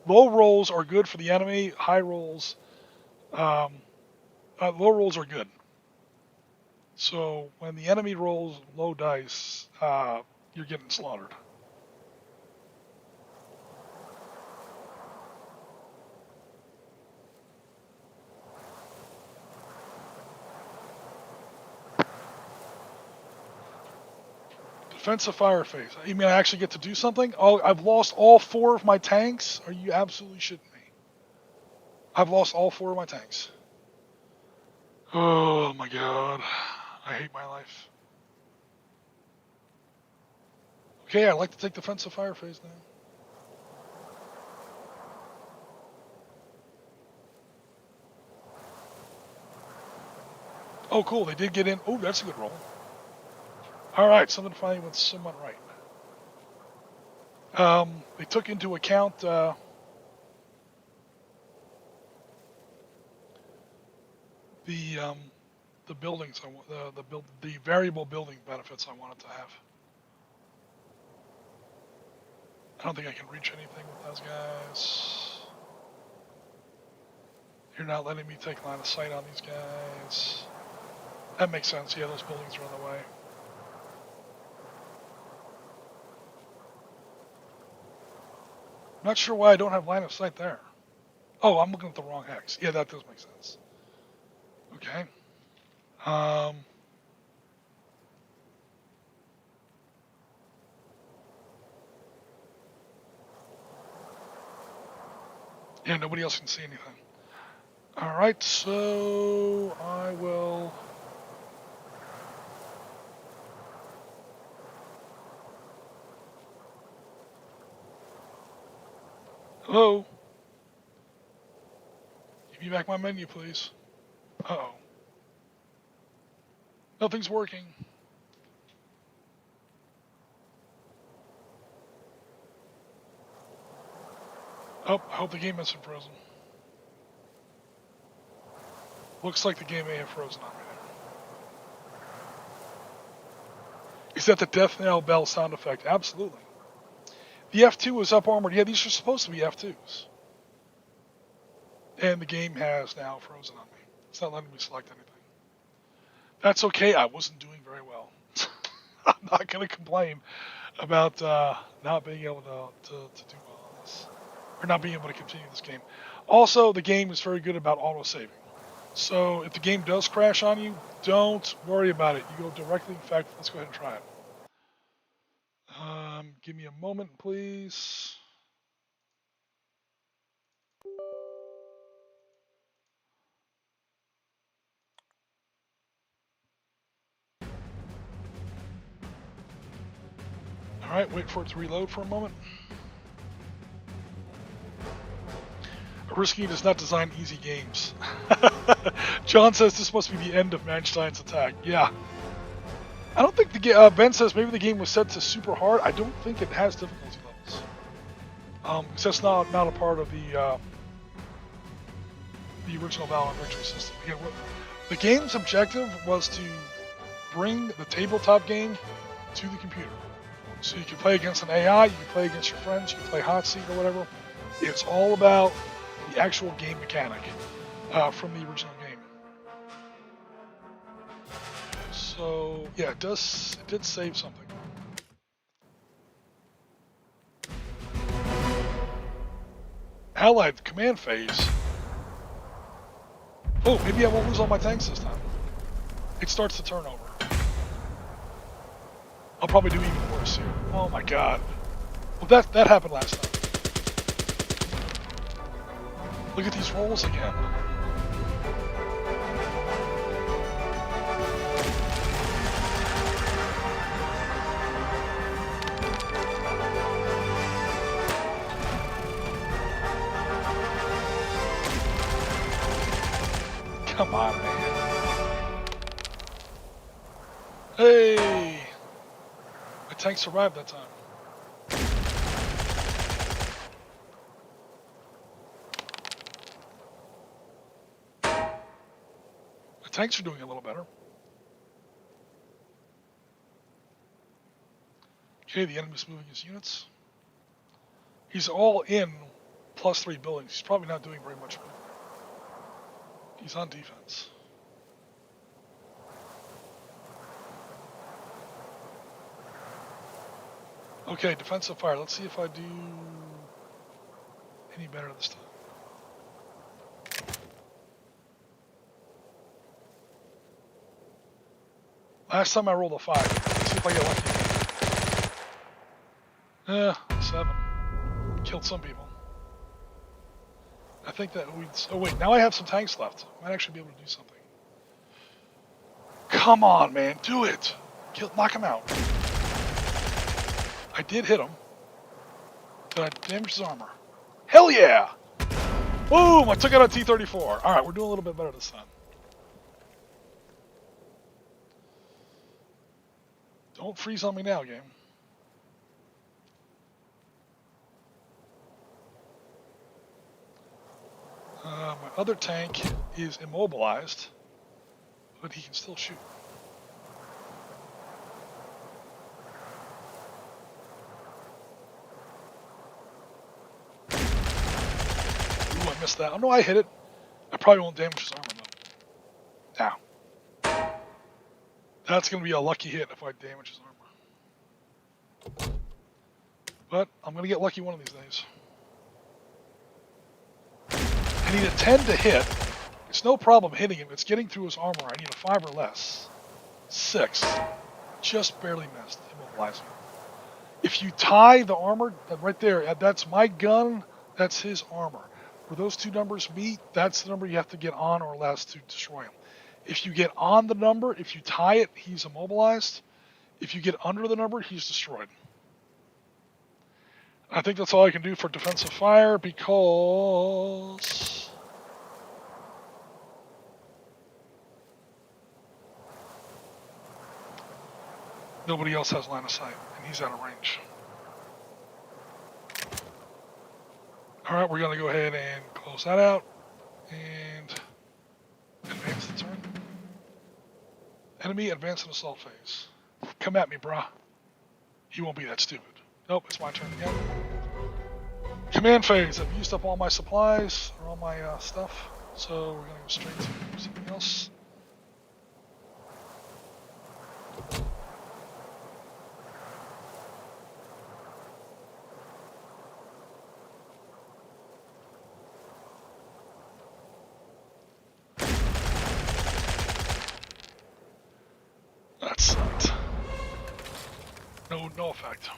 [SPEAKER 1] Low rolls are good for the enemy. High rolls, low rolls are good. So when the enemy rolls low dice, you're getting slaughtered. Defensive fire phase. You mean I actually get to do something? Oh, I've lost all 4 of my tanks? Are you absolutely shitting me? I've lost all 4 of my tanks. Oh my god. I hate my life. Okay, I'd like to take defensive fire phase now. Oh, cool. They did get in. Oh, that's a good roll. All right, something finally went somewhat right. They took into account the buildings, the variable building benefits I wanted to have. I don't think I can reach anything with those guys. You're not letting me take line of sight on these guys. That makes sense. Yeah, those buildings are in the way. I'm not sure why I don't have line of sight there. Oh, I'm looking at the wrong hex. Yeah, that does make sense. Okay. Yeah, nobody else can see anything. All right, so I will. Hello? Give me back my menu, please. Uh-oh. Nothing's working. Oh, I hope the game isn't frozen. Looks like the game may have frozen on me there. Is that the death knell bell sound effect? Absolutely. The F2 is up armored. Yeah, these are supposed to be F2s. And the game has now frozen on me. It's not letting me select anything. That's okay. I wasn't doing very well. I'm not going to complain about not being able to do well on this. Or not being able to continue this game. Also, the game is very good about auto-saving. So if the game does crash on you, don't worry about it. You go directly. In fact, let's go ahead and try it. Give me a moment, please. All right, wait for it to reload for a moment. Oriskany does not design easy games. John says this must be the end of Manstein's attack. Yeah. I don't think Ben says maybe the game was set to super hard. I don't think it has difficulty levels. Because that's not a part of the original Valor Victory system. Again, the game's objective was to bring the tabletop game to the computer. So you can play against an AI, you can play against your friends, you can play hot seat or whatever. It's all about the actual game mechanic from the original game. So yeah, it did save something. Allied command phase. Oh, maybe I won't lose all my tanks this time. It starts to turn over. I'll probably do even worse here. Oh my god. Well, that happened last time. Look at these rolls again. Come on, man. Hey! My tank survived that time. My tanks are doing a little better. Okay, the enemy's moving his units. He's all in +3 buildings. He's probably not doing very much movement. He's on defense. Okay, defensive fire. Let's see if I do any better this time. Last time I rolled a 5. Let's see if I get lucky. 7. Killed some people. I think that we... Oh wait, now I have some tanks left. Might actually be able to do something. Come on, man, do it! Knock him out. I did hit him. Did I damage his armor? Hell yeah! Boom! I took out a T-34. Alright, we're doing a little bit better this time. Don't freeze on me now, game. My other tank is immobilized, but he can still shoot. Ooh, I missed that. Oh no, I hit it. I probably won't damage his armor though. Now. That's going to be a lucky hit if I damage his armor. But I'm going to get lucky one of these days. I need a 10 to hit. It's no problem hitting him. It's getting through his armor. I need a 5 or less. 6. Just barely missed. Immobilize him. If you tie the armor, right there, that's my gun, that's his armor. Where those two numbers meet, that's the number you have to get on or less to destroy him. If you get on the number, if you tie it, he's immobilized. If you get under the number, he's destroyed. I think that's all I can do for defensive fire because... nobody else has line of sight, and he's out of range. Alright, we're going to go ahead and close that out, and advance the turn. Enemy advance and assault phase. Come at me, brah. He won't be that stupid. Nope, it's my turn again. Command phase. I've used up all my supplies, or all my stuff, so we're going to go straight to something else. That sucked. No effect.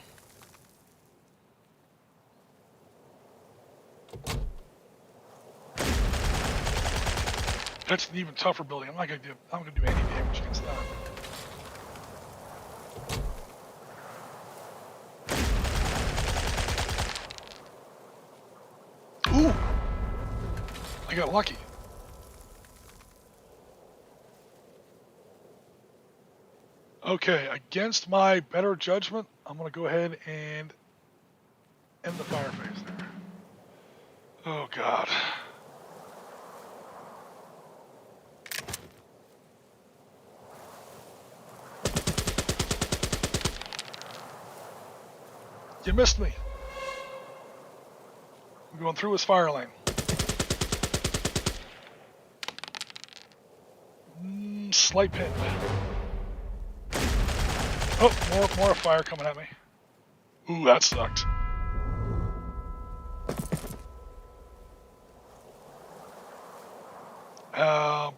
[SPEAKER 1] That's an even tougher building. I'm not gonna do any damage against that. Ooh! I got lucky. Okay, against my better judgment, I'm going to go ahead and end the fire phase there. Oh, God. You missed me. I'm going through his fire lane. Slight hit. Oh, more fire coming at me. Ooh, that sucked.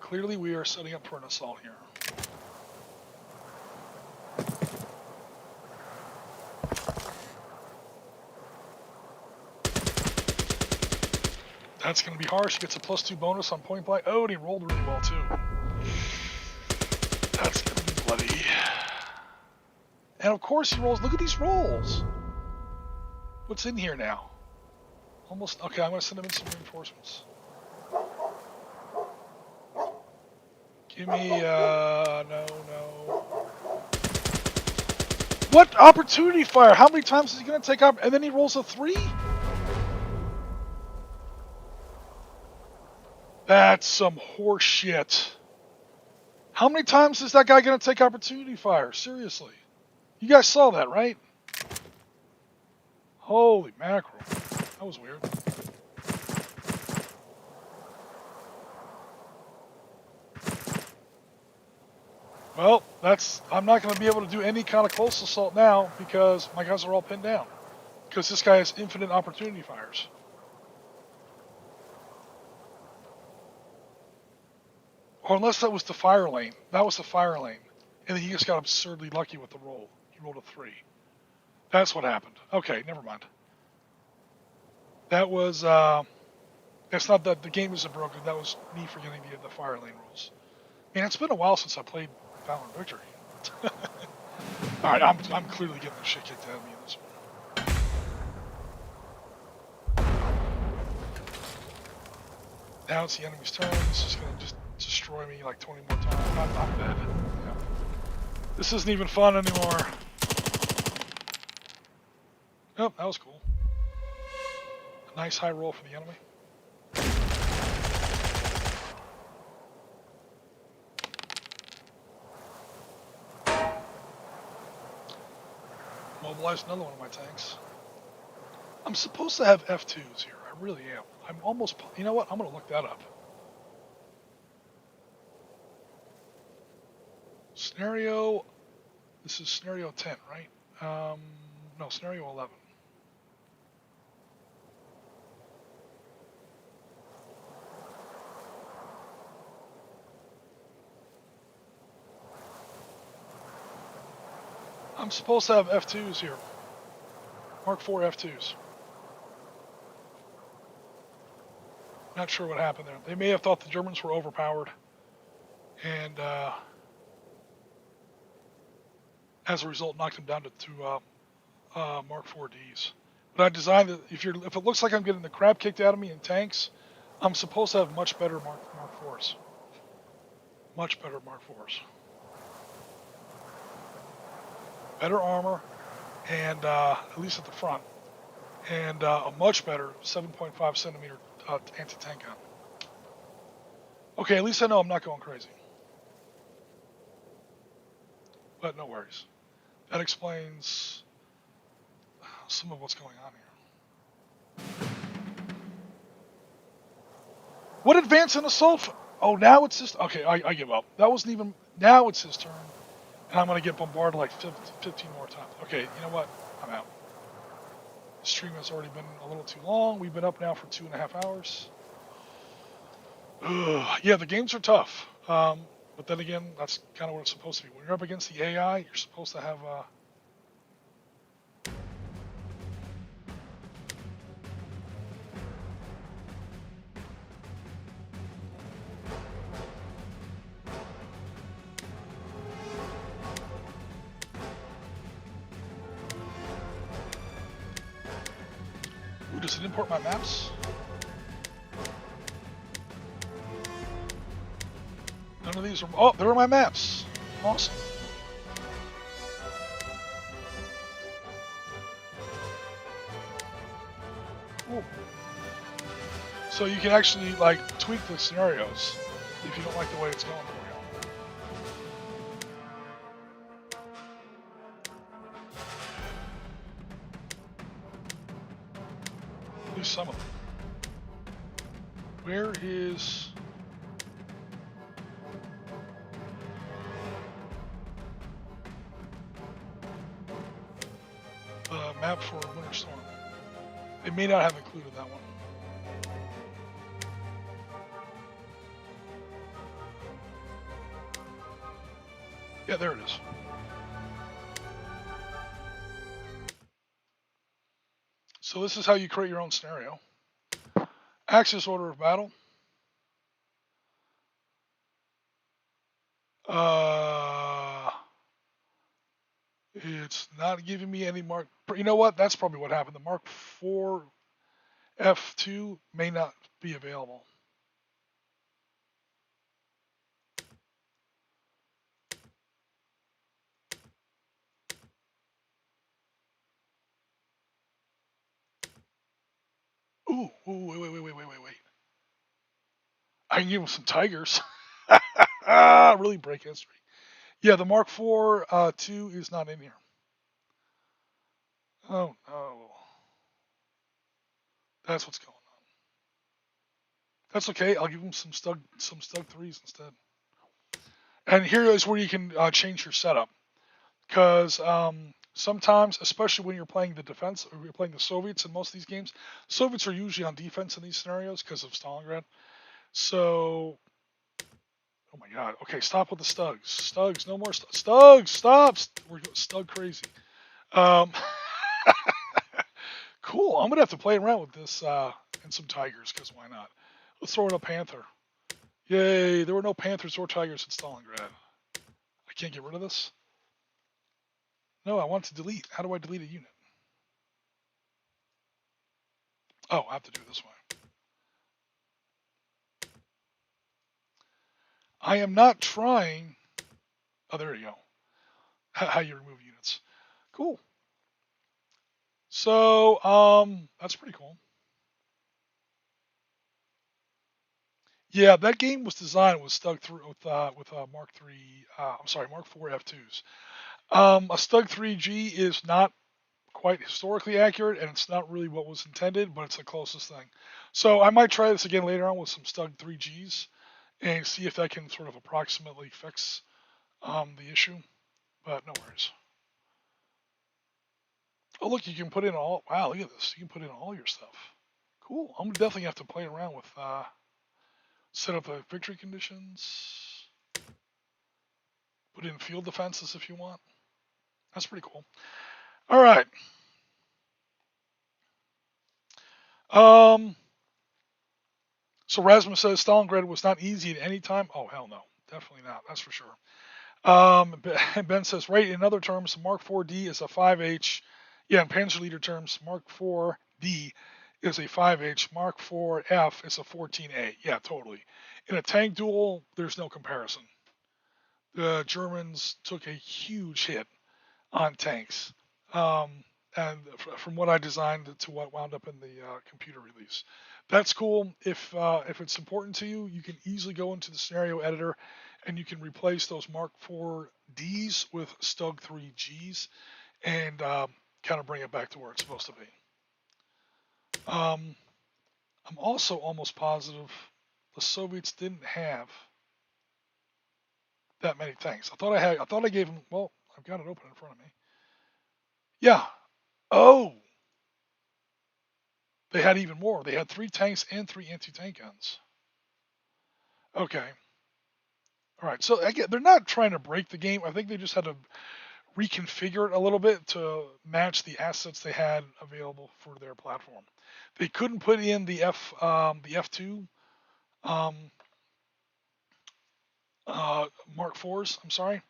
[SPEAKER 1] Clearly we are setting up for an assault here. That's going to be harsh. He gets a +2 bonus on point blank. Oh, and he rolled really well too. That's going to be bloody. And of course he rolls. Look at these rolls. What's in here now? Almost. Okay, I'm going to send him in some reinforcements. Give me, no. What opportunity fire? How many times is he going to take up? And then he rolls a 3? That's some horse shit. How many times is that guy going to take opportunity fire? Seriously. You guys saw that, right? Holy mackerel. That was weird. Well, I'm not going to be able to do any kind of close assault now because my guys are all pinned down. Because this guy has infinite opportunity fires. Or unless that was the fire lane. That was the fire lane. And then he just got absurdly lucky with the roll. He rolled a 3. That's what happened. Okay, never mind. That was, that's not that the game isn't broken. That was me forgetting the fire lane rules. Man, it's been a while since I played Valor Victory. Alright, I'm clearly getting the shit kicked out of me in this one. Now it's the enemy's turn. This is going to just destroy me like 20 more times. I'm dead. Yeah. This isn't even fun anymore. Oh, that was cool. A nice high roll for the enemy. Mobilize another one of my tanks. I'm supposed to have F2s here. I really am. I'm almost... You know what? I'm going to look that up. Scenario... This is scenario 10, right? No, scenario 11. I'm supposed to have F2s here. Mark 4 F2s. Not sure what happened there. They may have thought the Germans were overpowered. And as a result, knocked them down to Mark 4Ds. But I designed it, if it looks like I'm getting the crap kicked out of me in tanks, I'm supposed to have much better Mark 4s. Much better Mark 4s. Better armor, and at least at the front, and a much better 7.5 centimeter anti-tank gun. Okay, at least I know I'm not going crazy. But no worries. That explains some of what's going on here. What advance and assault? Oh, now it's his... Okay, I give up. That wasn't even... Now it's his turn. And I'm going to get bombarded like 15 more times. Okay, you know what? I'm out. The stream has already been a little too long. We've been up now for 2.5 hours. Ugh. Yeah, the games are tough. But then again, that's kind of what it's supposed to be. When you're up against the AI, you're supposed to have... Ooh, does it import my maps? None of these are... Oh, there are my maps. Awesome. Cool. So you can actually, like, tweak the scenarios if you don't like the way it's going for you. At least some of them. Where is... map for Winter Storm? They may not have included that one. Yeah, there it is. So this is how you create your own scenario. Axis order of battle. It's not giving me any mark. You know what? That's probably what happened. The Mark 4 F2 may not be available. Ooh, wait. I can give him some tigers. Really break history. Yeah, the Mark 4 2 is not in here. Oh no. That's what's going on. That's okay. I'll give him some Stug 3s instead. And here is where you can change your setup. Because sometimes, especially when you're playing the defense, or you're playing the Soviets in most of these games, Soviets are usually on defense in these scenarios because of Stalingrad. So, oh my God. Okay, stop with the Stugs. Stugs, no more Stugs. Stop. We're Stug crazy. Cool. I'm gonna have to play around with this and some tigers because why not? Let's throw in a panther. Yay! There were no panthers or tigers in Stalingrad. I can't get rid of this. No, I want to delete. How do I delete a unit? Oh, I have to do it this way. I am not trying. Oh, there you go. How you remove units. Cool. So, that's pretty cool. Yeah, that game was designed with Stug through with Mark III. I'm sorry, Mark IV F2s. A Stug 3G is not quite historically accurate, and it's not really what was intended, but it's the closest thing. So I might try this again later on with some Stug 3Gs and see if that can sort of approximately fix the issue. But no worries. Oh, look, you can put in all. Wow, look at this. You can put in all your stuff. Cool. I'm definitely have to play around with set up the victory conditions. Put in field defenses if you want. That's pretty cool. All right. So Rasmus says Stalingrad was not easy at any time. Oh, hell no. Definitely not. That's for sure. Ben says, right, in other terms, Mark 4D is a 5H. Yeah, in Panzer Leader terms, Mark 4D is a 5H. Mark 4F is a 14A. Yeah, totally. In a tank duel, there's no comparison. The Germans took a huge hit on tanks. And from what I designed to what wound up in the computer release. That's cool. If it's important to you, you can easily go into the scenario editor and you can replace those Mark 4Ds with Stug 3Gs and kind of bring it back to where it's supposed to be. I'm also almost positive the Soviets didn't have that many tanks. I thought I gave them. Well, I've got it open in front of me. Yeah. Oh. They had even more. They had 3 tanks and 3 anti-tank guns. Okay. All right. So again, they're not trying to break the game. I think they just had to reconfigure it a little bit to match the assets they had available for their platform. They couldn't put in the F2 Mark 4s. I'm sorry.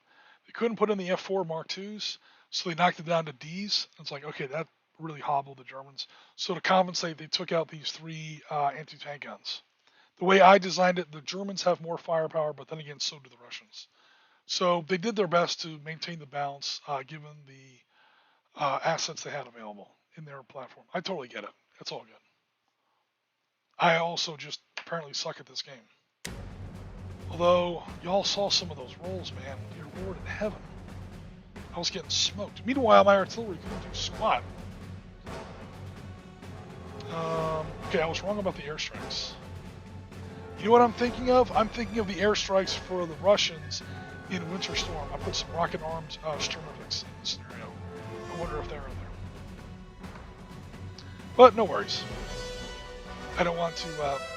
[SPEAKER 1] They couldn't put in the F4 Mark 2s, so they knocked it down to Ds. It's like, okay, that really hobbled the Germans. So to compensate, they took out these 3 anti-tank guns. The way I designed it, the Germans have more firepower, but then again, so do the Russians. So they did their best to maintain the balance given the assets they had available in their platform. I totally get it. It's all good. I also just apparently suck at this game. Although, y'all saw some of those rolls, man. Dear Lord in heaven. I was getting smoked. Meanwhile, my artillery couldn't do squat. Okay, I was wrong about the airstrikes. You know what I'm thinking of? I'm thinking of the airstrikes for the Russians in Winter Storm. I put some rocket-armed Sturmovix in the scenario. I wonder if they're in there. But no worries. I don't want to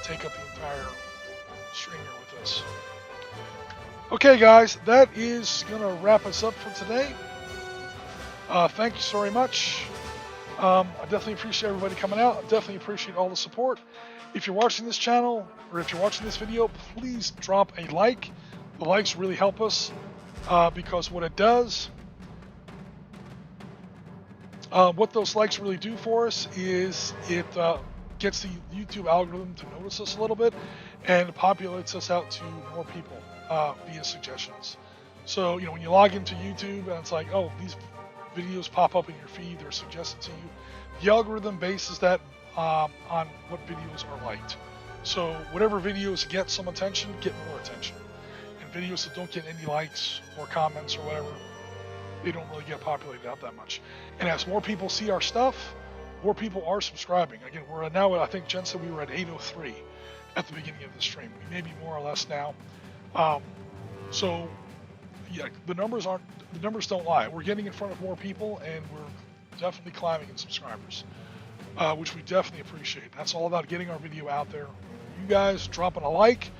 [SPEAKER 1] take up the entire stream here with this. Okay, guys, that is going to wrap us up for today. Thank you so very much. I definitely appreciate everybody coming out. I definitely appreciate all the support. If you're watching this channel, or if you're watching this video, please drop a like. The likes really help us because what it does, what those likes really do for us is it gets the YouTube algorithm to notice us a little bit and populates us out to more people via suggestions. So, when you log into YouTube and it's like, oh, these videos pop up in your feed, they're suggested to you, the algorithm bases that on what videos are liked. So whatever videos get some attention, get more attention. And videos that don't get any likes or comments or whatever, they don't really get populated out that much. And as more people see our stuff, more people are subscribing. Again, we're now, I think Jen said we were at 803 at the beginning of the stream. We may be more or less now. So yeah, the numbers don't lie. We're getting in front of more people, and we're definitely climbing in subscribers, which we definitely appreciate. That's all about getting our video out there. You guys dropping a like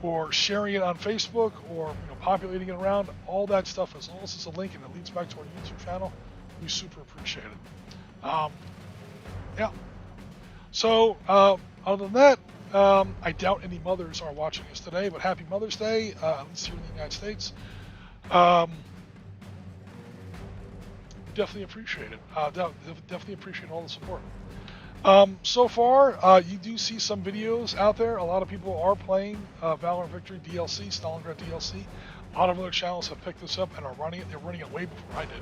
[SPEAKER 1] or sharing it on Facebook, or populating it around, all that stuff, as long as it's a link and it leads back to our YouTube channel, we super appreciate it. Yeah. So other than that, I doubt any mothers are watching us today, but happy Mother's Day, at least here in the United States. Definitely appreciate it. Definitely appreciate all the support. So far, you do see some videos out there. A lot of people are playing Valor Victory DLC, Stalingrad DLC. A lot of other channels have picked this up and are running it. They're running it way before I did.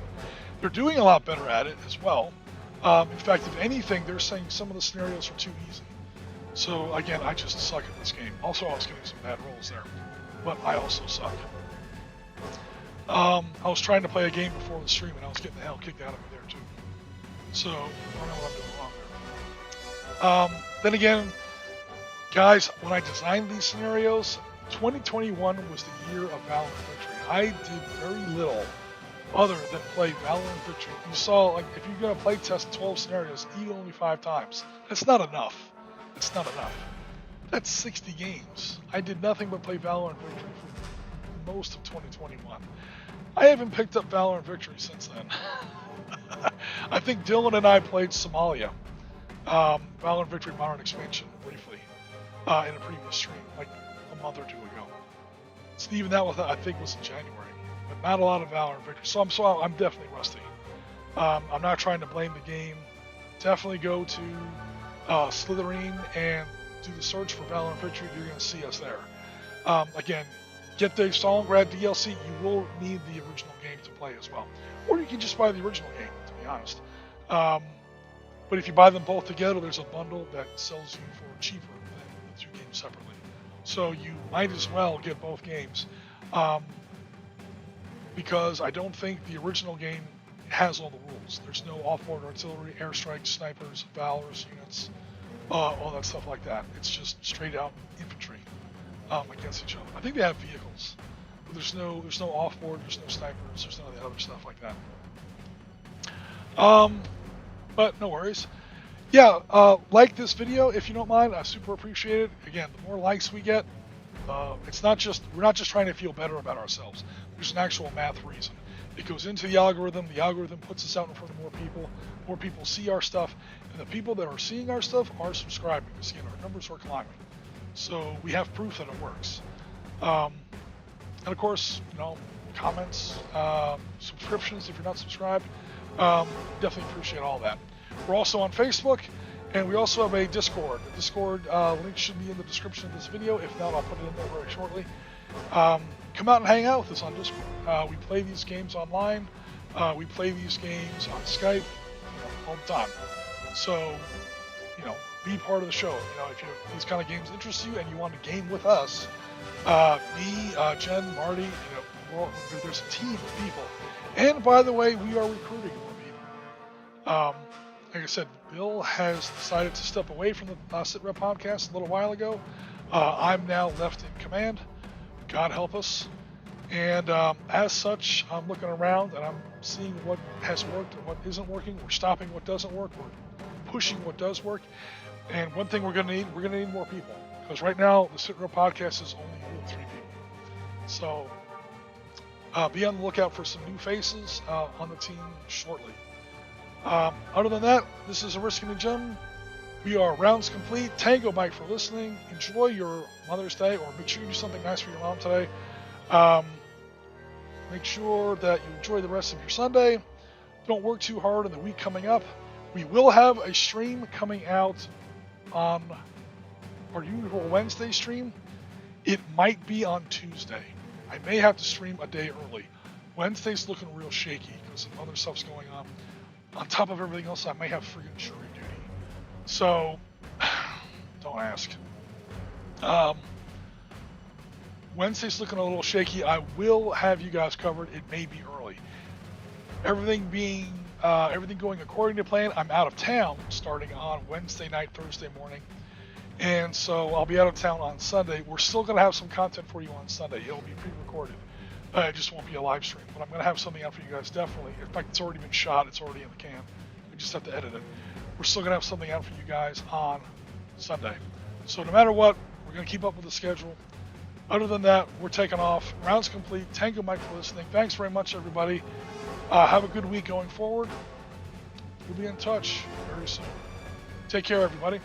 [SPEAKER 1] They're doing a lot better at it as well. In fact, if anything, they're saying some of the scenarios are too easy. So again, I just suck at this game. Also, I was getting some bad rolls there, but I also suck. I was trying to play a game before the stream, and I was getting the hell kicked out of me there too. So I don't know what I'm doing wrong there. Then again, guys, when I designed these scenarios, 2021 was the year of Valor Victory. I did very little other than play Valor Victory. You saw, like, if you're going to play test 12 scenarios, eat only 5 times. That's not enough. It's not enough. That's 60 games. I did nothing but play Valor Victory for most of 2021. I haven't picked up Valor Victory since then. I think Dylan and I played Somalia, Valor Victory Modern Expansion, briefly, in a previous stream, like a month or two ago. So even that was, I think, was in January, but not a lot of Valor Victory. So I'm definitely rusty. I'm not trying to blame the game. Definitely go to Slitherine and do the search for Valor Victory. You're going to see us there. Again, get the Stalingrad DLC. You will need the original game to play as well, or you can just buy the original game, to be honest. But if you buy them both together, there's a bundle that sells you for cheaper than the 2 games separately. So you might as well get both games, because I don't think the original game has all the rules. There's no off-board artillery, airstrikes, snipers, valorous units, all that stuff like that. It's just straight out infantry against each other. I think they have vehicles, but there's no off-board, there's no snipers, there's none of the other stuff like that. But no worries. Yeah, like this video if you don't mind. I super appreciate it. Again, the more likes we get, we're not just trying to feel better about ourselves. There's an actual math reason. It goes into the algorithm puts us out in front of more people see our stuff, and the people that are seeing our stuff are subscribing. Again, our numbers are climbing. So we have proof that it works. And of course, comments, subscriptions if you're not subscribed. Definitely appreciate all that. We're also on Facebook, and we also have a Discord. The Discord link should be in the description of this video. If not, I'll put it in there very shortly. Come out and hang out with us on Discord. We play these games online. We play these games on Skype all the time. So, be part of the show. If these kind of games interest you and you want to game with us, me, Jen, Marty, there's a team of people. And by the way, we are recruiting more people. Like I said, Bill has decided to step away from the Sitrep Podcast a little while ago. I'm now left in command. God help us. And as such, I'm looking around and I'm seeing what has worked and what isn't working. We're stopping what doesn't work. We're pushing what does work. And one thing we're going to need more people. Because right now, the Sitrep Podcast is only 3 people. So be on the lookout for some new faces on the team shortly. Other than that, this is Oriskany Jim. We are rounds complete. Tango Mike for listening. Enjoy your Mother's Day, or make sure you do something nice for your mom today. Make sure that you enjoy the rest of your Sunday. Don't work too hard in the week coming up. We will have a stream coming out on our usual Wednesday stream. It might be on Tuesday. I may have to stream a day early. Wednesday's looking real shaky because some other stuff's going on. On top of everything else, I may have friggin' jury duty. So, don't ask. Wednesday's looking a little shaky. I will have you guys covered. It may be early. Everything being everything going according to plan. I'm out of town starting on Wednesday night, Thursday morning. And so I'll be out of town on Sunday. We're still going to have some content for you on Sunday. It'll be pre-recorded. It just won't be a live stream. But I'm going to have something out for you guys, definitely. In fact, it's already been shot. It's already in the can. We just have to edit it. We're still going to have something out for you guys on Sunday. So no matter what, we're going to keep up with the schedule. Other than that, we're taking off. Rounds complete. Tango Mike for listening. Thanks very much, everybody. Have a good week going forward. We'll be in touch very soon. Take care, everybody.